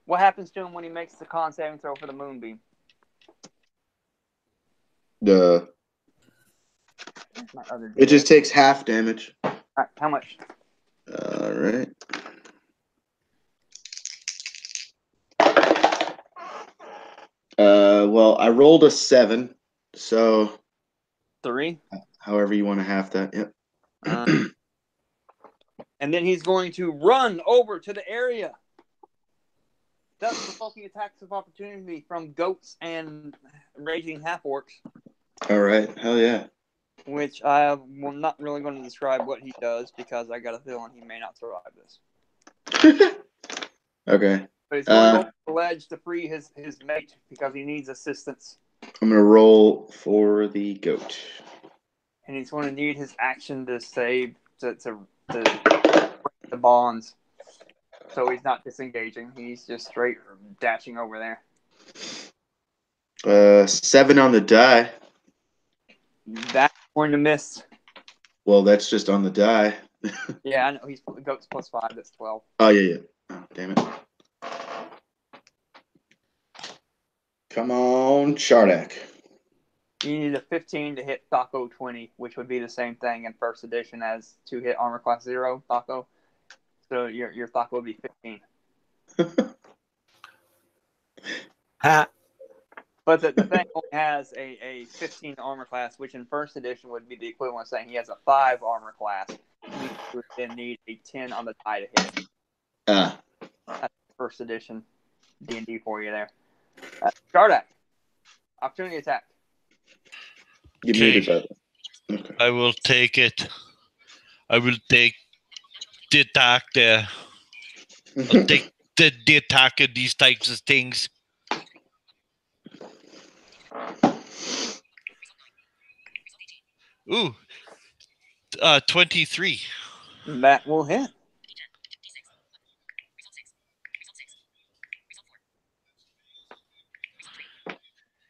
What happens to him when he makes the con saving throw for the moonbeam? It just takes half damage. All right. How much? All right. Well, I rolled a 7, so 3. However you want to half that. Yep. And then he's going to run over to the area. Thus provoking attacks of opportunity from goats and raging half-orcs. All right. Hell yeah. Which I am not really going to describe what he does because I got a feeling he may not survive this. Okay. But he's going over the ledge to free his mate because he needs assistance. I'm going to roll for the goat. And he's going to need his action to save to the bonds. So he's not disengaging. He's just straight dashing over there. 7 on the die. That's going to miss. Well, that's just on the die. Yeah, I know. He's goats +5. That's 12. Oh, yeah. Oh, damn it. Come on, Shardak. You need a 15 to hit Taco 20, which would be the same thing in first edition as to hit armor class 0 Taco. So your Taco would be 15. Ha. But the thing only has a 15 armor class, which in first edition would be the equivalent of saying he has a 5 armor class. You would then need a 10 on the die to hit. That's first edition D&D for you there. Shardak, opportunity attack. You muted, brother. Okay. I will take it. I will take the attack there. I'll take the attack of these types of things. Ooh. 23. That will hit.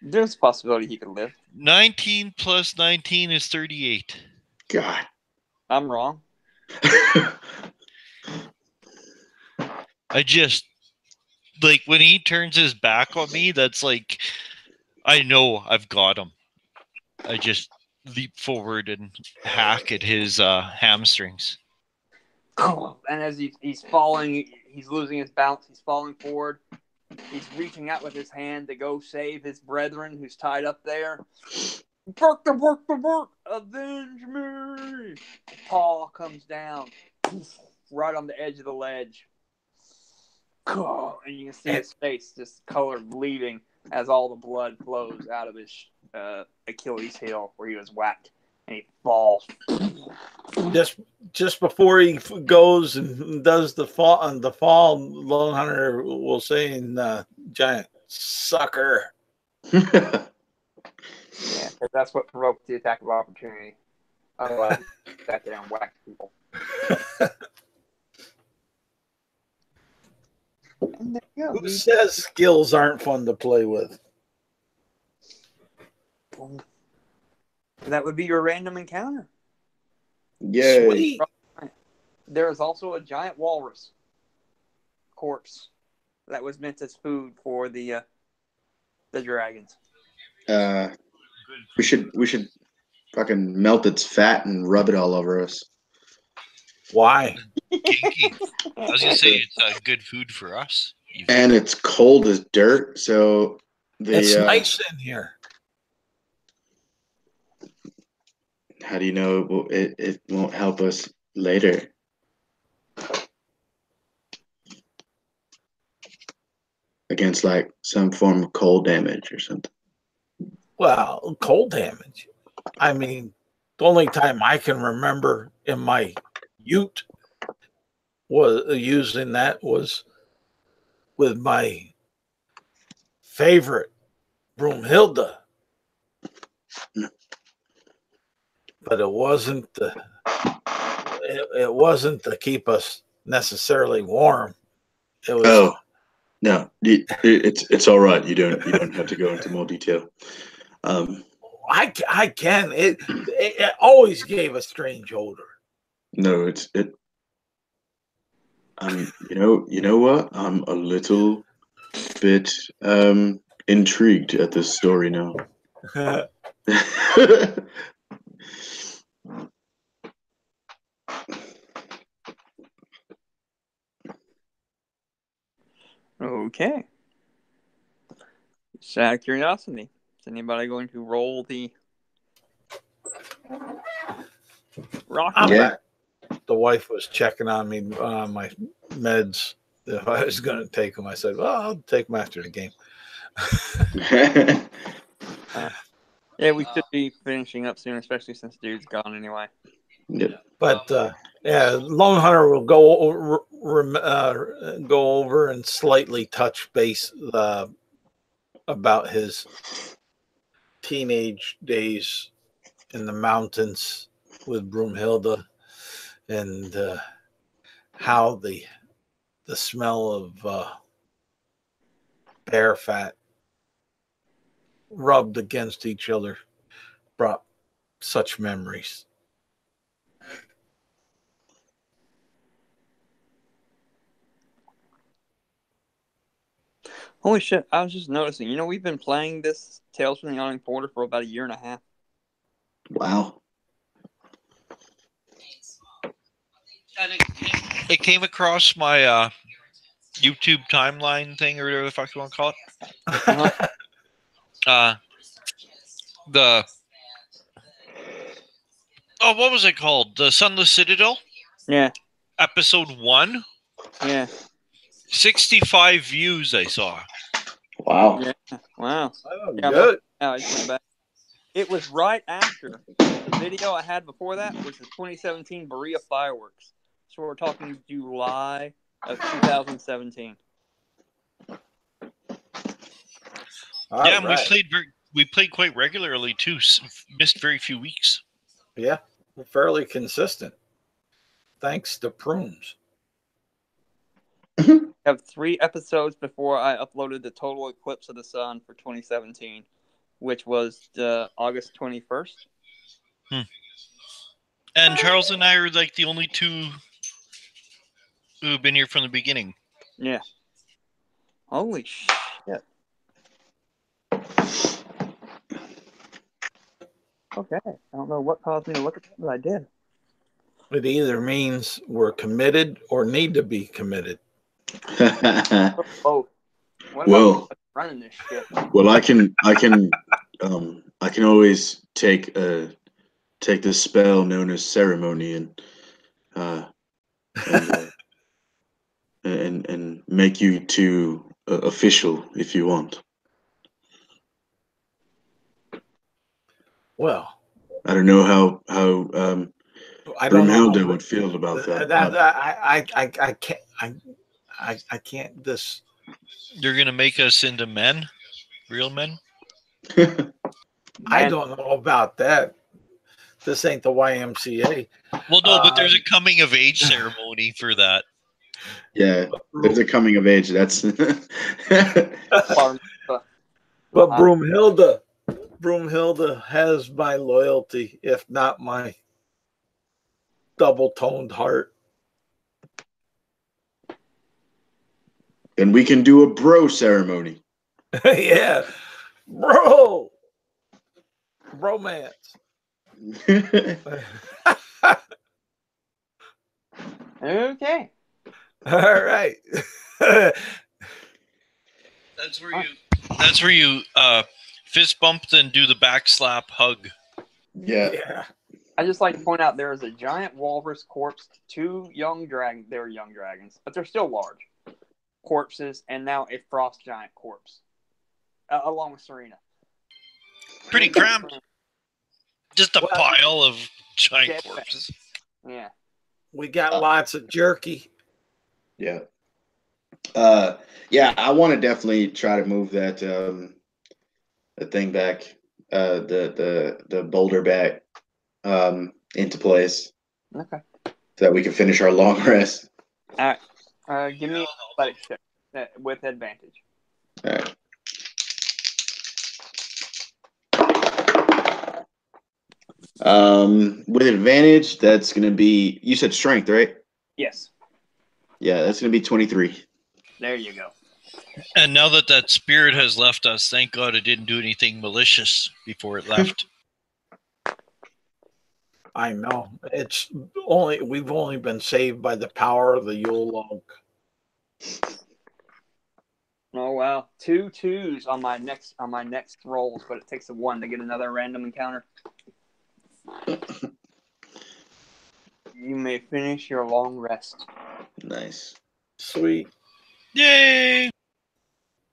There's a possibility he could live. 19 plus 19 is 38. God. I'm wrong. I just, like, when he turns his back on me, that's like, I know I've got him. I just leap forward and hack at his hamstrings. And as he's falling, he's losing his balance. He's falling forward. He's reaching out with his hand to go save his brethren who's tied up there. Work, avenge me! Paw comes down right on the edge of the ledge. And you can see his face just color bleeding as all the blood flows out of his Achilles heel where he was whacked. And he falls. Just before he goes and does the fall, Lone Hunter will say in giant sucker. Yeah, because that's what provoked the attack of opportunity. Otherwise, sat there and whacked people. And there you go. Who says skills aren't fun to play with? That would be your random encounter. Yay. Sweet. There is also a giant walrus corpse that was meant as food for the dragons. We should fucking melt its fat and rub it all over us. Why? Kinky. I was gonna say it's good food for us. Even. And it's cold as dirt, so It's nice in here. How do you know it won't help us later? Against like some form of cold damage or something. Well, cold damage. I mean, the only time I can remember in my ute was using that was with my favorite Broomhilda. But it wasn't it wasn't to keep us necessarily warm. It was. Oh no, it's all right. You don't have to go into more detail. I can. It always gave a strange odor. No, it. You know what? I'm a little bit intrigued at this story now. Okay. Just out of curiosity, is anybody going to roll the rock? I'm Yeah. back. The wife was checking on me on my meds. If I was going to take them, I said, "Well, I'll take them after the game." Yeah, we should be finishing up soon, especially since dude's gone anyway. Yep. But yeah, Lone Hunter will go over and slightly touch base about his teenage days in the mountains with Broomhilda, and how the smell of bear fat rubbed against each other brought such memories. Holy shit, I was just noticing. You know, we've been playing this Tales from the Yawning Portal for about a year and a half. Wow. And it came across my YouTube timeline thing, or whatever the fuck you want to call it. What was it called? The Sunless Citadel? Yeah. Episode 1? Yeah. 65 views I saw. Wow. Yeah. Wow. Oh, Yeah, good. I just went back. It was right after the video I had before that was the 2017 Berea fireworks. So we're talking July of 2017. All yeah, and right. we played quite regularly too. Missed very few weeks. Yeah, fairly consistent. Thanks to Prunes. I have 3 episodes before I uploaded the Total Eclipse of the Sun for 2017, which was August 21st. And Charles and I are like the only 2 who've been here from the beginning. Yeah. Holy shit. Okay. I don't know what caused me to look at that, but I did. It either means we're committed or need to be committed. Oh. What Well, about running this shit? well, I can always take this spell known as ceremony and make you 2 official if you want. Well, I don't know how I don't know. Broomhilda would feel about that. I can't. This. You're gonna make us into men, real men. I don't know about that. This ain't the YMCA. Well, no, but there's a coming of age ceremony for that. Yeah, there's a coming of age. That's. But Broomhilda has my loyalty, if not my double-toned heart. Then we can do a bro ceremony. Yeah, bro, romance. Okay. All right. That's where you fist bump and do the back slap hug. Yeah. I just like to point out there is a giant walrus corpse, 2 young dragons. They're young dragons, but they're still large corpses, and now a frost giant corpse, along with Serena. Pretty cramped. Just a pile of giant corpses. Yeah. We got lots of jerky. Yeah. Yeah, I want to definitely try to move that the thing back, the boulder back into place. Okay. so that we can finish our long rest. All right. Give me an athletics check with advantage. All right. With advantage, that's gonna be. You said strength, right? Yes. Yeah, that's gonna be 23. There you go. And now that spirit has left us, thank God it didn't do anything malicious before it left. I know. We've only been saved by the power of the Yule log. Oh wow, 2 2s on my next rolls, but it takes a 1 to get another random encounter. You may finish your long rest. Nice. Sweet. Yay!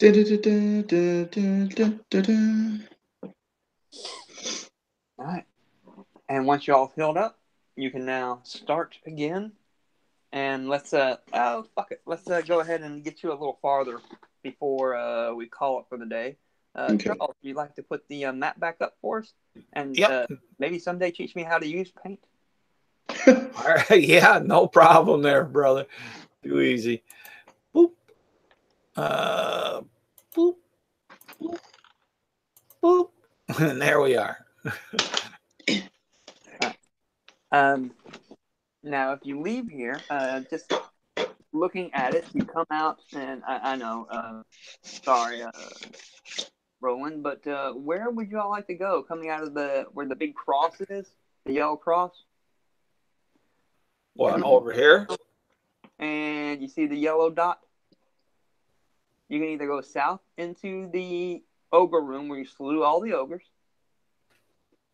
All right. And once you're all filled up, you can now start again. And let's fuck it. Let's go ahead and get you a little farther before we call it for the day. Okay. Charles, you'd like to put the map back up for us, and Yep. maybe someday teach me how to use paint. All right. Yeah, no problem there, brother. Too easy. Boop. Boop. Boop. Boop. And there we are. Now, if you leave here, just looking at it, you come out, and I know, sorry, Roland, but where would you all like to go? Coming out of where the big cross is, the yellow cross? What, over here? And you see the yellow dot? You can either go south into the ogre room where you slew all the ogres,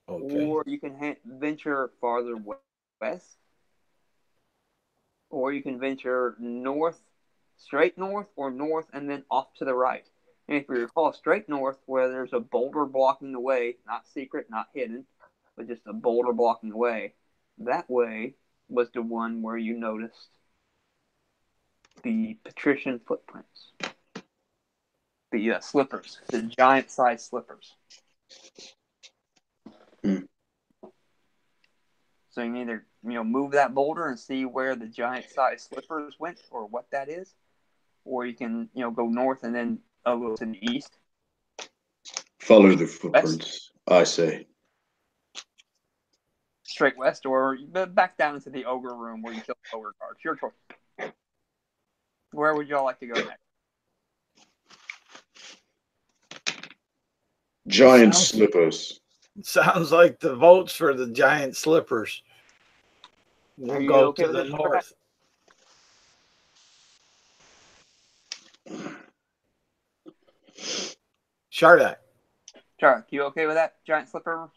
Okay. or you can venture farther west, or you can venture north, straight north, or north and then off to the right. And if you recall, straight north, where there's a boulder blocking the way, not secret, not hidden, but just a boulder blocking the way, that way was the one where you noticed the patrician footprints. The slippers, the giant-sized slippers. So you can either move that boulder and see where the giant-sized slippers went, or what that is, or you can go north and then a little to the east. Follow the footprints, I say. Straight west, or back down into the ogre room where you kill the ogre guards. Your choice. Where would y'all like to go next? Giant slippers. Sounds like the votes for the giant slippers. We'll go okay to the north. Shardak. Charlie, you okay with that? Giant slipper?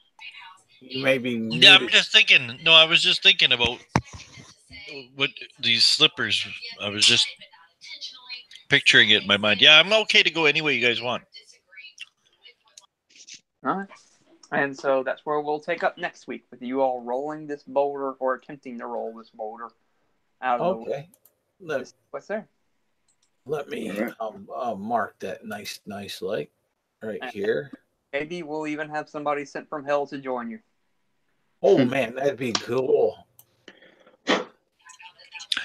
You may be muted. Yeah, I'm just thinking. No, I was just thinking about what these slippers. I was just picturing it in my mind. Yeah, I'm okay to go any way you guys want. All right. And so that's where we'll take up next week, with you all rolling this boulder, or attempting to roll this boulder out of the way. What's there? Let me mark that nice like right here. Maybe we'll even have somebody sent from hell to join you. Oh man, that'd be cool.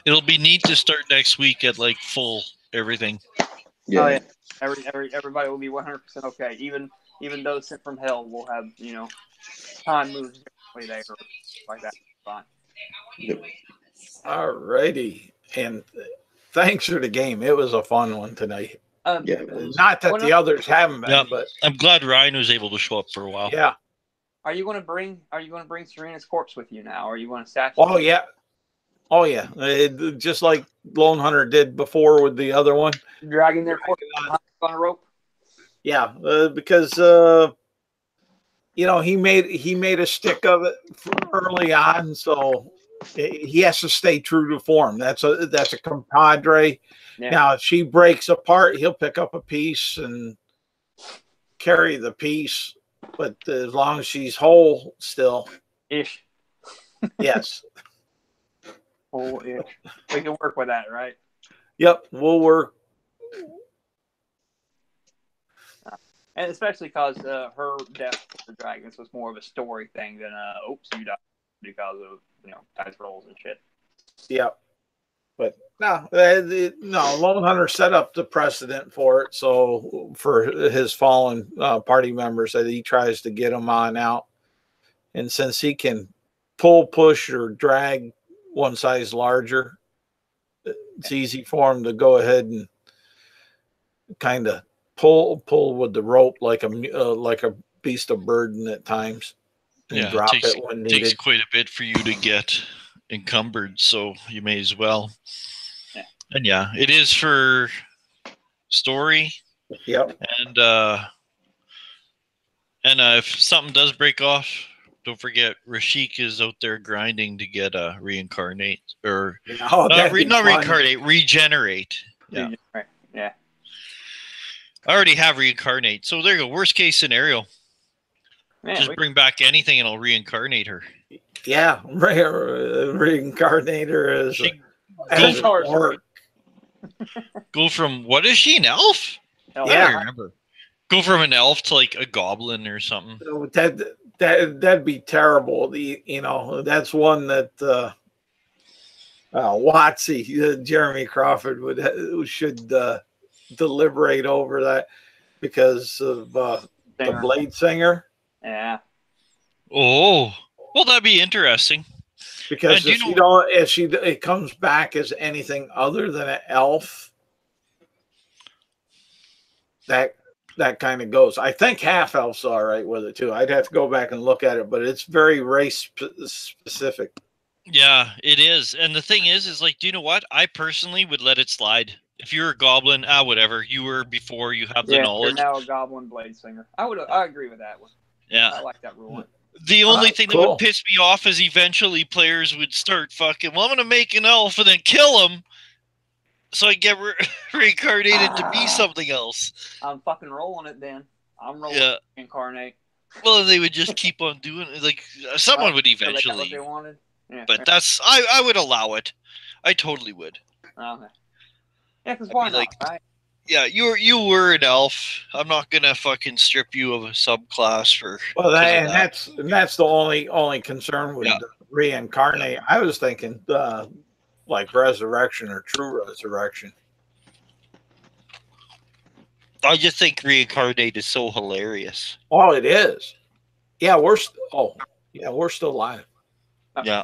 It'll be neat to start next week at like full everything. Yeah. Oh, yeah. Everybody will be 100% okay. Even those sent from hell will have time moves differently there, or like that. Fine. Yep. All righty, and thanks for the game. It was a fun one tonight. Yeah. Not that the others haven't been, Yep. but I'm glad Ryan was able to show up for a while. yeah. Are you going to bring Serena's corpse with you now? Or are you going to statue? Oh yeah. Just like Lone Hunter did before with the other one, dragging their corpse on a rope. Yeah, because he made a stick of it early on, so he has to stay true to form. That's a compadre. Yeah. Now, if she breaks apart, he'll pick up a piece and carry the piece. But as long as she's whole, still ish. Yes. Whole ish. We can work with that, right? Yep, we'll work. And especially because her death for the dragons was more of a story thing than oops, you died because of dice rolls and shit. Yep. But no, Lone Hunter set up the precedent for it. So for his fallen party members, that he tries to get them on out, and since he can pull, push, or drag one size larger, it's easy for him to go ahead and kind of pull with the rope like a beast of burden at times, and drop it when needed. Takes quite a bit for you to get encumbered, so you may as well. Yeah. And yeah, it is for story. Yep. And if something does break off, don't forget Rashik is out there grinding to get reincarnate, or not reincarnate, regenerate. Yeah. Yeah. I already have reincarnate, so there you go. Worst case scenario. Man, just bring back anything and I'll reincarnate her. Yeah, reincarnate her as go from, what is she, an elf? Yeah, I don't remember. Go from an elf to like a goblin or something. That'd be terrible. That's one that Watsy, Jeremy Crawford should deliberate over that because of the Blade Singer. Yeah. Oh, well, that'd be interesting. Because if it comes back as anything other than an elf, that kind of goes. I think half elves are all right with it too. I'd have to go back and look at it, but it's very race specific. Yeah, it is. And the thing is like, do you know what? I personally would let it slide. If you're a goblin, whatever you were before, you have the knowledge. You're now a goblin blade singer. I agree with that one. Yeah, I like that rule. The only thing that would piss me off is eventually players would start fucking, well, I'm going to make an elf and then kill him so I get reincarnated to be something else. I'm fucking rolling it then. I'm rolling incarnate. Well, they would just keep on doing it. Like, someone would eventually. What they wanted. Yeah, but I would allow it. I totally would. Okay. Yeah, because why not, right? Yeah, you were an elf. I'm not gonna fucking strip you of a subclass for. Well, that's the only concern with reincarnate. I was thinking like resurrection or true resurrection. I just think reincarnate is so hilarious. Oh, it is. Yeah, we're still alive. Yeah.